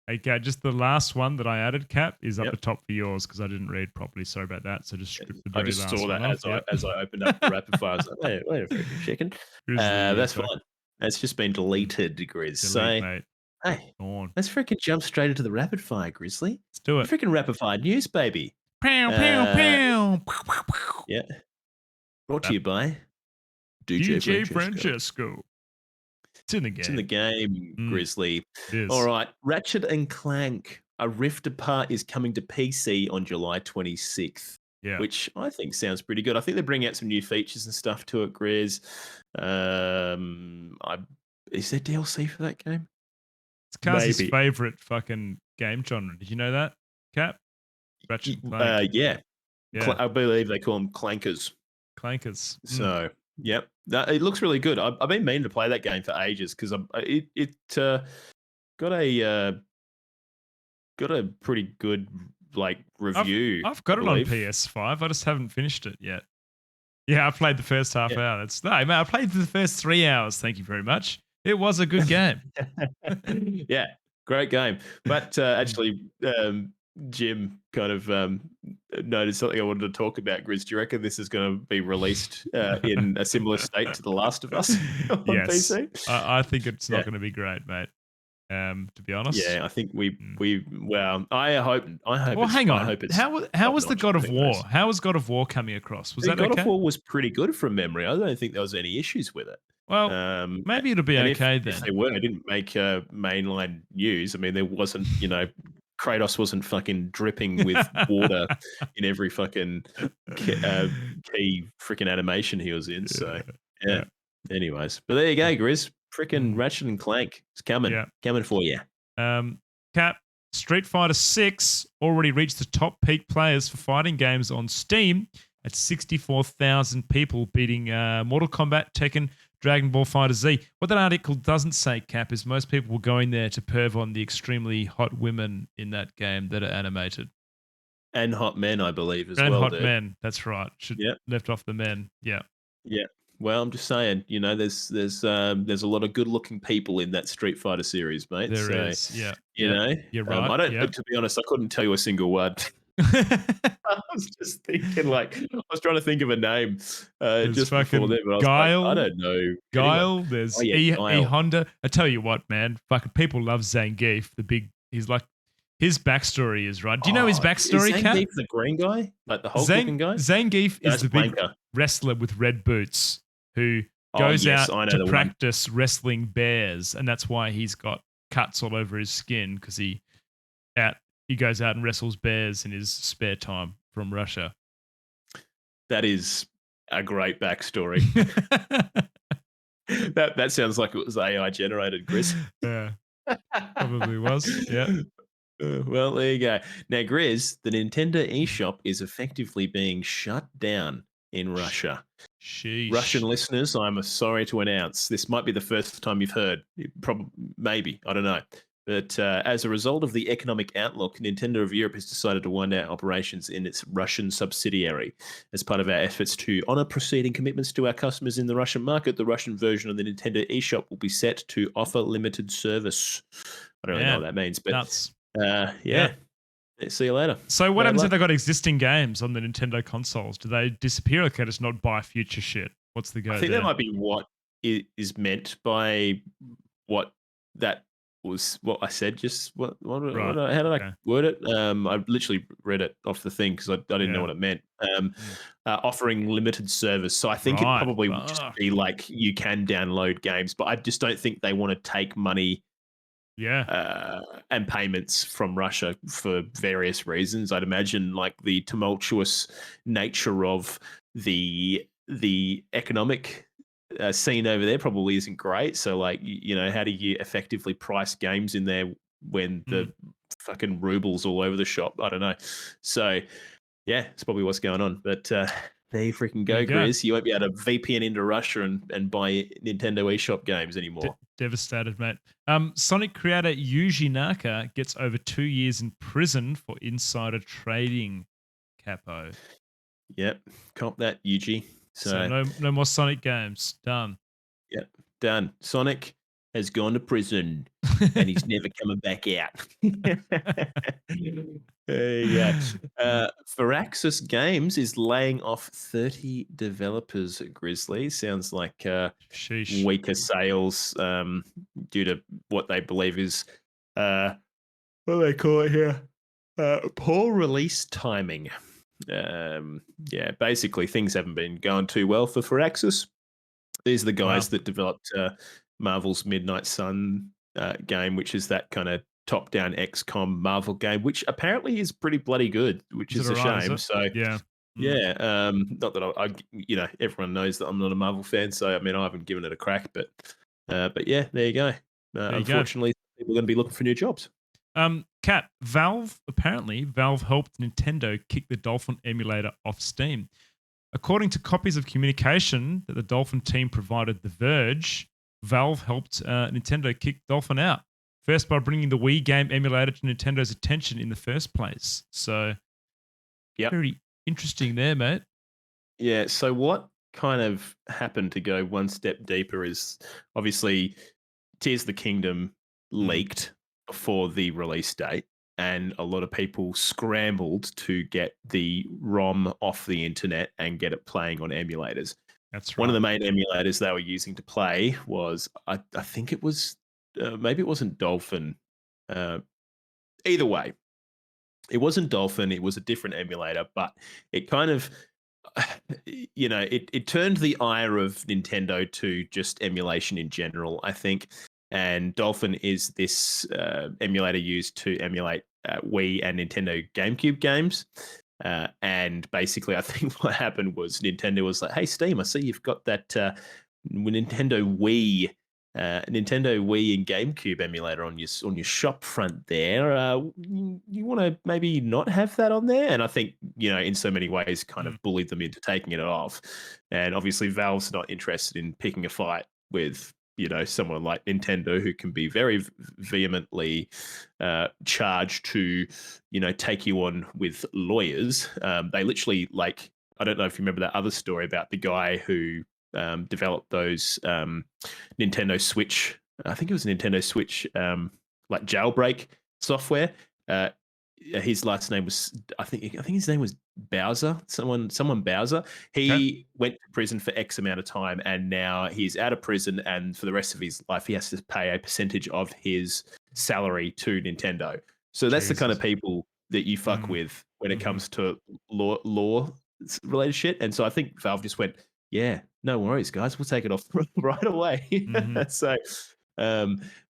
S1: Hey, Kat, just the last one that I added, Cap, is up
S2: yep.
S1: the top for yours because I didn't read properly. Sorry about that. So just strip the
S2: I
S1: very
S2: just
S1: last
S2: saw
S1: one
S2: that
S1: off. Yep.
S2: as I opened up the rapid fire. I was like, wait a freaking second.
S1: Grizzly
S2: That's
S1: attack.
S2: fine. It's just been deleted, Grizz.
S1: Delete,
S2: So
S1: mate.
S2: hey,
S1: Gone.
S2: let's freaking jump straight into the rapid fire, Grizzly.
S1: Let's do
S2: The
S1: it.
S2: freaking rapid fire news, baby.
S1: Pow, pow,
S2: Uh,
S1: pow. Pow, pow, pow.
S2: yeah, brought to
S1: That
S2: you by DJ
S1: DJ
S2: Francesco.
S1: Francesco. It's in the
S2: It's in the
S1: game.
S2: game, Grizzly.
S1: It
S2: All
S1: is.
S2: right, Ratchet and Clank: A Rift Apart is coming to PC on July 26th,
S1: Yeah.
S2: which I think sounds pretty good. I think they're bringing out some new features and stuff to it, Grizz. Is there DLC for that game?
S1: It's Cars's
S2: Maybe.
S1: favorite fucking game genre. Did you know that, Cap? Ratchet and Clank.
S2: Yeah.
S1: Yeah.
S2: I believe they call them clankers.
S1: Clankers.
S2: So, yep, it looks really good. I've been meaning to play that game for ages because it got a pretty good like review.
S1: I've got
S2: I
S1: it on
S2: believe.
S1: PS5. I just haven't finished it yet. Yeah, I played the first half
S2: Yeah.
S1: hour. No, man, I played the first 3 hours. Thank you very much. It was a good game.
S2: Yeah, great game. But actually, Jim kind of noticed something I wanted to talk about. Grizz, do you reckon this is going to be released in a similar state to The Last of Us on
S1: Yes.
S2: PC?
S1: I think it's
S2: Yeah.
S1: not going to be great, mate. To be honest.
S2: Yeah, I think well, I hope
S1: Well, hang
S2: I
S1: on.
S2: hope it's
S1: How was the
S2: top-notch,
S1: God
S2: I
S1: of
S2: think,
S1: War?
S2: guys.
S1: How was God of War coming across? Was
S2: The
S1: that
S2: God
S1: okay?
S2: of War was pretty good from memory. I don't think there was any issues with it.
S1: Well, maybe it'll be
S2: And
S1: okay
S2: if
S1: then.
S2: they were, they didn't make mainline news. I mean, there wasn't, Kratos wasn't fucking dripping with water in every fucking key freaking animation he was in. So, yeah. Anyways, but there you go, Grizz. Freaking Ratchet and Clank is coming for you.
S1: Cap, Street Fighter 6 already reached the top peak players for fighting games on Steam at 64,000 people, beating Mortal Kombat, Tekken, Dragon Ball Fighter Z. What that article doesn't say, Cap, is most people were going there to perv on the extremely hot women in that game that are animated.
S2: And hot men, I believe, as
S1: and
S2: well.
S1: And hot
S2: dude.
S1: men, that's right. Should left off the men. Yeah.
S2: Yeah. Well, I'm just saying, there's a lot of good-looking people in that Street Fighter series, mate.
S1: There is, yeah.
S2: You're
S1: right.
S2: I don't. To be honest, I couldn't tell you a single word. I was just thinking, I was trying to think of a name just before then, but I was
S1: Guile,
S2: like, I don't know.
S1: Guile.
S2: Anyone.
S1: There's
S2: Guile.
S1: E Honda. I tell you what, man. Fucking people love Zangief. He's like. His backstory is right. Do you know his backstory, Kat?
S2: Zangief the green guy? Like the Hulk-looking guy?
S1: Zangief is the big wrestler with red boots who goes out to practice wrestling bears, and that's why he's got cuts all over his skin, because he goes out and wrestles bears in his spare time from Russia.
S2: That is a great backstory. that sounds like it was AI generated, Chris.
S1: Yeah, probably was. Yeah.
S2: Well, there you go. Now, Grizz, the Nintendo eShop is effectively being shut down in Russia.
S1: Sheesh.
S2: Russian listeners, I'm sorry to announce, this might be the first time you've heard. Maybe, I don't know. But as a result of the economic outlook, Nintendo of Europe has decided to wind down operations in its Russian subsidiary. As part of our efforts to honor preceding commitments to our customers in the Russian market, the Russian version of the Nintendo eShop will be set to offer limited service. I don't really know what that means, but
S1: nuts.
S2: Yeah. See you later.
S1: So what happens if they got existing games on the Nintendo consoles? Do they disappear, or can just not buy future shit? What's the go?
S2: I think that might be what is meant by what that was. What I said. Just how did I word it? I literally read it off the thing because I didn't know what it meant. Offering limited service. So I think it probably would just be like you can download games, but I just don't think they want to take money. And payments from Russia for various reasons. I'd imagine like the tumultuous nature of the economic scene over there probably isn't great. So like, how do you effectively price games in there when the fucking rubles all over the shop? I don't know. So yeah, it's probably what's going on. But There you freaking
S1: There
S2: go,
S1: you go.
S2: Grizz. You won't be able to VPN into Russia and buy Nintendo eShop games anymore.
S1: Devastated, mate. Sonic creator Yuji Naka gets over 2 years in prison for insider trading. Capo.
S2: Yep, cop that, Yuji.
S1: So
S2: So,
S1: no more Sonic games. Done.
S2: yep, done. Sonic has gone to prison, and he's never coming back out. There you go. Firaxis Games is laying off 30 developers, Grizzly. Sounds like
S1: Sheesh.
S2: weaker sales due to what they believe is, what do they call it here? Poor release timing. Yeah, basically things haven't been going too well for Firaxis. These are the guys
S1: Wow.
S2: that developed Marvel's Midnight Sun game, which is that kind of top-down XCOM Marvel game, which apparently is pretty bloody good, which
S1: Is it
S2: is a
S1: alright? Is
S2: shame.
S1: it?
S2: So
S1: Yeah.
S2: yeah, not that everyone knows that I'm not a Marvel fan, so I mean I haven't given it a crack, but yeah, there you go.
S1: There you go.
S2: Unfortunately, people are going to be looking for new jobs.
S1: Cat, Valve helped Nintendo kick the Dolphin emulator off Steam. According to copies of communication that the Dolphin team provided The Verge, Valve helped Nintendo kick Dolphin out. First by bringing the Wii game emulator to Nintendo's attention in the first place. So,
S2: Yep.
S1: very interesting there, mate.
S2: Yeah. So what kind of happened to go one step deeper is obviously Tears of the Kingdom leaked before the release date, and a lot of people scrambled to get the ROM off the internet and get it playing on emulators.
S1: That's
S2: One of
S1: right.
S2: the main emulators they were using to play was, I think it was, maybe it wasn't Dolphin. Uh, Either way, it wasn't Dolphin. It was a different emulator, but it kind of, it turned the ire of Nintendo to just emulation in general, I think. And Dolphin is this emulator used to emulate Wii and Nintendo GameCube games. And basically, I think what happened was Nintendo was like, "Hey, Steam, I see you've got that Nintendo Wii and GameCube emulator on your shop front there. You want to maybe not have that on there?" And I think in so many ways, kind of bullied them into taking it off. And obviously, Valve's not interested in picking a fight with someone like Nintendo, who can be very vehemently charged to take you on with lawyers. They literally, like, I don't know if you remember that other story about the guy who developed those Nintendo Switch. I think it was Nintendo Switch, like jailbreak software. His last name was, I think his name was Bowser. Someone Bowser.
S1: Okay.
S2: He went to prison for X amount of time, and now he's out of prison. And for the rest of his life, he has to pay a percentage of his salary to Nintendo. So that's the kind of
S1: Jesus.
S2: people that you fuck with when it comes to law related shit. And so I think Valve just went, yeah, no worries, guys. We'll take it off right away. So,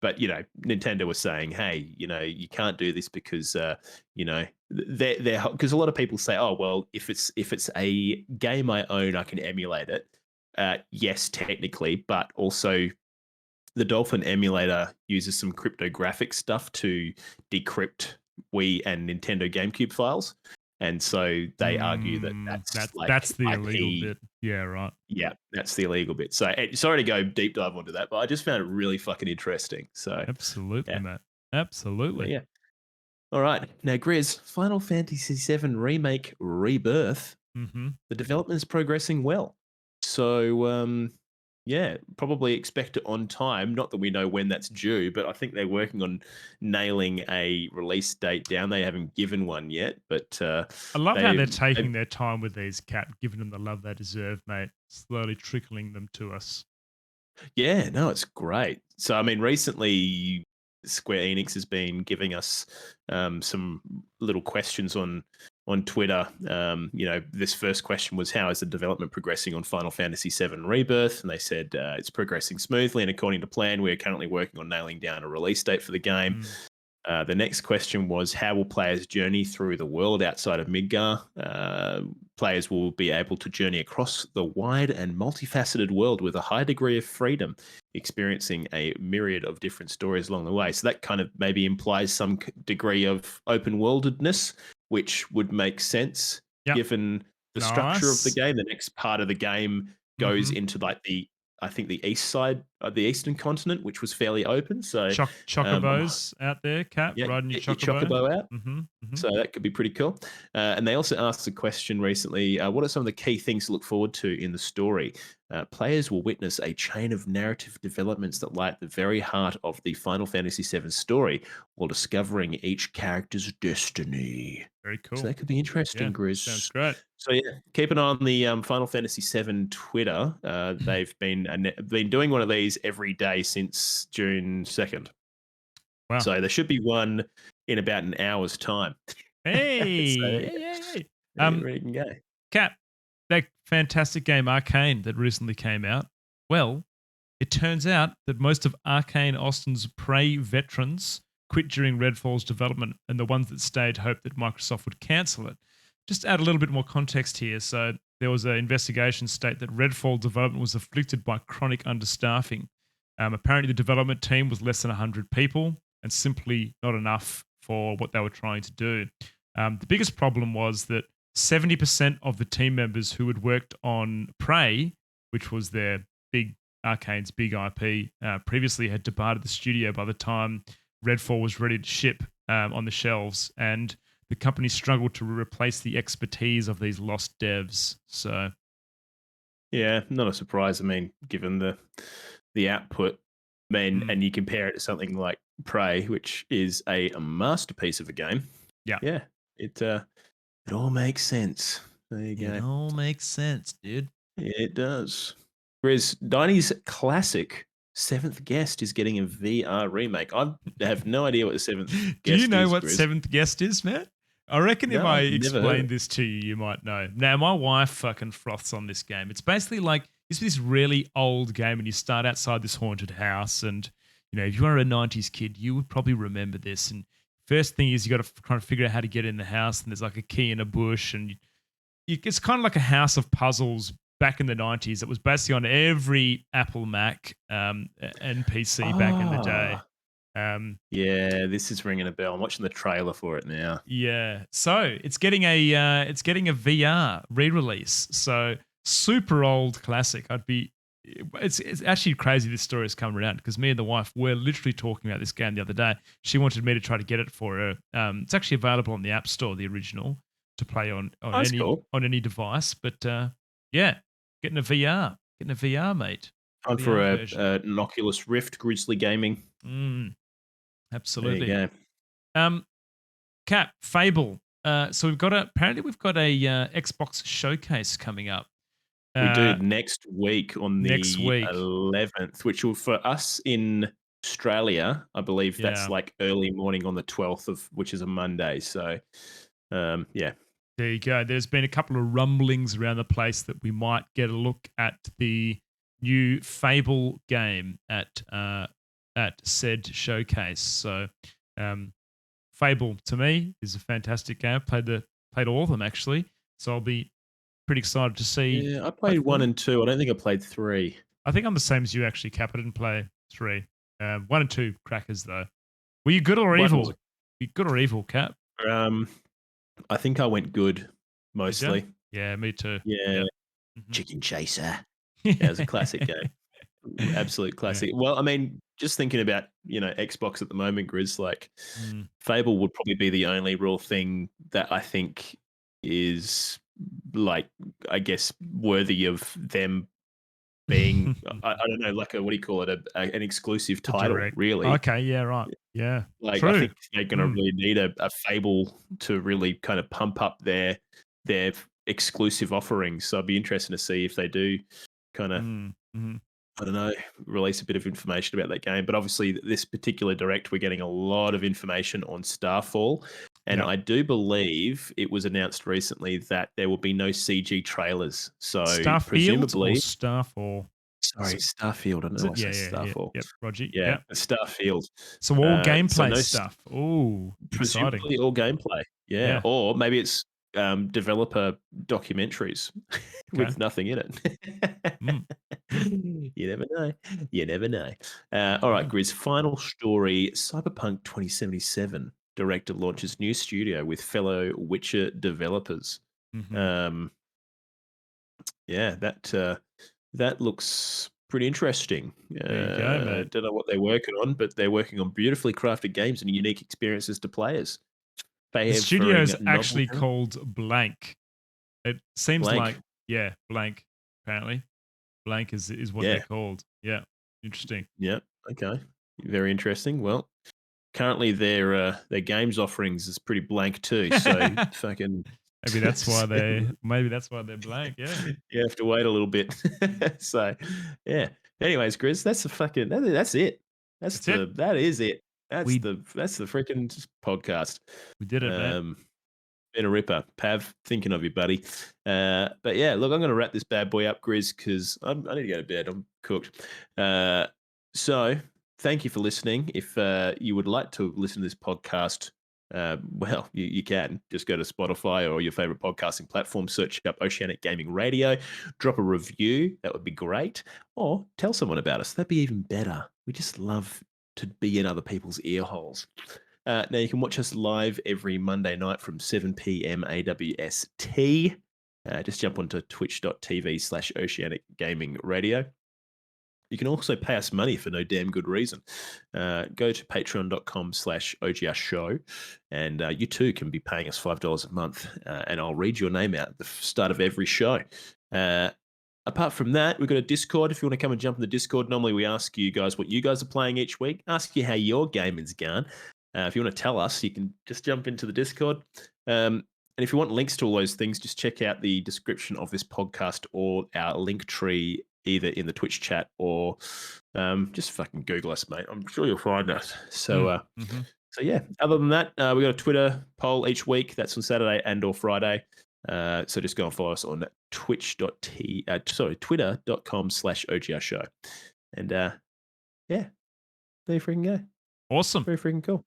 S2: but Nintendo was saying, hey, you can't do this because, they're because a lot of people say, oh, well, if it's a game I own, I can emulate it. Yes, technically, but also the Dolphin emulator uses some cryptographic stuff to decrypt Wii and Nintendo GameCube files. And so they argue that
S1: That's the illegal
S2: IP.
S1: bit. Yeah, right.
S2: Yeah, that's the illegal bit. So sorry to go deep dive onto that, but I just found it really fucking interesting. So
S1: Absolutely,
S2: yeah,
S1: mate. Absolutely.
S2: yeah. All right, now Grizz, Final Fantasy VII Remake Rebirth. The development is progressing well. So yeah, probably expect it on time. Not that we know when that's due, but I think they're working on nailing a release date down. They haven't given one yet, but
S1: I love how they're taking their time with these, Cat, giving them the love they deserve, mate. Slowly trickling them to us.
S2: Yeah, no, it's great. So, I mean, recently Square Enix has been giving us some little questions on Twitter. This first question was, how is the development progressing on Final Fantasy VII Rebirth? And they said it's progressing smoothly, and according to plan, we are currently working on nailing down a release date for the game. The next question was, how will players journey through the world outside of Midgar? Players will be able to journey across the wide and multifaceted world with a high degree of freedom, experiencing a myriad of different stories along the way. So that kind of maybe implies some degree of open worldedness, which would make sense given the structure of the
S1: Nice.
S2: game. The next part of the game goes
S1: Mm-hmm.
S2: into like the I think the east side of the eastern continent, which was fairly open. So I'm
S1: Chocobos out there, Cap,
S2: yeah,
S1: riding your
S2: get your
S1: chocobo.
S2: chocobo out.
S1: Mm-hmm. Mm-hmm.
S2: So that could be pretty cool. And they also asked the question recently: what are some of the key things to look forward to in the story? Players will witness a chain of narrative developments that lie at the very heart of the Final Fantasy VII story, while discovering each character's destiny.
S1: Very
S2: So
S1: cool.
S2: that could be
S1: Yeah,
S2: interesting,
S1: sounds
S2: Grizz.
S1: great.
S2: So yeah, keep an eye on the Final Fantasy VII Twitter. They've been doing one of these every day since June 2nd.
S1: Wow.
S2: So there should be one in about an hour's time. So
S1: Hey,
S2: there you
S1: hey,
S2: go.
S1: hey, hey.
S2: Ready can go.
S1: Cap, that fantastic game Arcane that recently came out. Well, it turns out that most of Arcane Austin's Prey veterans quit during Redfall's development, and the ones that stayed hoped that Microsoft would cancel it. Just to add a little bit more context here. So there was an investigation state that Redfall development was afflicted by chronic understaffing. Apparently, the development team was less than 100 people and simply not enough for what they were trying to do. The biggest problem was that 70% of the team members who had worked on Prey, which was their big Arcane's big IP, previously had departed the studio by the time Redfall was ready to ship on the shelves, and the company struggled to replace the expertise of these lost devs. So,
S2: Yeah, not a surprise. I mean, given the output,
S1: mm,
S2: and you compare it to something like Prey, which is a masterpiece of a game.
S1: yeah,
S2: Yeah, it all makes sense. There you
S1: it
S2: go.
S1: all makes sense, dude.
S2: It does. Whereas Diney's classic Seventh Guest is getting a VR remake. I have no idea what the Seventh
S1: Do you
S2: Guest
S1: know
S2: is,
S1: what
S2: Grizz.
S1: seventh guest is, man? I reckon if
S2: No,
S1: I
S2: I've never heard of
S1: explain
S2: it.
S1: this to you, you might know. Now, my wife fucking froths on this game. It's basically like it's this really old game, and you start outside this haunted house. And, if you were a 90s kid, you would probably remember this. And first thing is you got to kind of figure out how to get in the house, and there's like a key in a bush. And it's kind of like a house of puzzles back in the 90s. It was basically on every Apple Mac and PC back in the day.
S2: Ah,
S1: Um,
S2: yeah, this is ringing a bell. I'm watching the trailer for it now.
S1: Yeah. So it's getting a VR re-release. So super old classic. It's actually crazy this story has come around because me and the wife were literally talking about this game the other day. She wanted me to try to get it for her. It's actually available on the App Store, the original, to play on
S2: Oh, that's cool.
S1: any device. But yeah, getting a VR, mate.
S2: Time for
S1: VR version.
S2: an Oculus Rift Grizzly Gaming.
S1: Mm,
S2: There you
S1: absolutely.
S2: go.
S1: Um, Cap, Fable. So apparently we've got a Xbox showcase coming up
S2: We do
S1: uh,
S2: next week on
S1: next
S2: the
S1: week.
S2: 11th, which will for us in Australia, I believe that's
S1: Yeah,
S2: like early morning on the 12th of which is a Monday. So yeah.
S1: there you go. There's been a couple of rumblings around the place that we might get a look at the new Fable game at said showcase. So, um, Fable to me is a fantastic game. Played all of them actually, so I'll be pretty excited to see.
S2: Yeah, I played one
S1: Hopefully,
S2: and two. I don't think I played three.
S1: I think I'm the same as you actually, Cap. I didn't play three. One and two crackers though. Were you good or
S2: One was
S1: evil? You good or evil, Cap?
S2: I think I went good
S1: Did you?
S2: mostly.
S1: Yeah, me too.
S2: Yeah.
S1: Yep.
S2: Chicken Chaser. Yeah, it was a classic
S1: Mhm.
S2: game. Absolute
S1: Yeah.
S2: classic. Well, I mean, just thinking about, Xbox at the moment, Grizz, like
S1: Mm.
S2: Fable would probably be the only real thing that I think is like, I guess, worthy of them being, I don't know, like a, what do you call it, an exclusive
S1: A
S2: title,
S1: direct.
S2: really.
S1: Okay. Yeah. Right. Yeah.
S2: Like, I
S1: True.
S2: think they're going to
S1: Mm.
S2: really need a Fable to really kind of pump up their exclusive offerings. So I'd be interested to see if they do kind of,
S1: Mm. Mhm.
S2: I don't know, release a bit of information about that game. But obviously, this particular direct, we're getting a lot of information on Starfall. And
S1: Yep.
S2: I do believe it was announced recently that there will be no CG trailers. So
S1: Starfield or
S2: presumably,
S1: Starfall?
S2: sorry, Starfield. I don't
S1: Is
S2: know
S1: it?
S2: why I
S1: Yeah.
S2: say
S1: Yeah. Yeah.
S2: Starfall.
S1: Yep. Roger.
S2: Yeah,
S1: Yep.
S2: Starfield.
S1: So all
S2: So
S1: gameplay
S2: no,
S1: stuff. Oh, exciting.
S2: presumably all gameplay. Yeah,
S1: Yeah.
S2: or maybe it's developer documentaries
S1: Okay.
S2: with nothing in it.
S1: Mm. Mm.
S2: You never know. You never know. All right,
S1: Mhm.
S2: Grizz. Final story: Cyberpunk 2077 director launches new studio with fellow Witcher developers.
S1: Mhm.
S2: Um, yeah, that looks pretty interesting.
S1: There you go, mate.
S2: Don't know what they're working on, but they're working on beautifully crafted games and unique experiences to players.
S1: The studio
S2: Favoring
S1: is
S2: novel
S1: actually
S2: genre?
S1: called Blank. It seems like,
S2: Blank.
S1: yeah, Blank. Apparently, Blank is what they're
S2: Yeah.
S1: called. Yeah, interesting.
S2: Yeah. Okay. Very interesting. Well, currently their games offerings is pretty blank too. So fucking
S1: Maybe that's why
S2: so
S1: they're blank. Yeah,
S2: you have to wait a little bit. So yeah. Anyways, Grizz, that's the fucking that's it.
S1: that's it.
S2: That is it.
S1: We
S2: That's the freaking podcast.
S1: we did it, mate.
S2: Um been a ripper. Pav, thinking of you, buddy. But yeah, look, I'm going to wrap this bad boy up, Grizz, because I need to go to bed. I'm cooked. So thank you for listening. If you would like to listen to this podcast, well, you can just go to Spotify or your favorite podcasting platform, search up Oceanic Gaming Radio, drop a review. That would be great. Or tell someone about us. That'd be even better. We just love to be in other people's ear holes. Now, you can watch us live every Monday night from 7 p.m. AWST. Just jump onto twitch.tv/Oceanic Gaming Radio. You can also pay us money for no damn good reason. Go to patreon.com/OGR show, and you too can be paying us $5 a month, and I'll read your name out at the start of every show. Apart from that, we've got a Discord. If you want to come and jump in the Discord, normally we ask you guys what you guys are playing each week, ask you how your gaming's going. If you want to tell us, you can just jump into the Discord. And if you want links to all those things, just check out the description of this podcast or our link tree, either in the Twitch chat or just fucking Google us, mate. I'm sure you'll find us. So, so yeah. Other than that, we got a Twitter poll each week. That's on Saturday and or Friday. So just go and follow us on twitter.com/OGR show. And yeah, there you freaking go.
S1: Awesome.
S2: Very freaking cool.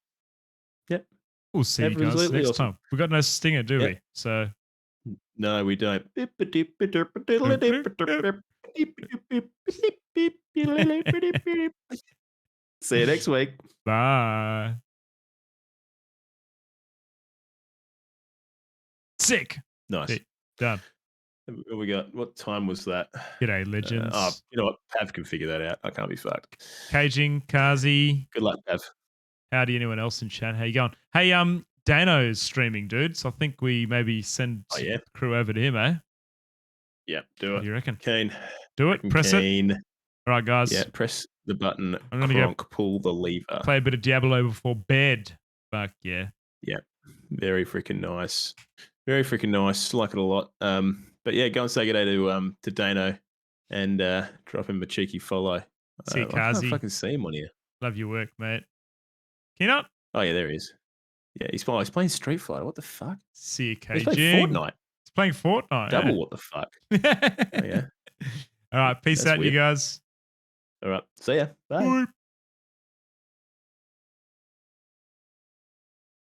S2: Yep.
S1: We'll see you guys next time. We got no stinger, do we? So
S2: no, we don't. See you next week.
S1: Bye. Sick.
S2: Nice.
S1: Okay, done.
S2: What we got? What time was that?
S1: G'day, legends.
S2: You know what? Pav can figure that out. I can't be fucked.
S1: Caging, Kazi.
S2: Good luck, Pav.
S1: Howdy, anyone else in chat? How you going? Hey, Dano's streaming, dude. So I think we maybe send the crew over to him, eh?
S2: Yeah, do it.
S1: What do you reckon?
S2: Keen.
S1: Do it. Press it. All right, guys.
S2: Yeah, press the button.
S1: I'm gonna go
S2: pull the lever.
S1: Play a bit of Diablo before bed. Fuck yeah.
S2: Yeah. Very freaking nice. Very freaking nice. Like it a lot. But yeah, go and say good day to Dano and drop him a cheeky follow.
S1: See you,
S2: I
S1: Kazi.
S2: can't fucking see him on here.
S1: Love your work, mate. Can you not?
S2: Oh yeah, there he is. Yeah, he's playing Street Fighter. What the fuck?
S1: See you,
S2: He's playing Fortnite.
S1: He's playing Fortnite.
S2: Double. What the fuck? Oh, yeah.
S1: All right. Peace out,
S2: weird.
S1: you guys.
S2: All right. See ya. Bye.
S1: Bye.